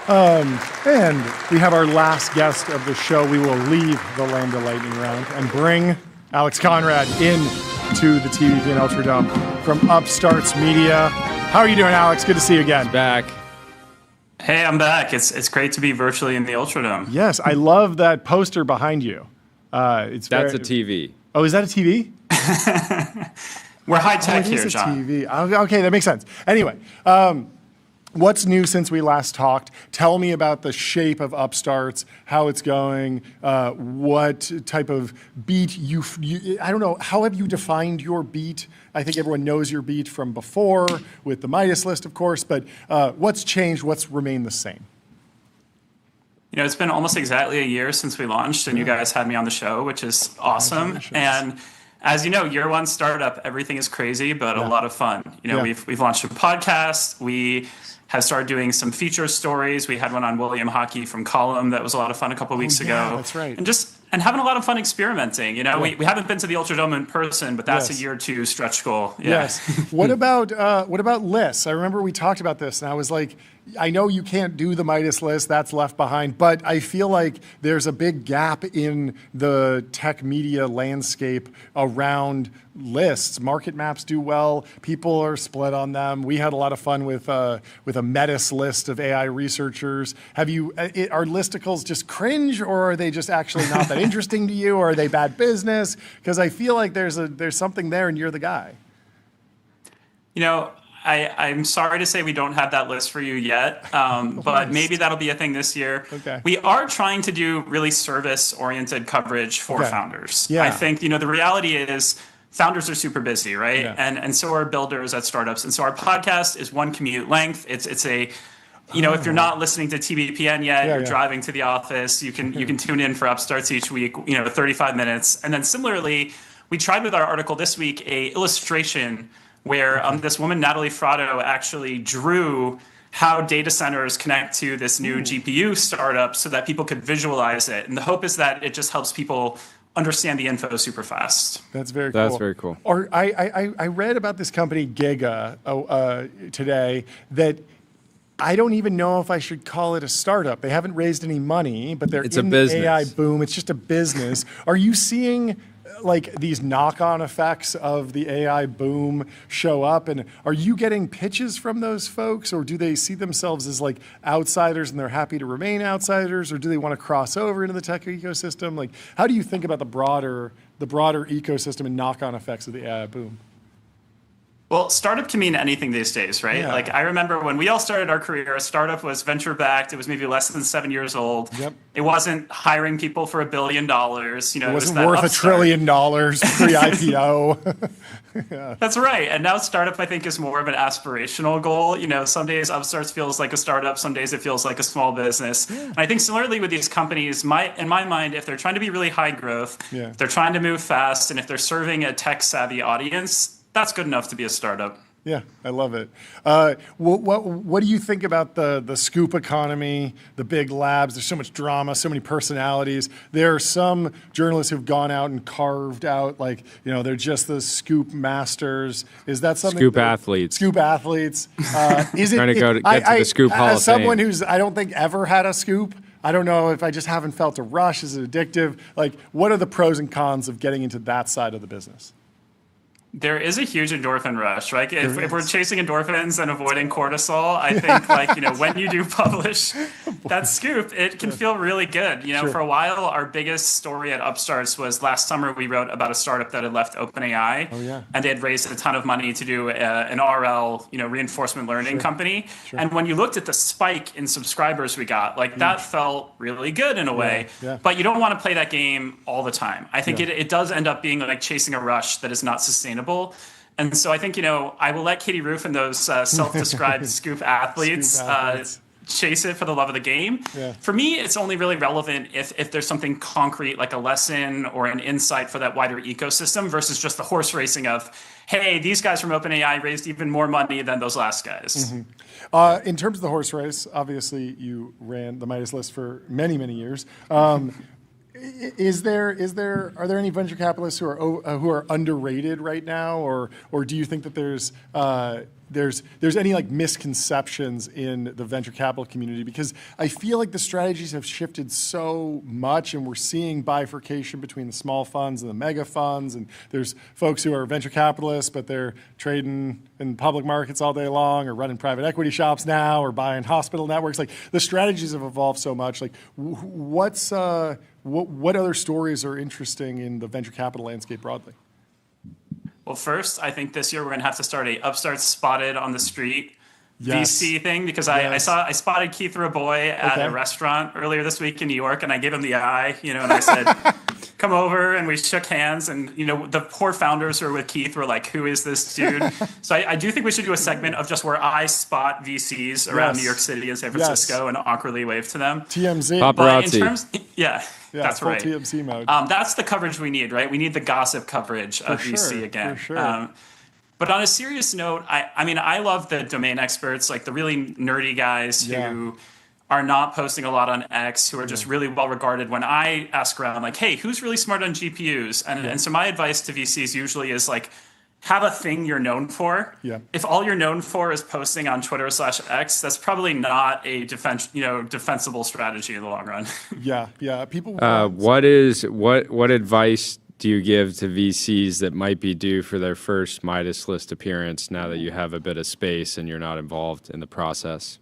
And we have our last guest of the show. We will leave the Lambda Lightning Round and bring Alex Conrad into the TBPN Ultra Dome from Upstarts Media. How are you doing, Alex? Good to see you again. Back. Hey, I'm back. It's great to be virtually in the Ultra Dome. Yes, I love that poster behind you. That's a TV. Oh, is that a TV? We're high tech it here, is a John. TV. Okay, that makes sense. Anyway, what's new since we last talked? Tell me about the shape of Upstarts, how it's going, what type of beat I don't know, how have you defined your beat? I think everyone knows your beat from before with the Midas list, of course, but what's changed, what's remained the same? You know, it's been almost exactly a year since we launched, and you guys had me on the show, which is awesome. And as you know, year one startup, everything is crazy, but a lot of fun. You know, we've launched a podcast. We have started doing some feature stories. We had one on William Hockey from Column that was a lot of fun a couple of weeks ago. That's right. And having a lot of fun experimenting. You know, we haven't been to the Ultra Dome in person, but that's a year two stretch goal. Yeah. Yes. What about lists? I remember we talked about this, and I was like, I know you can't do the Midas list, that's left behind, but I feel like there's a big gap in the tech media landscape around lists. Market maps do well. People are split on them. We had a lot of fun with a Metis list of AI researchers. Are listicles just cringe, or are they just actually not that interesting to you, or are they bad business? Because I feel like there's something there, and you're the guy. You know, I'm sorry to say we don't have that list for you yet, but maybe that'll be a thing this year. Okay. We are trying to do really service-oriented coverage for founders. Yeah. I think, the reality is founders are super busy, right? Yeah. And so are builders at startups. And so our podcast is one commute length. It's a... if you're not listening to TBPN yet, you're driving to the office, you can tune in for Upstarts each week, 35 minutes. And then similarly, we tried with our article this week a illustration where this woman, Natalie Fratto, actually drew how data centers connect to this new GPU startup so that people could visualize it. And the hope is that it just helps people understand the info super fast. That's very cool. That's very cool. Or I read about this company, Giga, today, that I don't even know if I should call it a startup. They haven't raised any money, but they're in the AI boom. It's just a business. Are you seeing like these knock-on effects of the AI boom show up? And are you getting pitches from those folks, or do they see themselves as like outsiders and they're happy to remain outsiders, or do they want to cross over into the tech ecosystem? Like, how do you think about the broader ecosystem and knock-on effects of the AI boom? Well, startup can mean anything these days, right? Yeah. Like I remember when we all started our career, a startup was venture backed. It was maybe less than 7 years old. Yep. It wasn't hiring people for $1 billion. It wasn't worth $1 trillion pre-IPO. Yeah. That's right. And now startup, I think, is more of an aspirational goal. Some days Upstarts feels like a startup. Some days it feels like a small business. Yeah. And I think similarly with these companies, in my mind, if they're trying to be really high growth, if they're trying to move fast, and if they're serving a tech savvy audience, that's good enough to be a startup. Yeah, I love it. What do you think about the scoop economy, the big labs? There's so much drama, so many personalities. There are some journalists who've gone out and carved out, like, they're just the scoop masters. Is that something? Scoop athletes. Scoop athletes. Is it trying to get to the scoop hall of fame? As someone who's, I don't think ever had a scoop, I don't know if I just haven't felt a rush. Is it addictive? Like, what are the pros and cons of getting into that side of the business? There is a huge endorphin rush, right? If we're chasing endorphins and avoiding cortisol, I think when you do publish that scoop, it can feel really good. For a while, our biggest story at Upstarts was last summer we wrote about a startup that had left OpenAI, and they had raised a ton of money to do an RL, reinforcement learning company. And when you looked at the spike in subscribers we got, that felt really good in a way. But you don't want to play that game all the time. I think it does end up being like chasing a rush that is not sustainable. And so I think, I will let Katie Roof and those self-described scoop athletes chase it for the love of the game. For me, it's only really relevant if there's something concrete, like a lesson or an insight for that wider ecosystem versus just the horse racing of, hey, these guys from OpenAI raised even more money than those last guys. In terms of the horse race, obviously you ran the Midas list for many, many years. Are there any venture capitalists who are underrated right now, or do you think that there's any like misconceptions in the venture capital community? Because I feel like the strategies have shifted so much, and we're seeing bifurcation between the small funds and the mega funds, and there's folks who are venture capitalists, but they're trading in public markets all day long, or running private equity shops now, or buying hospital networks. Like, the strategies have evolved so much. Like, what other stories are interesting in the venture capital landscape broadly? Well, first, I think this year we're going to have to start a Upstarts spotted on the street VC thing, because I spotted Keith Raboy at a restaurant earlier this week in New York, and I gave him the eye, and I said, come over, and we shook hands, and the poor founders who are with Keith were like, who is this dude? So I do think we should do a segment of just where I spot VCs around New York City and San Francisco and awkwardly wave to them. TMZ. Paparazzi. That's full right. TMZ mode. That's the coverage we need, right? We need the gossip coverage of VC again. For sure. But on a serious note, I love the domain experts, like the really nerdy guys who are not posting a lot on X, who are just really well regarded. When I ask around, like, hey, who's really smart on GPUs? And so my advice to VCs usually is like, have a thing you're known for. If all you're known for is posting on Twitter/X, that's probably not a defensible strategy in the long run. People. What advice do you give to VCs that might be due for their first Midas list appearance now that you have a bit of space and you're not involved in the process?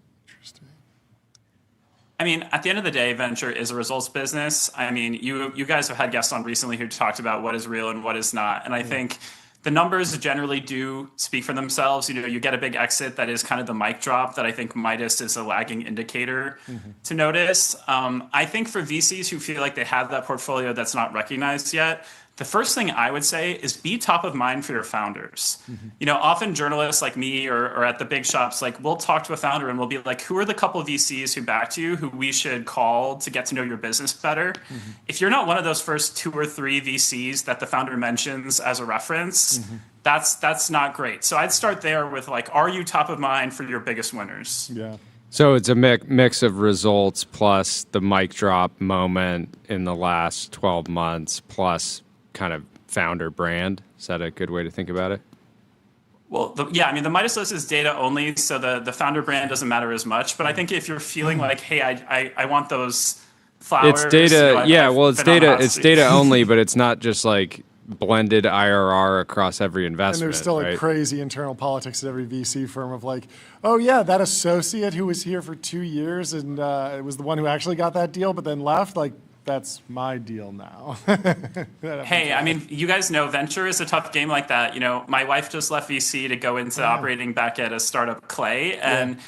I mean, at the end of the day, venture is a results business. I mean, you guys have had guests on recently who talked about what is real and what is not, and I think the numbers generally do speak for themselves. You get a big exit that is kind of the mic drop that I think Midas is a lagging indicator to notice. I think for VCs who feel like they have that portfolio that's not recognized yet, the first thing I would say is be top of mind for your founders. Often journalists like me or at the big shops, like, we'll talk to a founder and we'll be like, who are the couple of VCs who backed you, who we should call to get to know your business better? If you're not one of those first 2 or 3 VCs that the founder mentions as a reference, that's not great. So I'd start there with, like, are you top of mind for your biggest winners? So it's a mix of results plus the mic drop moment in the last 12 months plus kind of founder brand. Is that a good way to think about it? Well, the Midas list is data only, so the founder brand doesn't matter as much. But I think if you're feeling like, hey, I want those flowers. It's data. It's data only, but it's not just like blended IRR across every investment. And there's still like crazy internal politics at every VC firm of like, oh yeah, that associate who was here for 2 years and it was the one who actually got that deal, but then left. Like, that's my deal now. Hey, I mean, you guys know venture is a tough game like that. My wife just left VC to go into operating back at a startup, Clay, and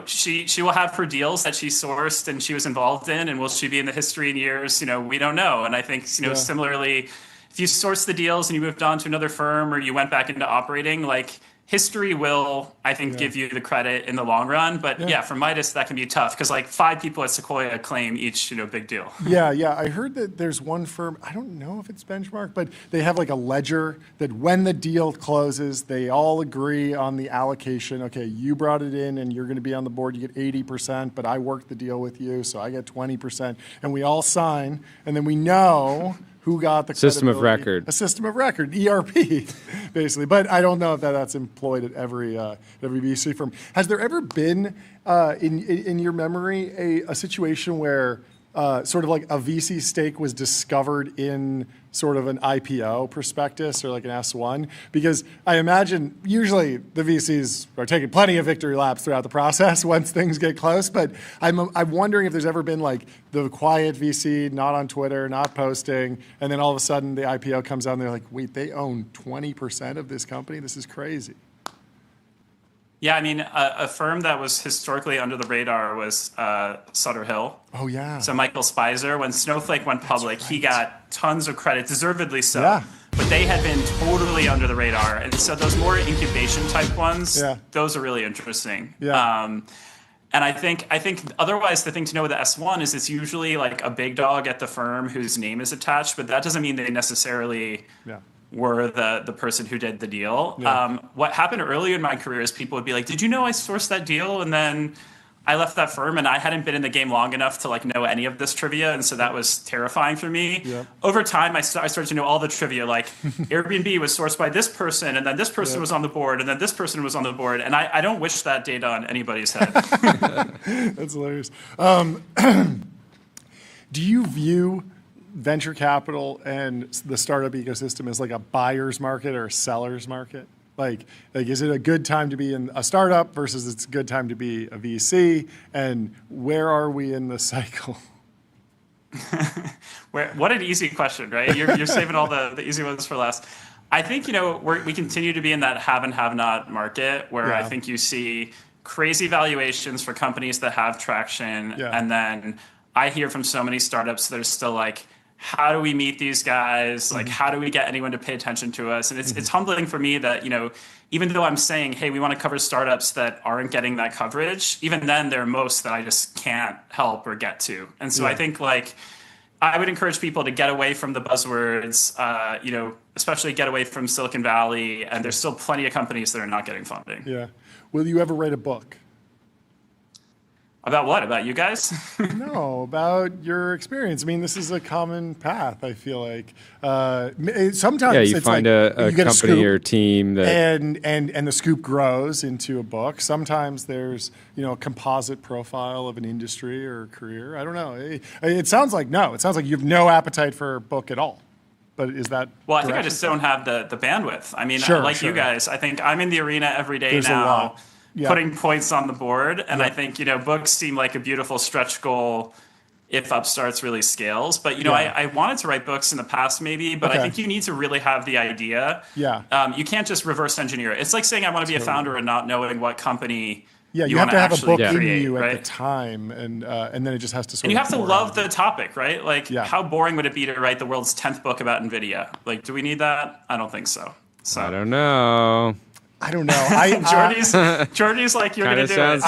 she will have her deals that she sourced and she was involved in, and will she be in the history in years? We don't know. And I think similarly, if you source the deals and you moved on to another firm or you went back into operating, like, history will, I think, give you the credit in the long run. But yeah, for Midas, that can be tough because like 5 people at Sequoia claim each, big deal. Yeah. I heard that there's one firm, I don't know if it's Benchmark, but they have like a ledger that when the deal closes, they all agree on the allocation. Okay, you brought it in and you're going to be on the board, you get 80%, but I worked the deal with you, so I get 20%. And we all sign, and then we know who got the system of record. A system of record, ERP, basically. But I don't know if that's employed at every VC firm. Has there ever been, in your memory, a situation where sort of like a VC stake was discovered in sort of an IPO prospectus or like an S1? Because I imagine usually the VCs are taking plenty of victory laps throughout the process once things get close. But I'm wondering if there's ever been like the quiet VC, not on Twitter, not posting, and then all of a sudden the IPO comes out and they're like, wait, they own 20% of this company? This is crazy. Yeah, I mean, a firm that was historically under the radar was Sutter Hill. Oh, yeah. So Michael Spicer, when Snowflake went public, he got tons of credit, deservedly so. Yeah. But they had been totally under the radar. And so those more incubation type ones, those are really interesting. Yeah. And I think otherwise the thing to know with the S1 is it's usually like a big dog at the firm whose name is attached, but that doesn't mean they necessarily were the person who did the deal. Yeah. What happened early in my career is people would be like, did you know I sourced that deal? And then I left that firm and I hadn't been in the game long enough to like know any of this trivia. And so that was terrifying for me. Yeah. Over time, I started to know all the trivia, like Airbnb was sourced by this person and then this person was on the board and then this person was on the board. And I don't wish that data on anybody's head. That's hilarious. Do you view venture capital and the startup ecosystem as like a buyer's market or a seller's market? Like, is it a good time to be in a startup versus it's a good time to be a VC? And where are we in the cycle? What an easy question, right? You're saving all the easy ones for last. I think, we continue to be in that have and have not market where I think you see crazy valuations for companies that have traction. Yeah. And then I hear from so many startups that are still like, how do we meet these guys? Like, how do we get anyone to pay attention to us? And it's humbling for me that, even though I'm saying, hey, we want to cover startups that aren't getting that coverage, even then there are most that I just can't help or get to. And so I think I would encourage people to get away from the buzzwords, especially get away from Silicon Valley. And there's still plenty of companies that are not getting funding. Yeah. Will you ever write a book? About what? About you guys? No, about your experience. I mean, this is a common path, I feel like. Sometimes you it's find like a you get company a or team that and the scoop grows into a book. Sometimes there's a composite profile of an industry or career. I don't know. It sounds like no. It sounds like you have no appetite for a book at all. But is that well? I think I just don't have the bandwidth. I mean, you guys, I think I'm in the arena every day now. Putting points on the board. And I think, books seem like a beautiful stretch goal if Upstarts really scales. But, I wanted to write books in the past maybe, but I think you need to really have the idea. Yeah. You can't just reverse engineer it. It's like saying I want to be a founder and not knowing what company you have to have a book create, in you right? at the time, and then it just has to sort and you have to love the topic, right? Like, how boring would it be to write the world's 10th book about NVIDIA? Like, do we need that? I don't think so. I don't know. Jordy's like, you're going to do it.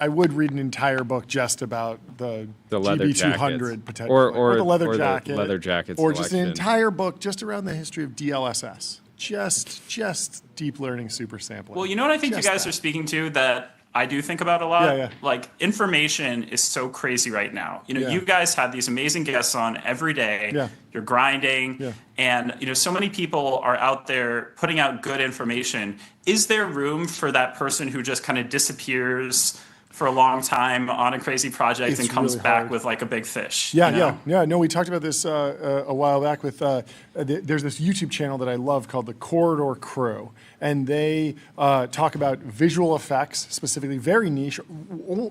I would read an entire book just about the leather GB200 potentially, or the leather jacket, the leather jacket or selection. just an entire book just around the history of DLSS, just deep learning super sampling. Well, you know what I think you guys are speaking to that I do think about a lot? Yeah. Like, information is so crazy right now. You guys have these amazing guests on every day. Yeah. You're grinding. And, so many people are out there putting out good information. Is there room for that person who just kind of disappears for a long time on a crazy project and comes really back hard. with like a big fish? Yeah. No, we talked about this a while back with, there's this YouTube channel that I love called the Corridor Crew. And they talk about visual effects, specifically very niche.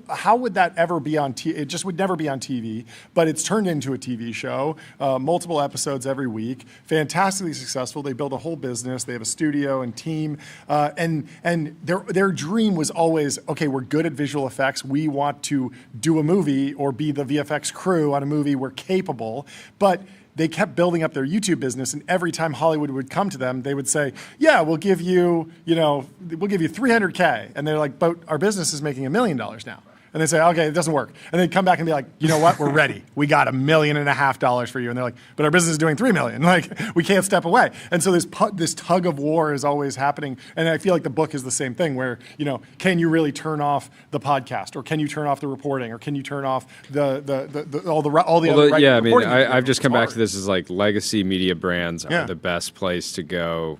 How would that ever be on TV? It just would never be on TV, but it's turned into a TV show, multiple episodes every week, fantastically successful. They build a whole business. They have a studio and team. And their dream was always, okay, we're good at visual effects. We want to do a movie or be the VFX crew on a movie. We're capable. But they kept building up their YouTube business, and every time Hollywood would come to them, they would say, yeah, we'll give you, we'll give you 300K. And they're like, but our business is making $1 million now. And they say, okay, it doesn't work. And they come back and be like, you know what? We're ready. We got $1.5 million for you. And they're like, but our business is doing $3 million. Like, we can't step away. And so this tug of war is always happening. And I feel like the book is the same thing where, can you really turn off the podcast, or can you turn off the reporting, or can you turn off all the other yeah, I mean, I've just come back to this as like legacy media brands are the best place to go,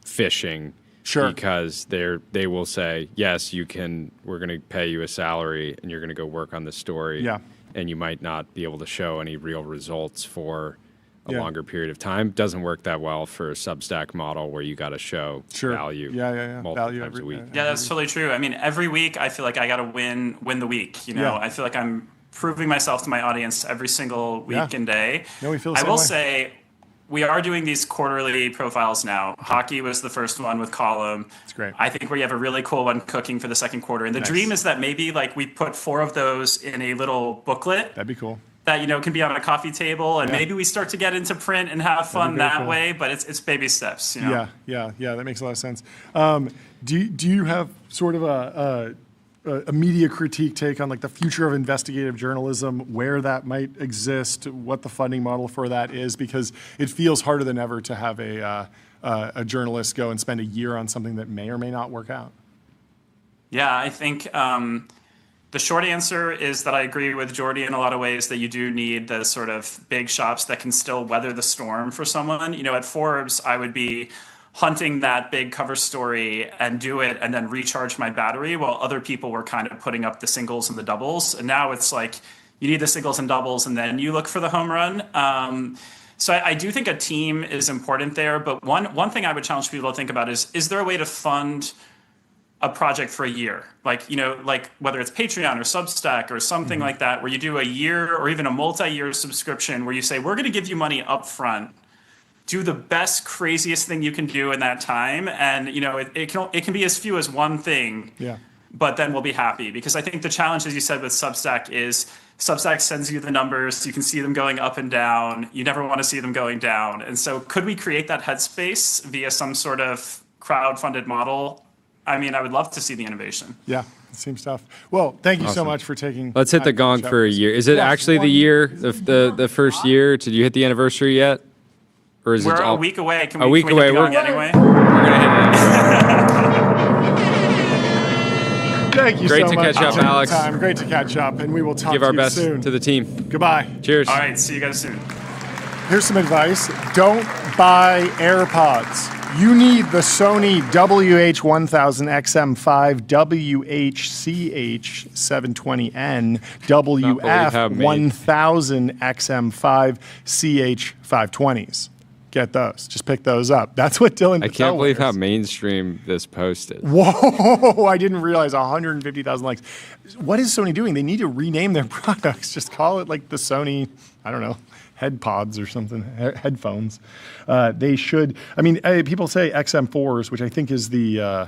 fishing. Sure. Because they will say, yes, we're going to pay you a salary and you're going to go work on the story. Yeah. And you might not be able to show any real results for a longer period of time. Doesn't work that well for a Substack model where you got to show value multiple times a week. Yeah, that's totally true. I mean, every week I feel like I got to win the week. I feel like I'm proving myself to my audience every single week and day. No, we feel the I same will way. say, we are doing these quarterly profiles now. Hockey was the first one with Column. It's great. I think we have a really cool one cooking for the second quarter. And the dream is that maybe we put 4 of those in a little booklet. That'd be cool. That can be on a coffee table, and maybe we start to get into print and have fun that way. But it's baby steps. Yeah. That makes a lot of sense. Do you have sort of a media critique take on like the future of investigative journalism, where that might exist, what the funding model for that is? Because it feels harder than ever to have a journalist go and spend a year on something that may or may not work out. Yeah, I think the short answer is that I agree with Jordy in a lot of ways that you do need the sort of big shops that can still weather the storm for someone. At Forbes, I would be hunting that big cover story and do it and then recharge my battery, while other people were kind of putting up the singles and the doubles. And now it's like you need the singles and doubles and then you look for the home run. So I do think a team is important there. But one thing I would challenge people to think about is there a way to fund a project for a year? Like whether it's Patreon or Substack or something like that, where you do a year or even a multi-year subscription where you say, we're going to give you money up front. Do the best, craziest thing you can do in that time. And, it can be as few as one thing. Yeah. But then we'll be happy. Because I think the challenge, as you said, with Substack is Substack sends you the numbers. You can see them going up and down. You never want to see them going down. And so could we create that headspace via some sort of crowd-funded model? I mean, I would love to see the innovation. Yeah, it seems tough. Well, thank you so much for taking. Let's hit the gong for a year. Is it actually the year, the first year? Did you hit the anniversary yet? Or is We're it a week away. Can a we week hit away? the gong anyway? We're gonna hit it. Thank you Great so to much. catch up, for taking Alex. the time. Great to catch up, and we will talk Give to our you best soon. to the team. Goodbye. Cheers. All right, see you guys soon. Here's some advice. Don't buy AirPods. You need the Sony WH-1000XM5, WH-CH720N, WF-1000XM5, CH520s. Get those. Just pick those up. That's what Dylan I can't believe how mainstream this post is. Whoa, I didn't realize 150,000 likes. What is Sony doing? They need to rename their products. Just call it like the Sony, I don't know, HeadPods or something, headphones. They should, I mean, people say XM4s, which I think is the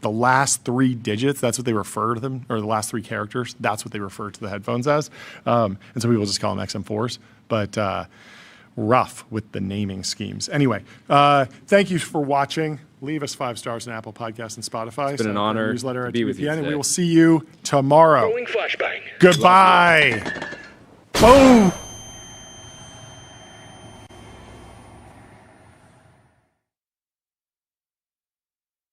last 3 digits. That's what they refer to them, or the last 3 characters. That's what they refer to the headphones as. And so people just call them XM4s. But rough with the naming schemes. Anyway, thank you for watching. Leave us 5 stars on Apple Podcasts and Spotify. It's been an honor newsletter to at be with you TBPN, today. and we will see you tomorrow. Rolling flashbang. Goodbye. Boom.